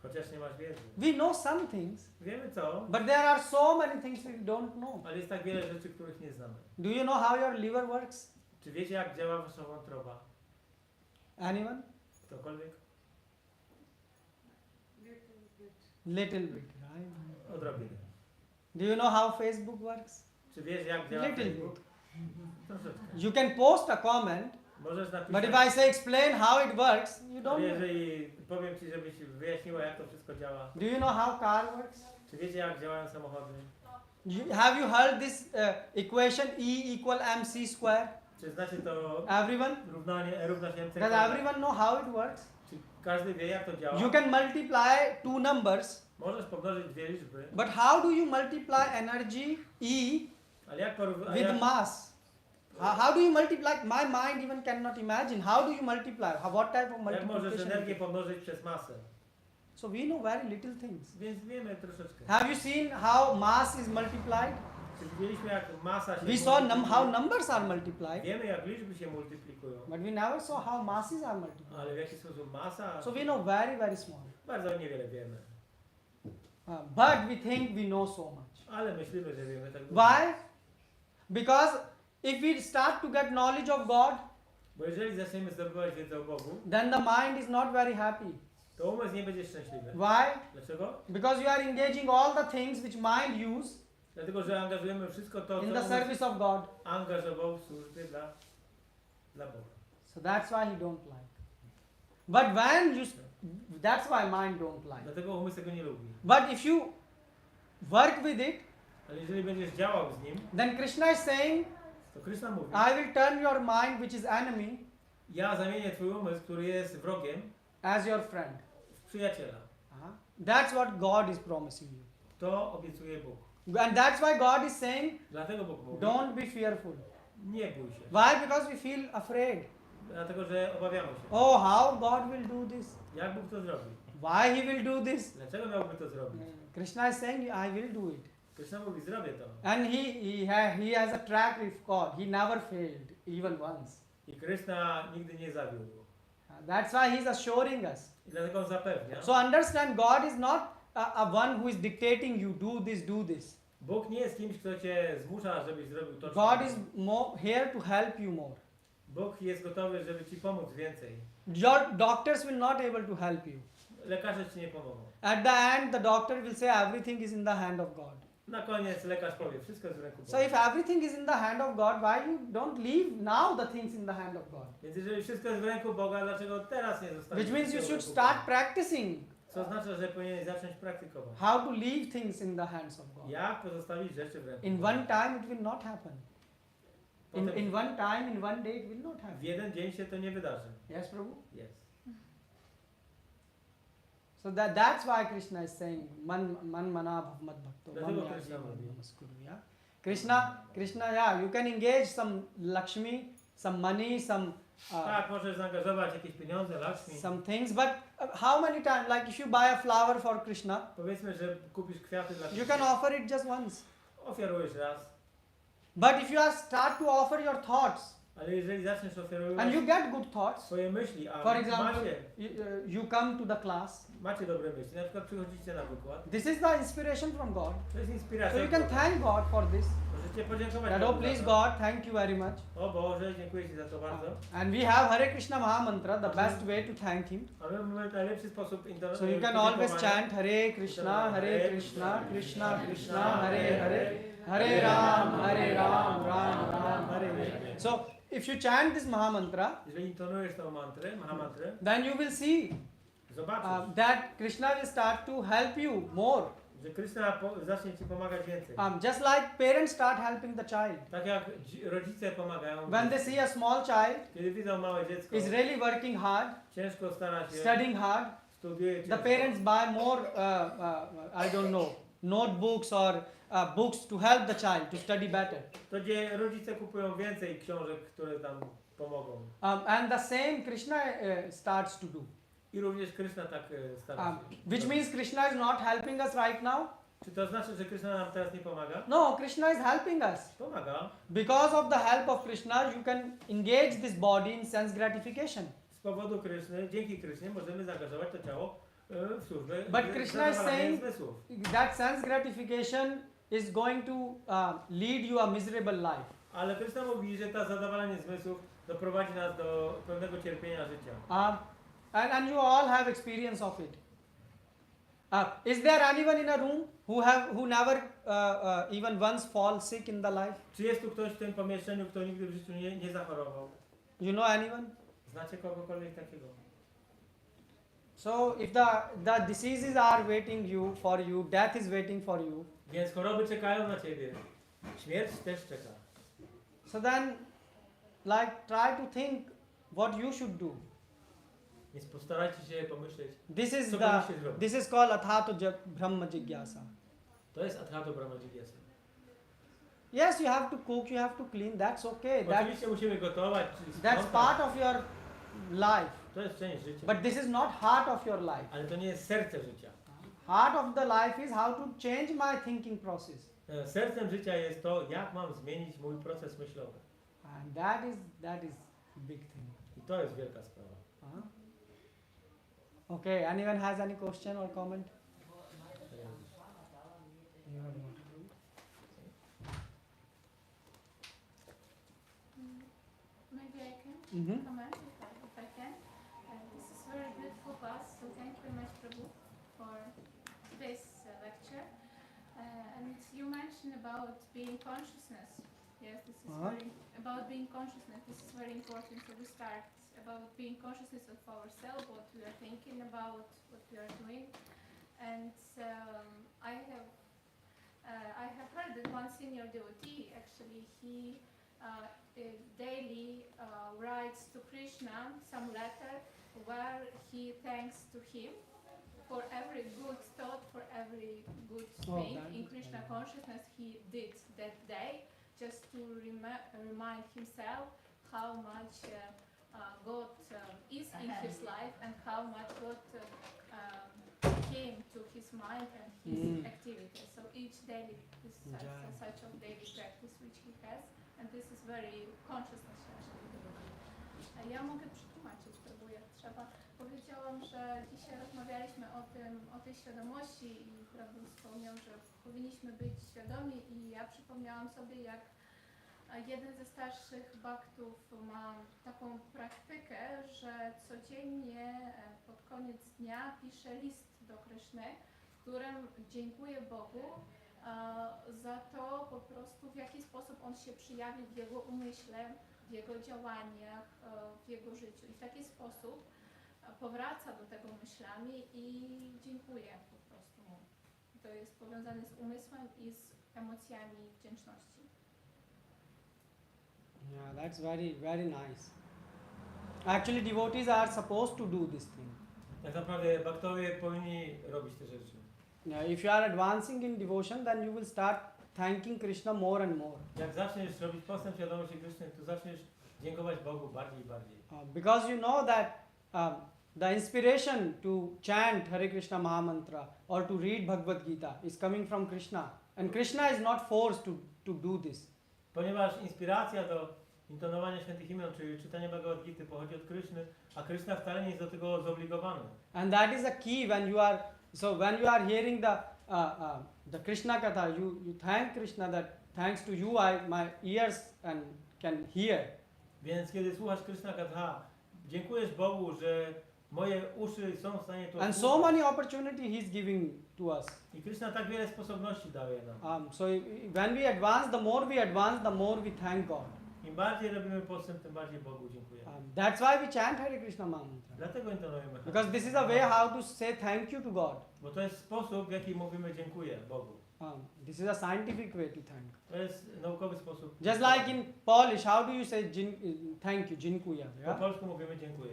Speaker 3: chociaż nie masz wiedzy.
Speaker 2: We know some things,
Speaker 3: Wiemy co,
Speaker 2: but there are so many things we don't know.
Speaker 3: ale jest tak wiele rzeczy, których nie znamy.
Speaker 2: Do you know how your liver works?
Speaker 3: Czy wiecie, jak działa wasza wątroba?
Speaker 2: Anyone?
Speaker 3: Ktokolwiek?
Speaker 2: Little bit, right?
Speaker 3: Odrobinę.
Speaker 2: Do you know how Facebook works?
Speaker 3: Czy wiesz, jak działa
Speaker 2: Little
Speaker 3: Facebook?
Speaker 2: bit.
Speaker 3: Troszeczkę.
Speaker 2: You can post a comment,
Speaker 3: Możesz
Speaker 2: but
Speaker 3: napisać,
Speaker 2: if I say explain how it works, you
Speaker 3: ale
Speaker 2: don't know.
Speaker 3: jeżeli powiem ci, żebyś wyjaśniła, jak to wszystko działa.
Speaker 2: Do you know how car works?
Speaker 3: Czy wiecie, jak działają samochody?
Speaker 2: Have you heard this equation E = mc square?
Speaker 3: Czy znacie to
Speaker 2: Everyone?
Speaker 3: równanie E równa się mc?
Speaker 2: Does everyone know how it works?
Speaker 3: Czy każdy wie, jak to działa?
Speaker 2: You can multiply two numbers,
Speaker 3: Możesz pomnożyć dwie liczby,
Speaker 2: but how do you multiply energy E
Speaker 3: ale jak
Speaker 2: with mass? How do you multiply? My mind even cannot imagine. How do you multiply? What type of
Speaker 3: jak możesz
Speaker 2: multiplication?
Speaker 3: energię pomnożyć przez masę?
Speaker 2: So we know very little things.
Speaker 3: Więc wiemy troszeczkę.
Speaker 2: Have you seen how mass is multiplied?
Speaker 3: Czy widzieliśmy, jak masa się
Speaker 2: We saw
Speaker 3: multiplikuje?
Speaker 2: how numbers are multiplied,
Speaker 3: Wiemy, jak liczby się multiplikują,
Speaker 2: but we never saw how masses are multiplied.
Speaker 3: ale w jaki sposób masa...
Speaker 2: So we know very, very small.
Speaker 3: Bardzo niewiele wiemy.
Speaker 2: But we think we know so much.
Speaker 3: Ale myślimy, że wiemy tak dużo.
Speaker 2: Why? Because if we start to get knowledge of God,
Speaker 3: Bo jeżeli zaczniemy zdobywać wiedzę o Bogu,
Speaker 2: then the mind is not very happy.
Speaker 3: to umysł nie będzie szczęśliwy.
Speaker 2: Why?
Speaker 3: Dlaczego?
Speaker 2: Because you are engaging all the things which mind use
Speaker 3: Dlatego, że angażujemy wszystko to,
Speaker 2: in
Speaker 3: co
Speaker 2: the
Speaker 3: umysł
Speaker 2: service of God.
Speaker 3: angażował w służbie dla Boga.
Speaker 2: So that's why he don't like. But when you, that's why mind don't like.
Speaker 3: Dlatego umysł tego nie lubi.
Speaker 2: But if you work with it,
Speaker 3: Ale jeżeli będziesz działał z nim,
Speaker 2: then Krishna is saying,
Speaker 3: to Krishna mówi,
Speaker 2: I will turn your mind, which is enemy,
Speaker 3: ja zamienię twój umysł, który jest wrogiem,
Speaker 2: as your friend.
Speaker 3: w przyjaciela.
Speaker 2: That's what God is promising you.
Speaker 3: To obiecuje Bóg.
Speaker 2: And that's why God is saying,
Speaker 3: Dlatego Bóg mówi,
Speaker 2: don't be fearful.
Speaker 3: nie bój się.
Speaker 2: Why? Because we feel afraid.
Speaker 3: Dlatego, że obawiamy się.
Speaker 2: Oh, how God will do this?
Speaker 3: Jak Bóg to zrobi?
Speaker 2: Why He will do this?
Speaker 3: Dlaczego miałby to zrobić?
Speaker 2: Krishna is saying, I will do it.
Speaker 3: Krishna mówi, zrobię to.
Speaker 2: And he has a track record. He never failed, even once.
Speaker 3: I Krishna nigdy nie zawiódł.
Speaker 2: That's why He's assuring us.
Speaker 3: I dlatego on zapewnia.
Speaker 2: So understand, God is not a one who is dictating you, do this, do this.
Speaker 3: Bóg nie jest kimś, kto cię zmusza, żebyś zrobił to,
Speaker 2: God is here to help you more.
Speaker 3: Bóg jest gotowy, żeby ci pomóc więcej.
Speaker 2: Your doctors will not able to help you.
Speaker 3: Lekarze ci nie pomogą.
Speaker 2: At the end, the doctor will say everything is in the hand of God.
Speaker 3: Na koniec lekarz powie, wszystko jest w ręku
Speaker 2: So
Speaker 3: Boga.
Speaker 2: if everything is in the hand of God, why you don't leave now the things in the hand of God?
Speaker 3: Więc jeżeli wszystko jest w ręku Boga, dlaczego teraz nie zostawić?
Speaker 2: Which means you
Speaker 3: wszystkiego w
Speaker 2: should
Speaker 3: ręku
Speaker 2: start
Speaker 3: Boga?
Speaker 2: practicing
Speaker 3: Co oznacza, że powinieneś zacząć praktykować.
Speaker 2: how to leave things in the hands of God.
Speaker 3: Jak pozostawić rzeczy w ręku
Speaker 2: In
Speaker 3: Boga?
Speaker 2: one time it will not happen.
Speaker 3: Potem
Speaker 2: In one time, in one day it will not
Speaker 3: w
Speaker 2: happen.
Speaker 3: jeden dzień się to nie wydarzy.
Speaker 2: Yes, Prabhu?
Speaker 3: Jest.
Speaker 2: So that's why Krishna is saying man mana bhavmat bhakto
Speaker 3: Dlatego
Speaker 2: mam
Speaker 3: Krishna
Speaker 2: yaji
Speaker 3: mówi.
Speaker 2: namaskuru, yeah? Krishna, yeah, you can engage some Lakshmi, some money, some
Speaker 3: Tak, możesz zaangażować jakieś pieniądze, Lakshmi.
Speaker 2: some things, but how many times, like if you buy a flower for Krishna,
Speaker 3: Powiedzmy, że kupisz kwiaty dla
Speaker 2: you can offer it just once.
Speaker 3: Ofiarujesz raz.
Speaker 2: But if you start to offer your thoughts,
Speaker 3: Ale jeżeli zaczniesz ofiarować
Speaker 2: and you get good thoughts,
Speaker 3: swoje myśli, a
Speaker 2: for example,
Speaker 3: macie,
Speaker 2: you come to the class,
Speaker 3: macie dobre myśli, na przykład przychodzicie na wykład,
Speaker 2: this is the inspiration from God.
Speaker 3: to jest
Speaker 2: So
Speaker 3: inspiracja.
Speaker 2: you can
Speaker 3: od Boga.
Speaker 2: thank God for this.
Speaker 3: Możecie podziękować
Speaker 2: That,
Speaker 3: Bogu
Speaker 2: oh
Speaker 3: za
Speaker 2: please
Speaker 3: to.
Speaker 2: God, thank you very much.
Speaker 3: O Boże, dziękuję Ci za to bardzo.
Speaker 2: And we have Hare Krishna Maha Mantra, the best way to thank Him.
Speaker 3: A my mamy najlepszy sposób
Speaker 2: So you can always chant Hare Krishna, Krishna Krishna, Hare Hare, Hare Ram, Ram Ram, Hare Hare. So if you chant this Mahamantra,
Speaker 3: Jeżeli intonujesz tą mantrę, Mahamantrę,
Speaker 2: then you will see
Speaker 3: zobaczysz,
Speaker 2: that Krishna will start to help you more.
Speaker 3: że Krishna zacznie ci pomagać więcej.
Speaker 2: Just like parents start helping the child.
Speaker 3: Tak jak rodzice pomagają.
Speaker 2: When they see a small child
Speaker 3: Kiedy widzą małe dziecko,
Speaker 2: is really working hard,
Speaker 3: ciężko stara się,
Speaker 2: studying hard,
Speaker 3: studiuje
Speaker 2: the
Speaker 3: ciężko.
Speaker 2: parents buy more, I don't know, notebooks or books to help the child to study better.
Speaker 3: To gdzie rodzice kupują więcej książek, które tam pomogą.
Speaker 2: And the same Krishna starts to do.
Speaker 3: I również Krishna tak stara się.
Speaker 2: Which means Krishna is not helping us right now.
Speaker 3: Czy to znaczy, że Krishna nam teraz nie pomaga?
Speaker 2: No, Krishna is helping us.
Speaker 3: Pomaga.
Speaker 2: Because of the help of Krishna, you can engage this body in sense gratification.
Speaker 3: Z powodu Kryszny, dzięki Krysznie możemy zaangażować to ciało w służbę
Speaker 2: But Krishna is
Speaker 3: zadowalania
Speaker 2: saying
Speaker 3: zmysłów.
Speaker 2: that sense gratification is going to lead you a miserable life.
Speaker 3: Ale Krishna mówi, że to zadowalanie zmysłów doprowadzi nas do pewnego cierpienia życia.
Speaker 2: And you all have experience of it. Is there anyone in a room who never even once fall sick in the life?
Speaker 3: Czy jest tu ktoś w tym pomieszczeniu, kto nigdy w życiu nie zachorował?
Speaker 2: You know anyone?
Speaker 3: Znacie kogokolwiek takiego?
Speaker 2: So if the diseases are waiting for you, death is waiting for you.
Speaker 3: Więc choroby czekają na ciebie. Śmierć też czeka.
Speaker 2: So then, like, try to think what you should do.
Speaker 3: Więc postarajcie się pomyśleć.
Speaker 2: This
Speaker 3: Co
Speaker 2: is called Athato Brahma Jigyasa.
Speaker 3: To jest Adhato Brahma Jigyasa.
Speaker 2: Yes, you have to cook, you have to clean. That's okay.
Speaker 3: Oczywiście musimy gotować.
Speaker 2: That's part of your life.
Speaker 3: To jest część życia.
Speaker 2: But this is not heart of your life.
Speaker 3: Ale to nie jest serce życia.
Speaker 2: Heart of the life is how to change my thinking process.
Speaker 3: Sercem życia jest to, jak mam zmienić mój proces myślowy.
Speaker 2: And that is big thing.
Speaker 3: I to jest wielka sprawa.
Speaker 2: Okay, anyone has any question or comment?
Speaker 1: Maybe I can
Speaker 2: Mm-hmm.
Speaker 1: comment if I can. This is very beautiful class, so thank you very much, Prabhu, for today's lecture. And you mentioned about being consciousness. Yes, this is very about being consciousness. This is very important. So we start about being consciousness of ourselves, what we are thinking about, what we are doing. And I have heard that one senior devotee actually he daily writes to Krishna some letter where he thanks to him for every good thought, for every good thing in Krishna consciousness he did that day, just to remind himself how much God is in his life and how much God came to his mind and his activities. So each daily is such a daily practice which he has, and this is very consciousness actually. Ja mogę przetłumaczyć, próbuję jak trzeba. Powiedziałam, że dzisiaj rozmawialiśmy o tej świadomości i Prabhu wspomniał, że powinniśmy być świadomi i ja przypomniałam sobie, jak jeden ze starszych baktów ma taką praktykę, że codziennie pod koniec dnia pisze list do Kryszny, w którym dziękuję Bogu za to po prostu, w jaki sposób On się przyjawił w jego umyśle, w jego działaniach, w jego życiu. I w taki sposób powraca do tego myślami i dziękuję po prostu mu. To jest powiązane z umysłem i z emocjami wdzięczności.
Speaker 2: Yeah, that's very, very nice. Actually, devotees are supposed to do this thing.
Speaker 3: Tak naprawdę baktowie powinni robić te rzeczy.
Speaker 2: If you are advancing in devotion, then you will start thanking Krishna more and more.
Speaker 3: Jak zaczniesz robić postęp świadomości Kryszny, to zaczniesz dziękować Bogu bardziej i bardziej.
Speaker 2: Because you know that the inspiration to chant Hare Krishna Mahamantra or to read Bhagavad Gita is coming from Krishna. And Krishna is not forced to do this.
Speaker 3: Ponieważ inspiracja do intonowania świętych imion, czy czytania Bhagavad Gita pochodzi od Kryszny, a Kryszna wcale nie jest do tego zobligowany.
Speaker 2: And that is a key when you are hearing the Krishna Katha, you thank Krishna that thanks to you my ears can hear.
Speaker 3: Więc kiedy słuchasz Krishna Katha, dziękujesz Bogu, że moje uszy są w stanie to
Speaker 2: And so many opportunity he is giving to us.
Speaker 3: I Krishna tak wiele sposobności daje nam.
Speaker 2: So when we advance, the more we thank God.
Speaker 3: Im bardziej robimy postęp, tym bardziej Bogu dziękujemy.
Speaker 2: That's why we chant Hare Krishna Mahamantra.
Speaker 3: Dlatego intonujemy.
Speaker 2: Because this is a way how to say thank you to God.
Speaker 3: Bo to jest sposób, w jaki mówimy dziękuję Bogu.
Speaker 2: This is a scientific way to thank.
Speaker 3: To jest naukowy sposób.
Speaker 2: Just like in Polish, how do you say thank you, dziękuję?
Speaker 3: Po
Speaker 2: Yeah?
Speaker 3: polsku mówimy dziękuję.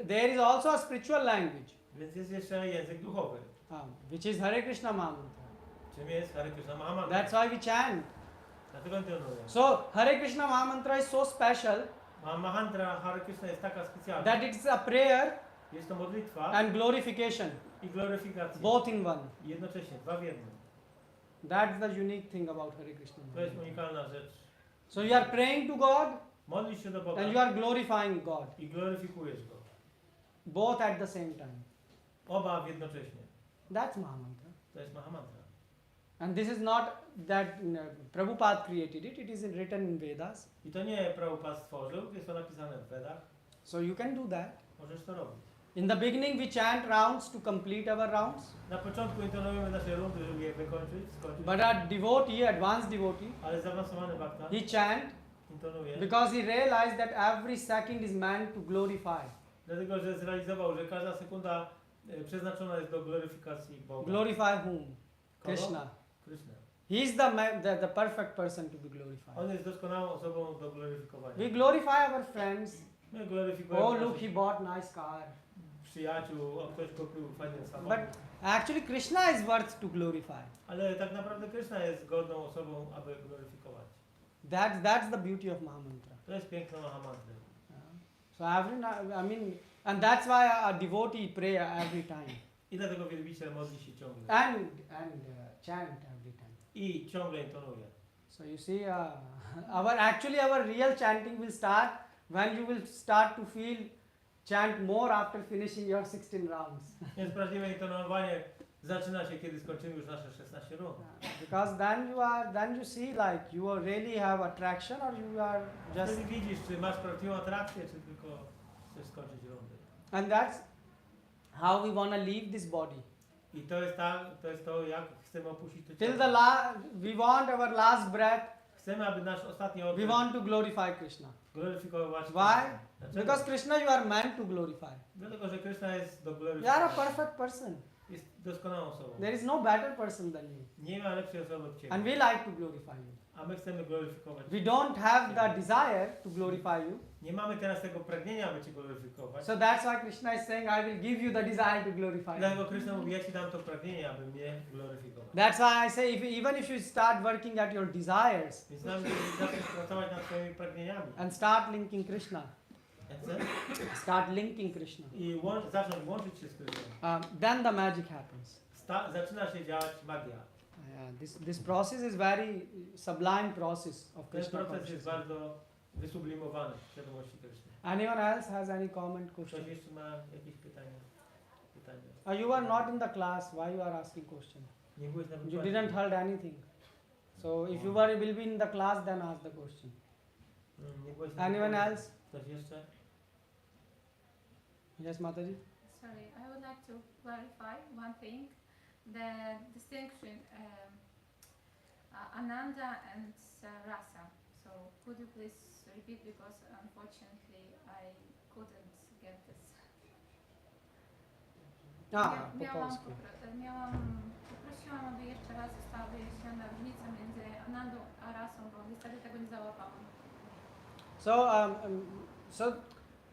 Speaker 2: There is also a spiritual language,
Speaker 3: Więc jest jeszcze język duchowy.
Speaker 2: which is Hare Krishna Mahamantra.
Speaker 3: Czym jest Hare Krishna Mahamantra?
Speaker 2: That's why we chant.
Speaker 3: Dlatego intonuję.
Speaker 2: So Hare Krishna Mahamantra is so special
Speaker 3: Mahamantra Hare Krishna jest taka specjalna.
Speaker 2: that it's a prayer
Speaker 3: Jest to modlitwa
Speaker 2: and glorification,
Speaker 3: i gloryfikacja.
Speaker 2: both in one.
Speaker 3: Jednocześnie, dwa w jednym.
Speaker 2: That's the unique thing about Hare Krishna
Speaker 3: To jest
Speaker 2: Mahamantra.
Speaker 3: unikalna rzecz.
Speaker 2: So you are praying to God
Speaker 3: Modlisz się do Boga
Speaker 2: and you are glorifying God,
Speaker 3: i gloryfikujesz Go.
Speaker 2: both at the same time.
Speaker 3: Oba jednocześnie.
Speaker 2: That's Mahamantra.
Speaker 3: To jest Mahamantra.
Speaker 2: And this is not that Prabhupada created it, it is written in Vedas.
Speaker 3: I to nie Prabhupada stworzył, jest to napisane w Vedach.
Speaker 2: So you can do that.
Speaker 3: Możesz to robić.
Speaker 2: In the beginning we chant rounds to complete our rounds.
Speaker 3: Na początku intonujemy nasze rundy, żeby je wykończyć, skończyć.
Speaker 2: But a devotee, advanced devotee,
Speaker 3: Ale zaawansowany bhakta
Speaker 2: he chant
Speaker 3: intonuje,
Speaker 2: because he realized that every second is meant to glorify.
Speaker 3: dlatego że zrealizował, że każda sekunda przeznaczona jest do gloryfikacji Boga.
Speaker 2: Glorify whom?
Speaker 3: Kogo?
Speaker 2: Krishna.
Speaker 3: Krishna.
Speaker 2: He is the perfect person to be glorified.
Speaker 3: On jest doskonałą osobą do gloryfikowania.
Speaker 2: We glorify our friends.
Speaker 3: My gloryfikujemy
Speaker 2: Oh, look,
Speaker 3: naszych
Speaker 2: he bought nice car.
Speaker 3: przyjaciół, o ktoś kupił fajny samochód.
Speaker 2: But actually Krishna is worth to glorify.
Speaker 3: Ale tak naprawdę Krishna jest godną osobą, aby gloryfikować.
Speaker 2: That's the beauty of Mahamantra.
Speaker 3: To jest piękno Mahamantry.
Speaker 2: So and that's why a devotee pray every time
Speaker 3: I dlatego wielbiciel modli się ciągle.
Speaker 2: and chant every time.
Speaker 3: I ciągle intonuje.
Speaker 2: So you see, our real chanting will start when you will start to feel chant more after finishing your 16 rounds.
Speaker 3: Więc prawdziwe intonowanie zaczyna się, kiedy skończymy już nasze 16 rund.
Speaker 2: Because then you see like you really have attraction or you are just,
Speaker 3: Wtedy widzisz, czy masz prawdziwą atrakcję, czy tylko chcesz skończyć rundy.
Speaker 2: and that's how we want to leave this body.
Speaker 3: I to jest to, jak chcemy opuścić to
Speaker 2: Till
Speaker 3: ciało.
Speaker 2: we want our last breath,
Speaker 3: Chcemy, aby nasz ostatni
Speaker 2: we
Speaker 3: oddech
Speaker 2: want to glorify Krishna.
Speaker 3: gloryfikować.
Speaker 2: Why?
Speaker 3: Dlaczego?
Speaker 2: Because Krishna you are meant to glorify.
Speaker 3: Dlatego, że Krishna jest do
Speaker 2: You are a
Speaker 3: gloryfikowania.
Speaker 2: perfect person.
Speaker 3: Jest doskonałą osobą.
Speaker 2: There is no better person than you.
Speaker 3: Nie ma lepszej osoby od Ciebie.
Speaker 2: And we like to glorify you.
Speaker 3: A my chcemy gloryfikować.
Speaker 2: We don't have the desire to glorify you.
Speaker 3: Nie mamy teraz tego pragnienia, aby Cię gloryfikować.
Speaker 2: So that's why Krishna is saying, I will give you the desire to glorify
Speaker 3: Dlatego
Speaker 2: you.
Speaker 3: Krishna mówi, ja Ci dam to pragnienie, aby mnie gloryfikować.
Speaker 2: That's why I say, even if you start working at your desires
Speaker 3: Więc nam zaczniesz pracować nad swoimi pragnieniami.
Speaker 2: and start linking Krishna,
Speaker 3: Jak chcesz?
Speaker 2: start linking Krishna,
Speaker 3: I zacząć łączyć się z Krishną.
Speaker 2: then the magic happens.
Speaker 3: Zaczyna się dziać magia.
Speaker 2: This process is very sublime process of
Speaker 3: Ten
Speaker 2: Krishna
Speaker 3: proces jest
Speaker 2: consciousness.
Speaker 3: bardzo wysublimowany w świadomości Krishny.
Speaker 2: Anyone else has any comment,
Speaker 3: Ktoś
Speaker 2: question?
Speaker 3: jeszcze ma jakieś pytania?
Speaker 2: You are not in the class, why you are asking question?
Speaker 3: Nie byłeś na
Speaker 2: You
Speaker 3: wykładzie.
Speaker 2: didn't heard anything. So if you will be in the class, then ask the question.
Speaker 3: Nie byłeś na
Speaker 2: Anyone
Speaker 3: wykładzie.
Speaker 2: else?
Speaker 3: Ktoś jeszcze?
Speaker 2: Yes, Mataji?
Speaker 1: Sorry, I would like to clarify one thing: the distinction Ananda and Rasa. So could you please repeat, because unfortunately I couldn't get this. Poprosiłam, aby jeszcze raz została wyjaśniona różnica między Anandą a Rasą, bo niestety tego nie załapałam.
Speaker 2: So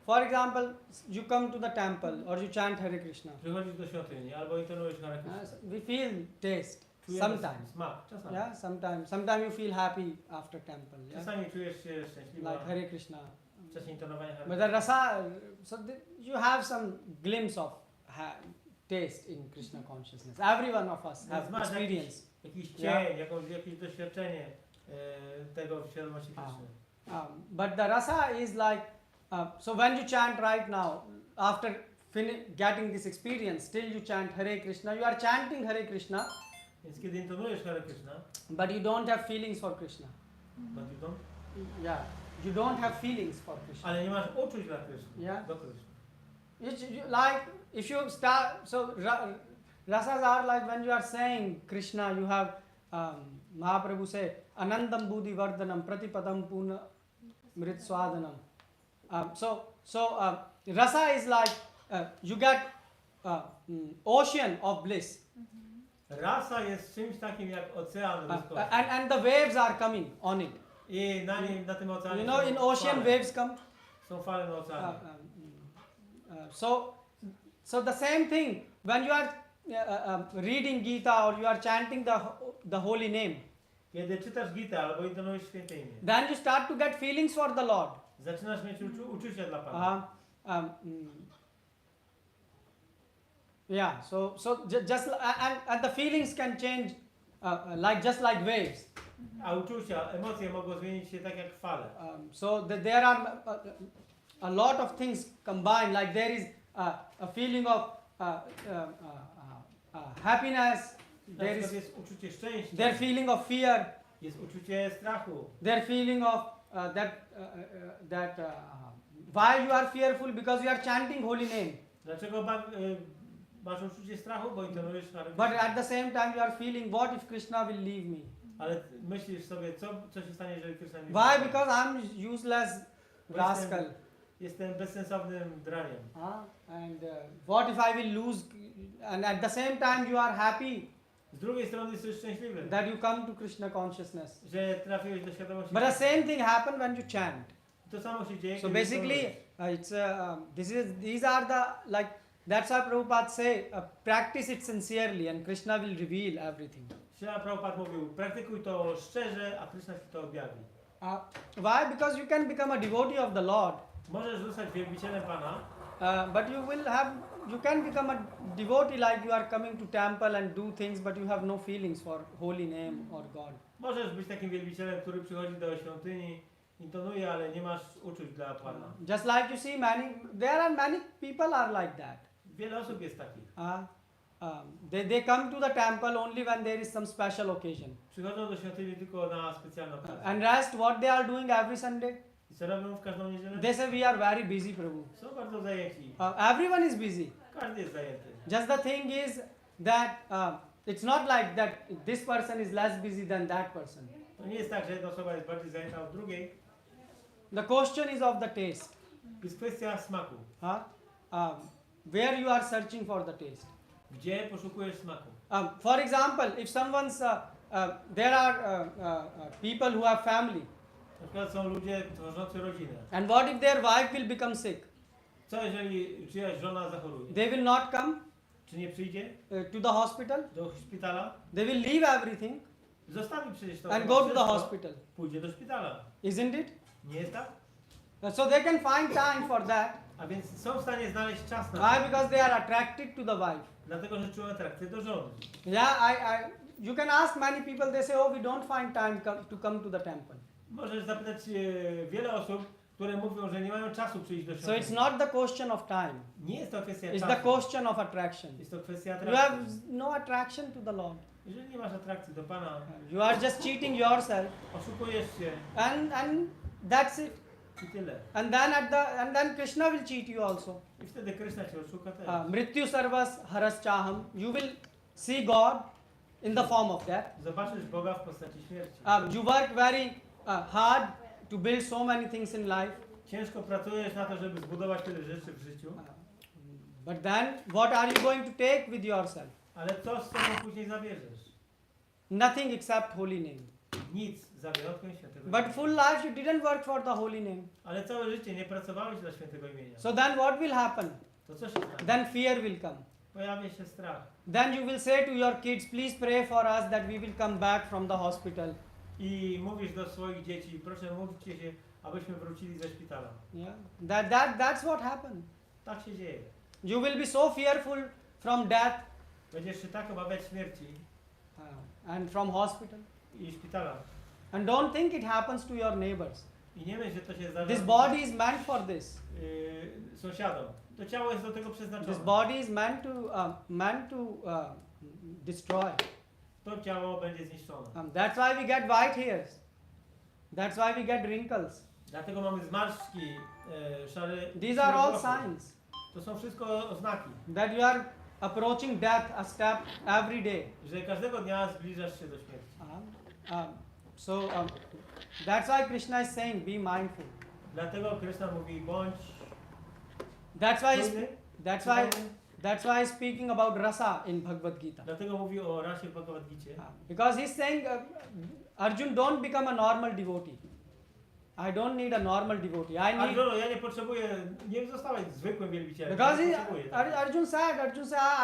Speaker 2: for example, you come to the temple or you chant Hare Krishna.
Speaker 3: Przychodzisz do świątyni albo intonujesz Hare Krishna.
Speaker 2: We feel taste
Speaker 3: Czujemy
Speaker 2: sometimes.
Speaker 3: smak, czasami.
Speaker 2: Yeah, sometimes you feel happy after temple. Yeah?
Speaker 3: Czasami czujesz się szczęśliwa
Speaker 2: Like Hare Krishna.
Speaker 3: w czasie intonowania Hare
Speaker 2: But
Speaker 3: Krishna.
Speaker 2: the rasa, you have some glimpse of taste in Krishna consciousness. Every one of us have
Speaker 3: Masz
Speaker 2: experience.
Speaker 3: jakiś
Speaker 2: Yeah.
Speaker 3: cień, jakieś doświadczenie tego w świadomości Krishny.
Speaker 2: But the rasa is like, so when you chant right now, after getting this experience, still you chant Hare Krishna, you are chanting Hare Krishna,
Speaker 3: Więc kiedy intonujesz Hare Krishna,
Speaker 2: but you don't have feelings for Krishna.
Speaker 3: but you don't,
Speaker 2: Yeah, you don't have feelings for Krishna.
Speaker 3: ale nie masz uczuć dla Krishny,
Speaker 2: Yeah.
Speaker 3: do Krishny.
Speaker 2: Like if you start, so rasas are like when you are saying Krishna, you have Mahaprabhu said, Anandam Buddhi Vardhanam Pratipadam Puna Mrit Swadanam. Rasa is like you get ocean of bliss.
Speaker 3: Rasa jest czymś takim jak ocean ludzkości.
Speaker 2: And the waves are coming on it.
Speaker 3: I na tym oceanie
Speaker 2: You know, in ocean
Speaker 3: fale.
Speaker 2: waves come.
Speaker 3: Są fale na oceanie.
Speaker 2: So the same thing when you are reading Gita or you are chanting the holy name,
Speaker 3: Kiedy czytasz Gitę albo intonujesz święte imię,
Speaker 2: then you start to get feelings for the Lord.
Speaker 3: zaczynasz mieć uczucia dla Pana.
Speaker 2: Yeah, so just and the feelings can change just like waves.
Speaker 3: A uczucia, emocje mogą zmienić się tak jak fale.
Speaker 2: So there are a lot of things combined. Like there is a feeling of happiness. There is
Speaker 3: jest uczucie szczęścia,
Speaker 2: their feeling of fear.
Speaker 3: jest uczucie strachu.
Speaker 2: Their feeling of why you are fearful, because you are chanting holy name.
Speaker 3: Dlaczego masz uczucie strachu? Bo intonujesz Hare
Speaker 2: But
Speaker 3: Krishna.
Speaker 2: at the same time you are feeling, what if Krishna will leave me?
Speaker 3: Ale myślisz sobie, co się stanie, jeżeli Krishna mnie
Speaker 2: Why?
Speaker 3: zostawi?
Speaker 2: Because I'm useless rascal.
Speaker 3: Jestem bezsensownym draniem.
Speaker 2: And what if I will lose? And at the same time you are happy
Speaker 3: Z drugiej strony jesteś szczęśliwy,
Speaker 2: that you come to Krishna consciousness.
Speaker 3: że trafiłeś do świadomości.
Speaker 2: But the same thing happens when you chant.
Speaker 3: To samo się dzieje.
Speaker 2: So
Speaker 3: kiedy
Speaker 2: basically,
Speaker 3: intonujesz.
Speaker 2: these are the like that's why Prabhupada say practice it sincerely and Krishna will reveal everything.
Speaker 3: Śrila Prabhupada mówił, praktykuj to szczerze, a Krishna ci to objawi.
Speaker 2: Why? Because you can become a devotee of the Lord,
Speaker 3: Możesz zostać wielbicielem Pana,
Speaker 2: but you can become a devotee like you are coming to temple and do things, but you have no feelings for holy name or God.
Speaker 3: możesz być takim wielbicielem, który przychodzi do świątyni, intonuje, ale nie masz uczuć dla Pana.
Speaker 2: Just like you see, there are many people are like that.
Speaker 3: Wiele osób jest takich.
Speaker 2: They come to the temple only when there is some special occasion.
Speaker 3: Przychodzą do świątyni tylko na specjalną okazję.
Speaker 2: And rest, what they are doing every Sunday?
Speaker 3: I co robią w każdą niedzielę?
Speaker 2: They say we are very busy, Prabhu.
Speaker 3: Są bardzo zajęci.
Speaker 2: Everyone is busy.
Speaker 3: Każdy jest zajęty.
Speaker 2: Just the thing is that it's not like that this person is less busy than that person.
Speaker 3: To nie jest tak, że jedna osoba jest bardziej zajęta od drugiej.
Speaker 2: The question is of the taste.
Speaker 3: Jest kwestia smaku.
Speaker 2: Where you are searching for the taste.
Speaker 3: Gdzie poszukujesz smaku?
Speaker 2: For example, if someone's there are people who have family,
Speaker 3: Na przykład są ludzie tworzący rodzinę.
Speaker 2: and what if their wife will become sick?
Speaker 3: Co jeżeli czyjaś żona zachoruje?
Speaker 2: They will not come
Speaker 3: Czy nie przyjdzie
Speaker 2: to the hospital.
Speaker 3: do szpitala?
Speaker 2: They will leave everything
Speaker 3: Zostawi przecież to
Speaker 2: and
Speaker 3: chyba
Speaker 2: go to the
Speaker 3: wszystko,
Speaker 2: hospital.
Speaker 3: pójdzie do szpitala.
Speaker 2: Isn't it?
Speaker 3: Nie jest tak?
Speaker 2: So they can find time for that.
Speaker 3: A więc są w stanie znaleźć czas na
Speaker 2: Why?
Speaker 3: to.
Speaker 2: Because they are attracted to the wife.
Speaker 3: Dlatego, że czują atrakcję do żony.
Speaker 2: Yeah, you can ask many people. They say, oh, we don't find time to come to the temple.
Speaker 3: Możesz zapytać wiele osób, które mówią, że nie mają czasu przyjść do
Speaker 2: So
Speaker 3: świątyni.
Speaker 2: it's not the question of time.
Speaker 3: Nie jest to kwestia
Speaker 2: It's
Speaker 3: czasu.
Speaker 2: the question of attraction.
Speaker 3: Jest to kwestia
Speaker 2: You have
Speaker 3: atrakcji.
Speaker 2: no attraction to the Lord.
Speaker 3: Jeżeli nie masz atrakcji do Pana,
Speaker 2: You are just cheating yourself,
Speaker 3: oszukujesz się
Speaker 2: and that's it.
Speaker 3: i tyle.
Speaker 2: And then Krishna will cheat you also.
Speaker 3: I wtedy Krishna cię oszuka też.
Speaker 2: Mrityu sarvas haras chaham. You will see God in the form of that.
Speaker 3: Zobaczysz Boga w postaci śmierci.
Speaker 2: You work very hard to build so many things in life.
Speaker 3: Ciężko pracujesz na to, żeby zbudować tyle rzeczy w życiu,
Speaker 2: But then, what are you going to take with yourself?
Speaker 3: ale co z sobą później zabierzesz?
Speaker 2: Nothing except holy name.
Speaker 3: Nic, za wyjątkiem świętego
Speaker 2: But
Speaker 3: imienia.
Speaker 2: full life you didn't work for the holy name.
Speaker 3: Ale całe życie nie pracowałeś dla świętego imienia.
Speaker 2: So then what will happen?
Speaker 3: To co się stanie?
Speaker 2: Then fear will come.
Speaker 3: Pojawia się strach.
Speaker 2: Then you will say to your kids, please pray for us that we will come back from the hospital.
Speaker 3: I mówisz do swoich dzieci, proszę módlcie się, abyśmy wrócili ze szpitala.
Speaker 2: Yeah, that's what happened.
Speaker 3: Tak się dzieje.
Speaker 2: You will be so fearful from death
Speaker 3: Będziesz się tak obawiać śmierci
Speaker 2: and from hospital.
Speaker 3: i szpitala.
Speaker 2: And don't think it happens to your neighbors.
Speaker 3: I nie myśl, że to się zdarza
Speaker 2: This body is meant for this.
Speaker 3: sąsiadom. To ciało jest do tego przeznaczone.
Speaker 2: This body is meant to destroy.
Speaker 3: To ciało będzie zniszczone.
Speaker 2: That's why we get white hairs. That's why we get wrinkles.
Speaker 3: Dlatego mamy zmarszczki, szare.
Speaker 2: These are all
Speaker 3: włosy.
Speaker 2: signs
Speaker 3: To są wszystko oznaki,
Speaker 2: that you are approaching death a step every day.
Speaker 3: że każdego dnia zbliżasz się do śmierci.
Speaker 2: That's why Krishna is saying, be mindful.
Speaker 3: Dlatego Krishna mówi, bądź
Speaker 2: That's why
Speaker 3: czujny,
Speaker 2: that's why he's speaking about rasa in Bhagavad Gita.
Speaker 3: dlatego mówi o rasie w Bhagavad Gicie.
Speaker 2: Because he's saying, Arjun, don't become a normal devotee. I don't need a normal devotee. I need.
Speaker 3: Arjuno, ja nie potrzebuję, nie zostawać zwykłym wielbicielem.
Speaker 2: Because
Speaker 3: Nie potrzebuję tego.
Speaker 2: Arjun said,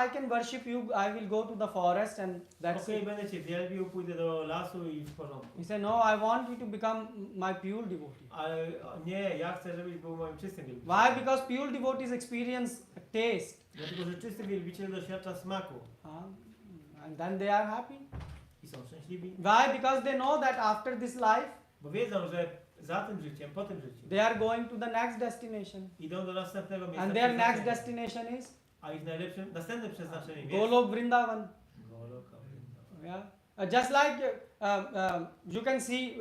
Speaker 2: I can worship you. I will go to the forest and that's
Speaker 3: Okej,
Speaker 2: it.
Speaker 3: będę cię wielbił, pójdę do lasu i w porządku.
Speaker 2: He said, no, I want you to become my pure devotee.
Speaker 3: Ale nie, ja chcę, żebyś był moim czystym wielbicielem.
Speaker 2: Why? Because pure devotees experience taste.
Speaker 3: Dlatego, że czysty wielbiciel doświadcza smaku
Speaker 2: And then they are happy.
Speaker 3: i są szczęśliwi.
Speaker 2: Why? Because they know that after this life,
Speaker 3: Bo wiedzą, że za tym życiem, po tym życiu
Speaker 2: they are going to the next destination.
Speaker 3: idą do następnego miejsca.
Speaker 2: And their next
Speaker 3: przeznaczenia.
Speaker 2: destination is
Speaker 3: A ich następne przeznaczenie jest
Speaker 2: Golok Vrindavan.
Speaker 3: Goloka.
Speaker 2: Yeah. Just like you can see,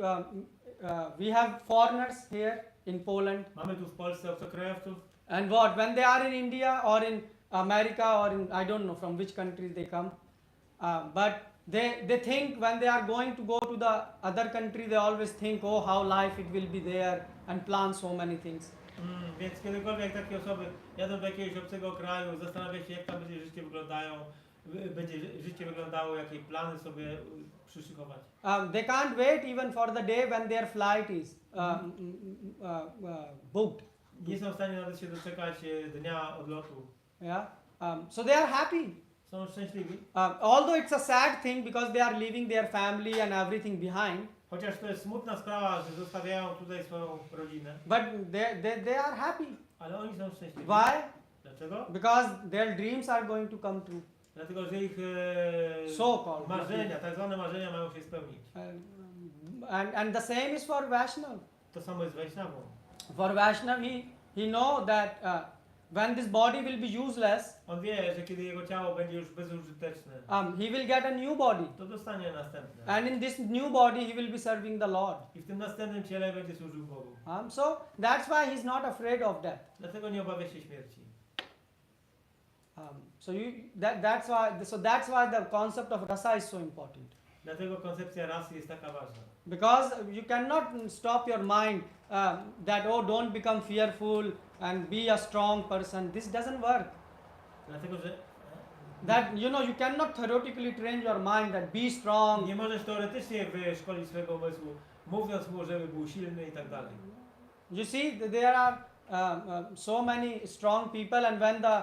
Speaker 2: we have foreigners here in Poland.
Speaker 3: Mamy tu w Polsce obcokrajowców.
Speaker 2: And what? When they are in India or in America or in, I don't know from which countries they come, but they think when they are going to go to the other country, they always think, oh, how life it will be there and plan so many things.
Speaker 3: Więc kiedykolwiek takie osoby jadą do jakiegoś obcego kraju, zastanawiają się, jak tam będzie życie wyglądało, jakie plany sobie przyszykować.
Speaker 2: They can't wait even for the day when their flight is booked.
Speaker 3: Nie są w stanie nawet się doczekać dnia odlotu.
Speaker 2: Yeah. So they are happy.
Speaker 3: Są szczęśliwi.
Speaker 2: Although it's a sad thing because they are leaving their family and everything behind,
Speaker 3: Chociaż to jest smutna sprawa, że zostawiają tutaj swoją rodzinę,
Speaker 2: but they are happy.
Speaker 3: ale oni są szczęśliwi.
Speaker 2: Why?
Speaker 3: Dlaczego?
Speaker 2: Because their dreams are going to come true.
Speaker 3: Dlatego, że ich
Speaker 2: So-called
Speaker 3: marzenia, tak zwane marzenia mają się spełnić.
Speaker 2: And the same is for Vaishnav.
Speaker 3: To samo jest z Wajsznawą.
Speaker 2: For Vaishnav, he know that when this body will be useless,
Speaker 3: On wie, że kiedy jego ciało będzie już bezużyteczne,
Speaker 2: he will get a new body.
Speaker 3: to dostanie następne.
Speaker 2: And in this new body, he will be serving the Lord.
Speaker 3: I w tym następnym ciele będzie służył Bogu.
Speaker 2: So that's why he's not afraid of death.
Speaker 3: Dlatego nie obawia się śmierci.
Speaker 2: That's why the concept of rasa is so important.
Speaker 3: Dlatego koncepcja rasy jest taka ważna.
Speaker 2: Because you cannot stop your mind that, oh, don't become fearful and be a strong person. This doesn't work.
Speaker 3: Dlatego, że
Speaker 2: That, you cannot theoretically train your mind that be strong.
Speaker 3: nie możesz teoretycznie wyszkolić swojego umysłu, mówiąc mu, żeby był silny i tak dalej.
Speaker 2: You see, there are so many strong people, and when the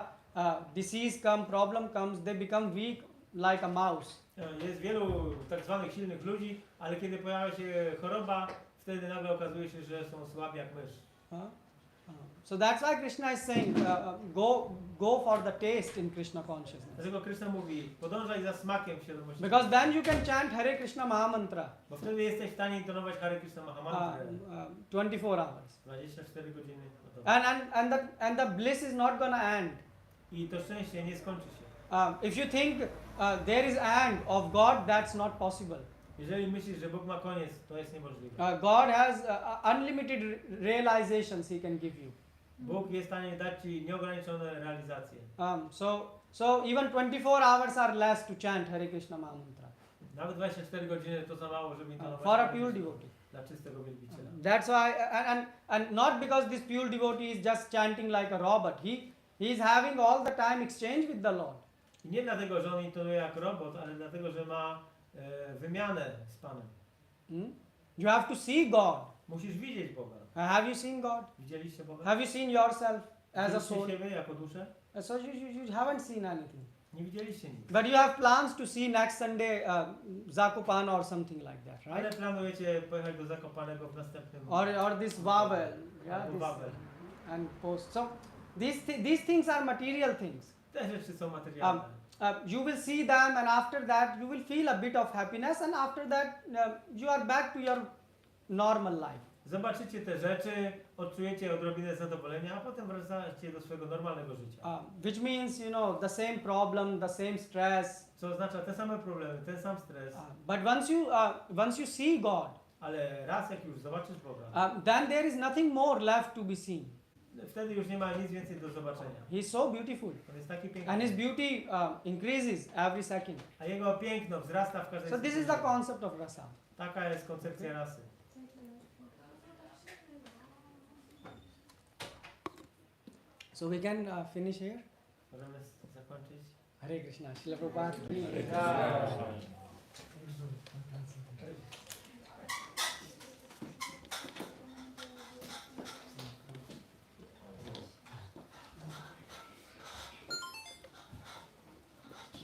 Speaker 2: problem comes, they become weak like a mouse.
Speaker 3: Jest wielu tak zwanych silnych ludzi, ale kiedy pojawia się choroba, wtedy nagle okazuje się, że są słabi jak mysz.
Speaker 2: So that's why Krishna is saying, go for the taste in Krishna consciousness.
Speaker 3: Dlatego Krishna mówi, podążaj za smakiem w świadomości.
Speaker 2: Because then you can chant Hare Krishna Mahamantra
Speaker 3: Bo wtedy jesteś w stanie intonować Hare Krishna Mahamantrę
Speaker 2: 24 hours.
Speaker 3: 24 godziny na dobę.
Speaker 2: And the bliss is not gonna end.
Speaker 3: I to szczęście nie skończy się.
Speaker 2: If you think there is end of God, that's not possible.
Speaker 3: Jeżeli myślisz, że Bóg ma koniec, to jest niemożliwe.
Speaker 2: God has unlimited realizations He can give you.
Speaker 3: Bóg jest w stanie dać Ci nieograniczone realizacje.
Speaker 2: So even 24 hours are less to chant Hare Krishna Mahamantra
Speaker 3: Nawet 24 godziny to za mało, żeby intonować
Speaker 2: for a
Speaker 3: Hare
Speaker 2: pure
Speaker 3: Krishna
Speaker 2: devotee.
Speaker 3: dla czystego wielbiciela.
Speaker 2: That's why, and not because this pure devotee is just chanting like a robot. He is having all the time exchange with the Lord.
Speaker 3: I nie dlatego, że on intonuje jak robot, ale dlatego, że ma wymianę z Panem.
Speaker 2: You have to see God.
Speaker 3: Musisz widzieć Boga.
Speaker 2: Have you seen God?
Speaker 3: Widzieliście Boga?
Speaker 2: Have you seen yourself as a
Speaker 3: Widzieliście
Speaker 2: soul?
Speaker 3: siebie jako duszę?
Speaker 2: So you haven't seen anything.
Speaker 3: Nie widzieliście nic.
Speaker 2: But you have plans to see next Sunday Zakopana or something like that,
Speaker 3: Ale
Speaker 2: right?
Speaker 3: planujecie pojechać do Zakopanego w następnym
Speaker 2: Or this Babel, yeah,
Speaker 3: albo
Speaker 2: this,
Speaker 3: Babel.
Speaker 2: and post. So these things are material things.
Speaker 3: Te rzeczy są materialne.
Speaker 2: You will see them, and after that you will feel a bit of happiness, and after that you are back to your normal life.
Speaker 3: Zobaczycie te rzeczy, odczujecie odrobinę zadowolenia, a potem wracacie do swojego normalnego życia.
Speaker 2: Which means, the same problem, the same stress.
Speaker 3: Co oznacza te same problemy, ten sam stres.
Speaker 2: But once you see God,
Speaker 3: Ale raz jak już zobaczysz Boga,
Speaker 2: then there is nothing more left to be seen.
Speaker 3: wtedy już nie ma nic więcej do zobaczenia.
Speaker 2: He is so beautiful,
Speaker 3: On jest taki
Speaker 2: and
Speaker 3: piękny.
Speaker 2: his beauty increases every second.
Speaker 3: A jego piękno wzrasta w każdej
Speaker 2: So this is
Speaker 3: sekundzie.
Speaker 2: the concept of rasa.
Speaker 3: Taka jest koncepcja rasy.
Speaker 2: So we can finish here.
Speaker 3: Możemy zakończyć?
Speaker 2: Hare Krishna. Srila Prabhupada ki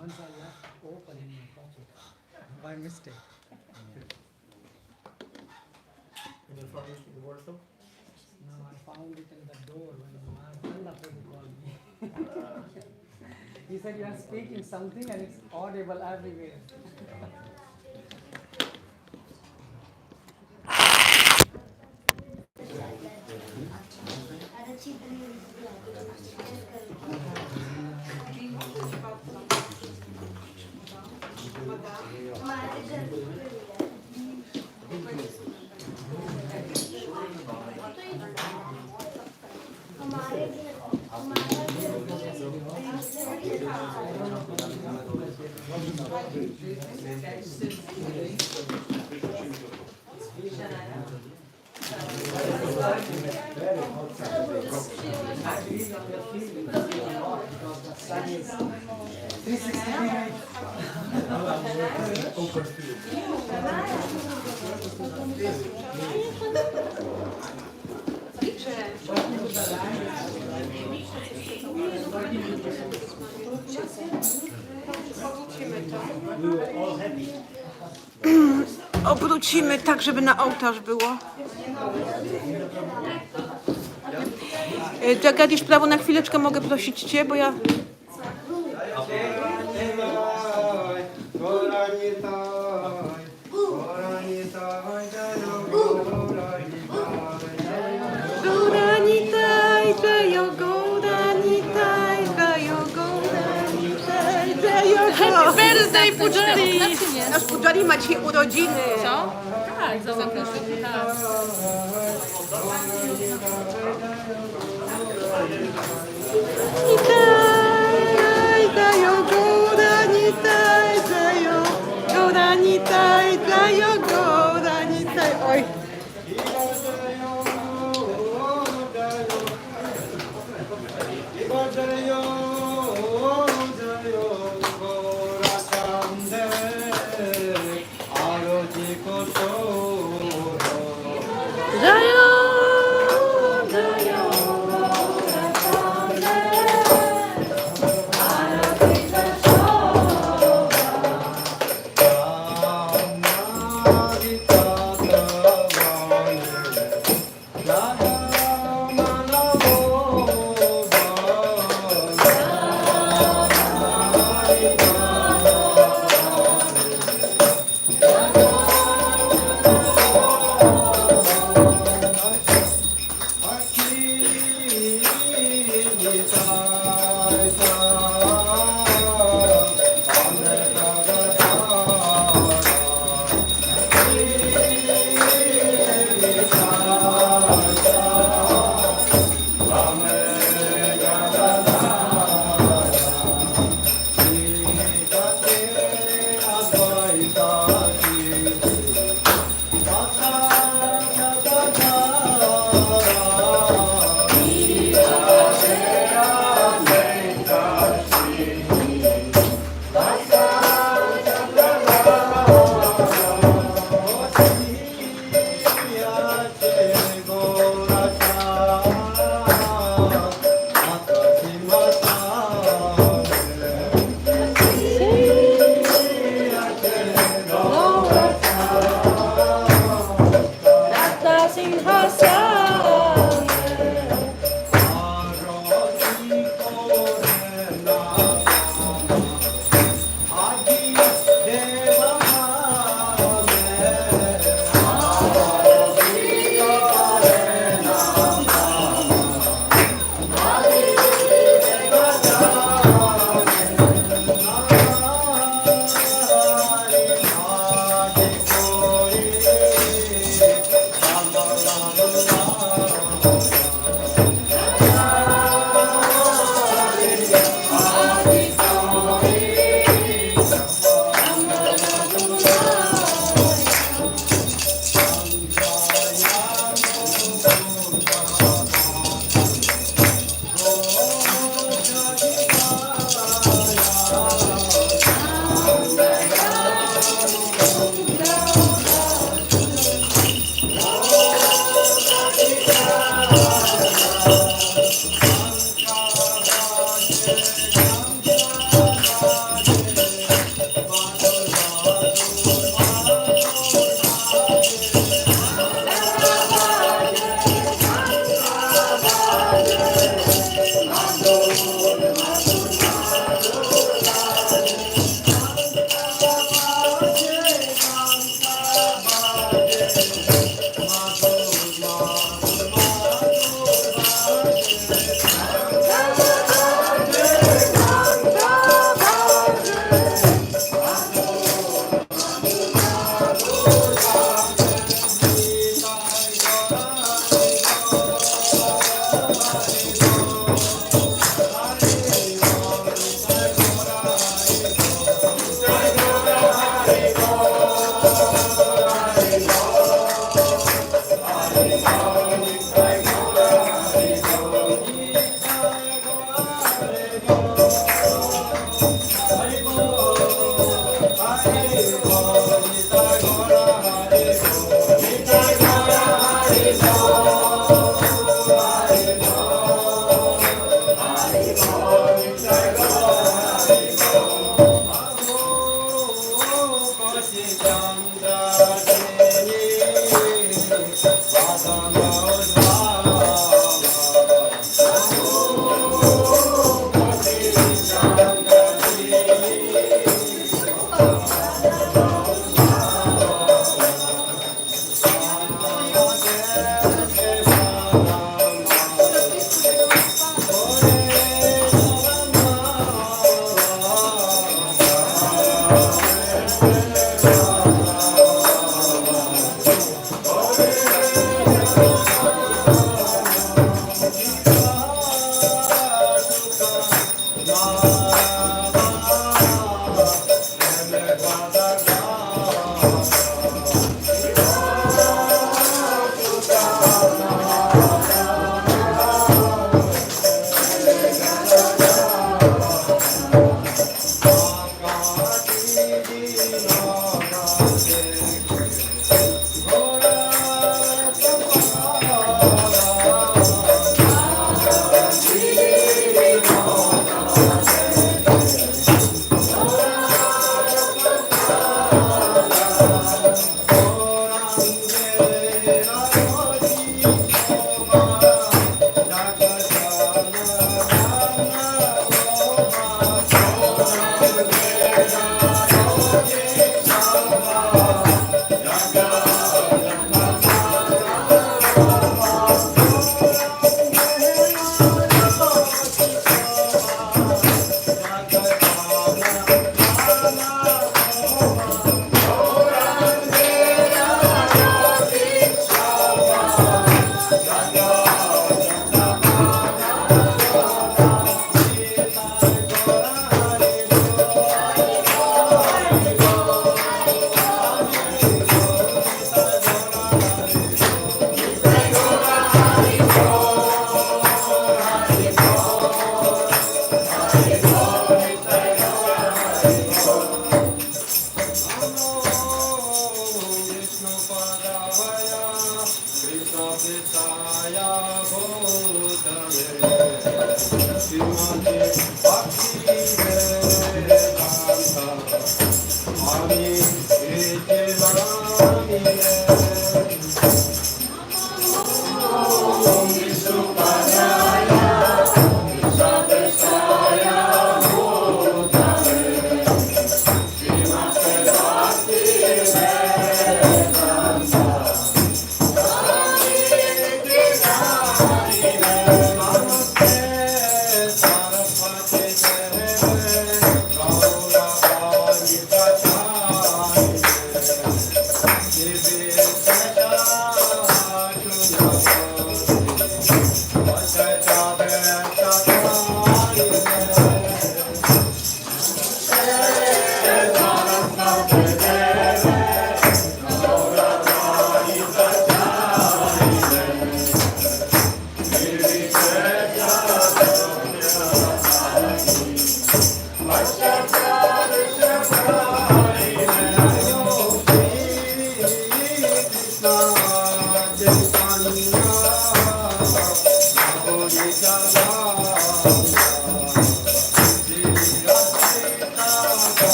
Speaker 2: Once I left open in my pocket by mistake.
Speaker 3: In your furniture, in the wardrobe?
Speaker 2: No, I found it in the door when Nanda Prabhu called me. He said you are speaking something and it's audible everywhere.
Speaker 7: Obrócimy tak, żeby na ołtarz było. Jagadish, prawo na chwileczkę mogę prosić Cię, bo ja... Gauranitai, Jayo Gauranitai, Jayo Gauranitai, Jayo Happy birthday, Pujari! Nasz Pujari ma dzisiaj urodziny.
Speaker 8: Co? Tak, za zapraszam. Tak.
Speaker 7: Nitai, Jayo Gauranitai, Jayo Gauranitai, Jayo Gauranitai. Oj. Jayo, Jayo,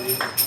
Speaker 9: Hare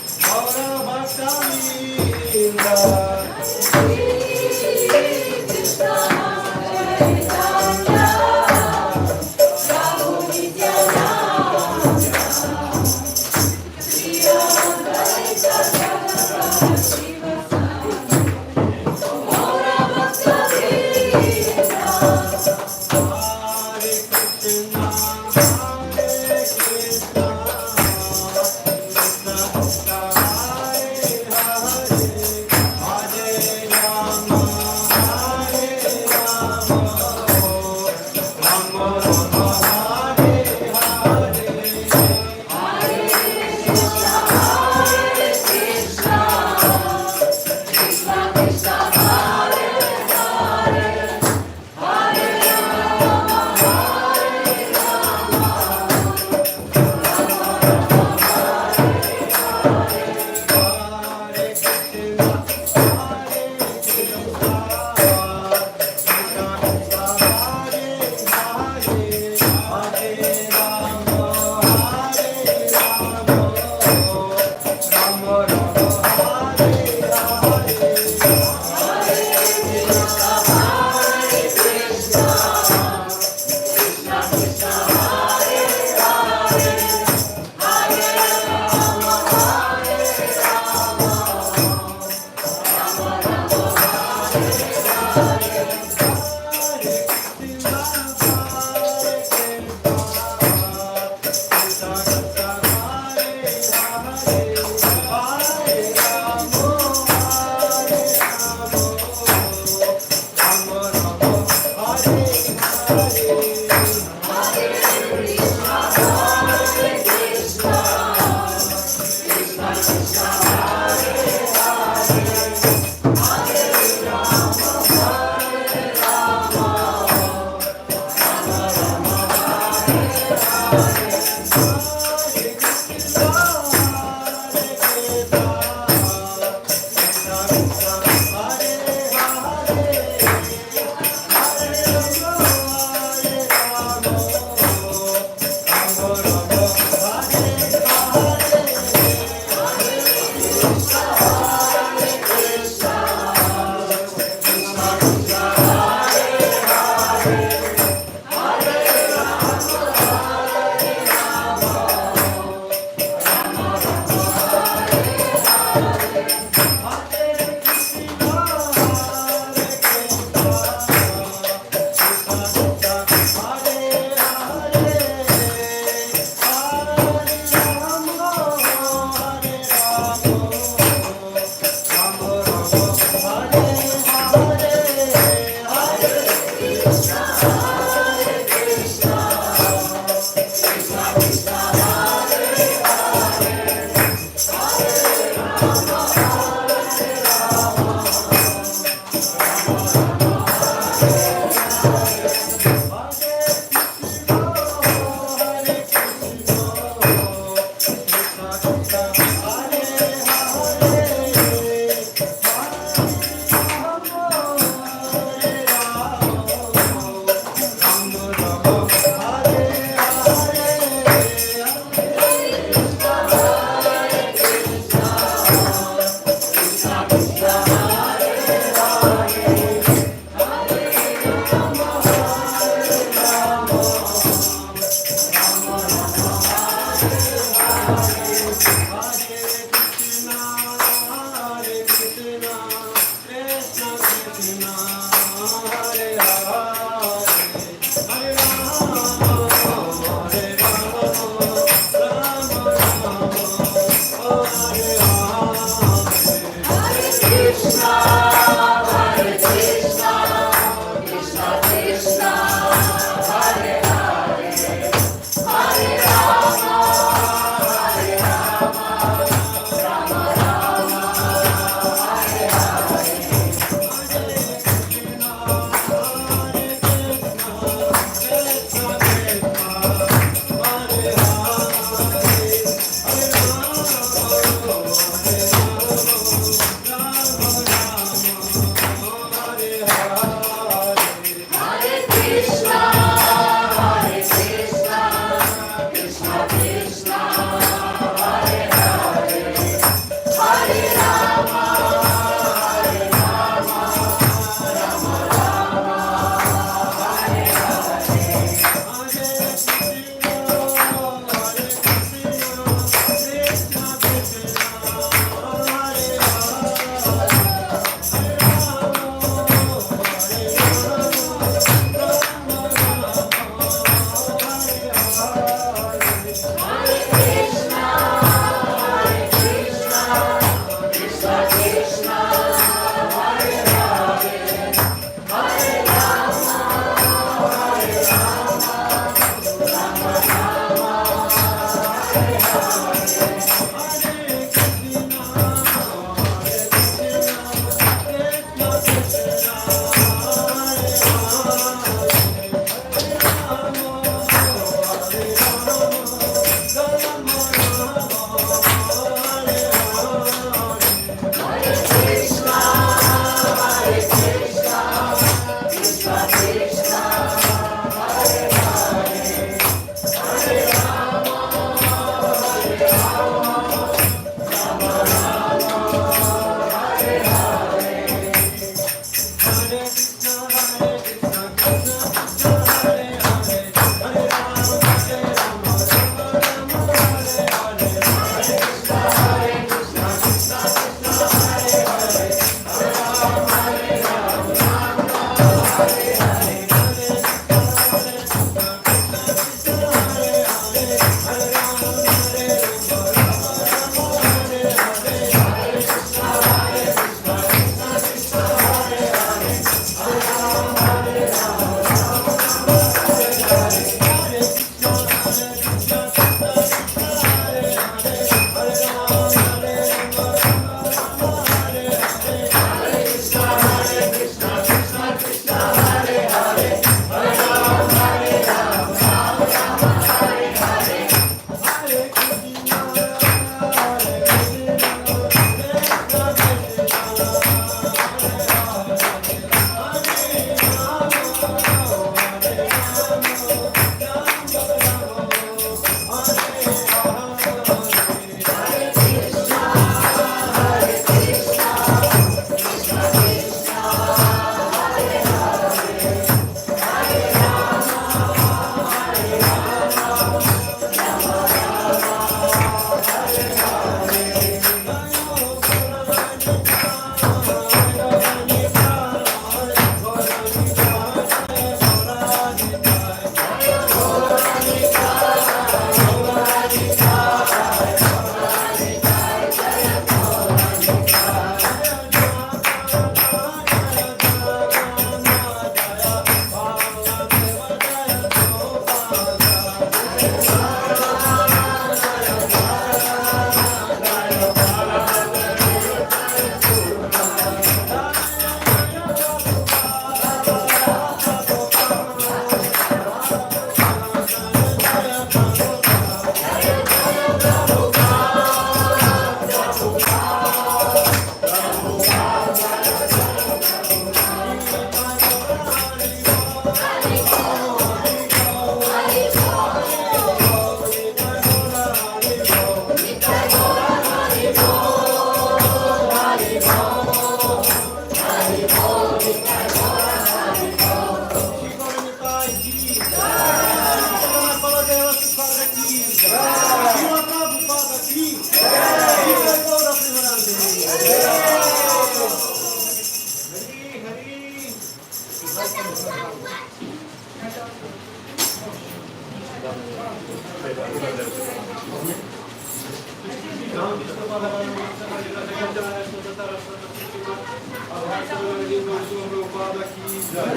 Speaker 9: Prabhupada ki jai.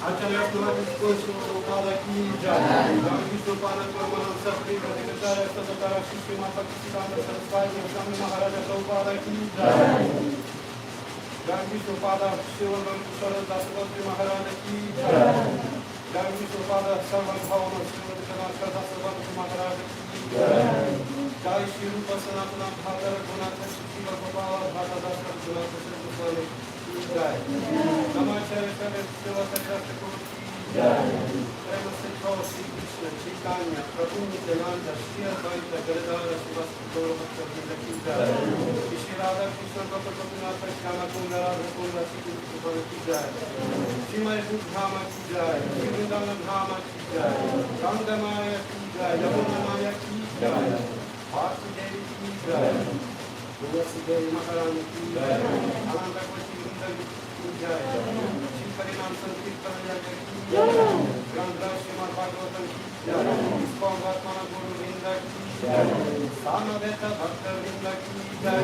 Speaker 9: Acharya Prabhupada ki jai. Ram Vishnu Pada Paramanam Satri Radhikacharya Sadatara Shishri Mata Kisiranda Saraswati Swami Maharaja Prabhupada ki jai. Ram Vishnu Pada Shiva Ramkushara Dasavati Maharaja ki jai. Ram Vishnu Pada Sarvam Bhavana Shiva Radhikacharya Dasavati Maharaja ki jai. Jai Shri Rupa Sanatana Bhadara Gunatha Shri Bhagavad Bhata Dasar Gunatha Shri Swami ki jai. Namacharya Shri Shiva Sakrasya Kuru ki jai. Prema Sri Krishna Chaitanya Prabhu Nityananda Shri Advaita Gadadhara Sivasthi Gaura Bhakta Vrinda ki jai. Shri Radha Krishna Bhakta Gopinath Shyama Kunda Radha Kunda Shri Krishna ki jai. Shri Mayapur Dhama ki jai. Shri Vrindana Dhama ki jai. Gandamaya ki jai. Yamuna Maya ki jai. Bharti Devi ki jai. Tulasi Devi Maharani ki jai. Ananda Koshi Vrinda ki jai. Shri Parinam Sankirtan Yajna ki jai. Grandra Srimad Bhagavatam ki jai. ISKCON Ratmana Guru Vrinda ki jai. Samaveta Bhakta Vrinda ki jai.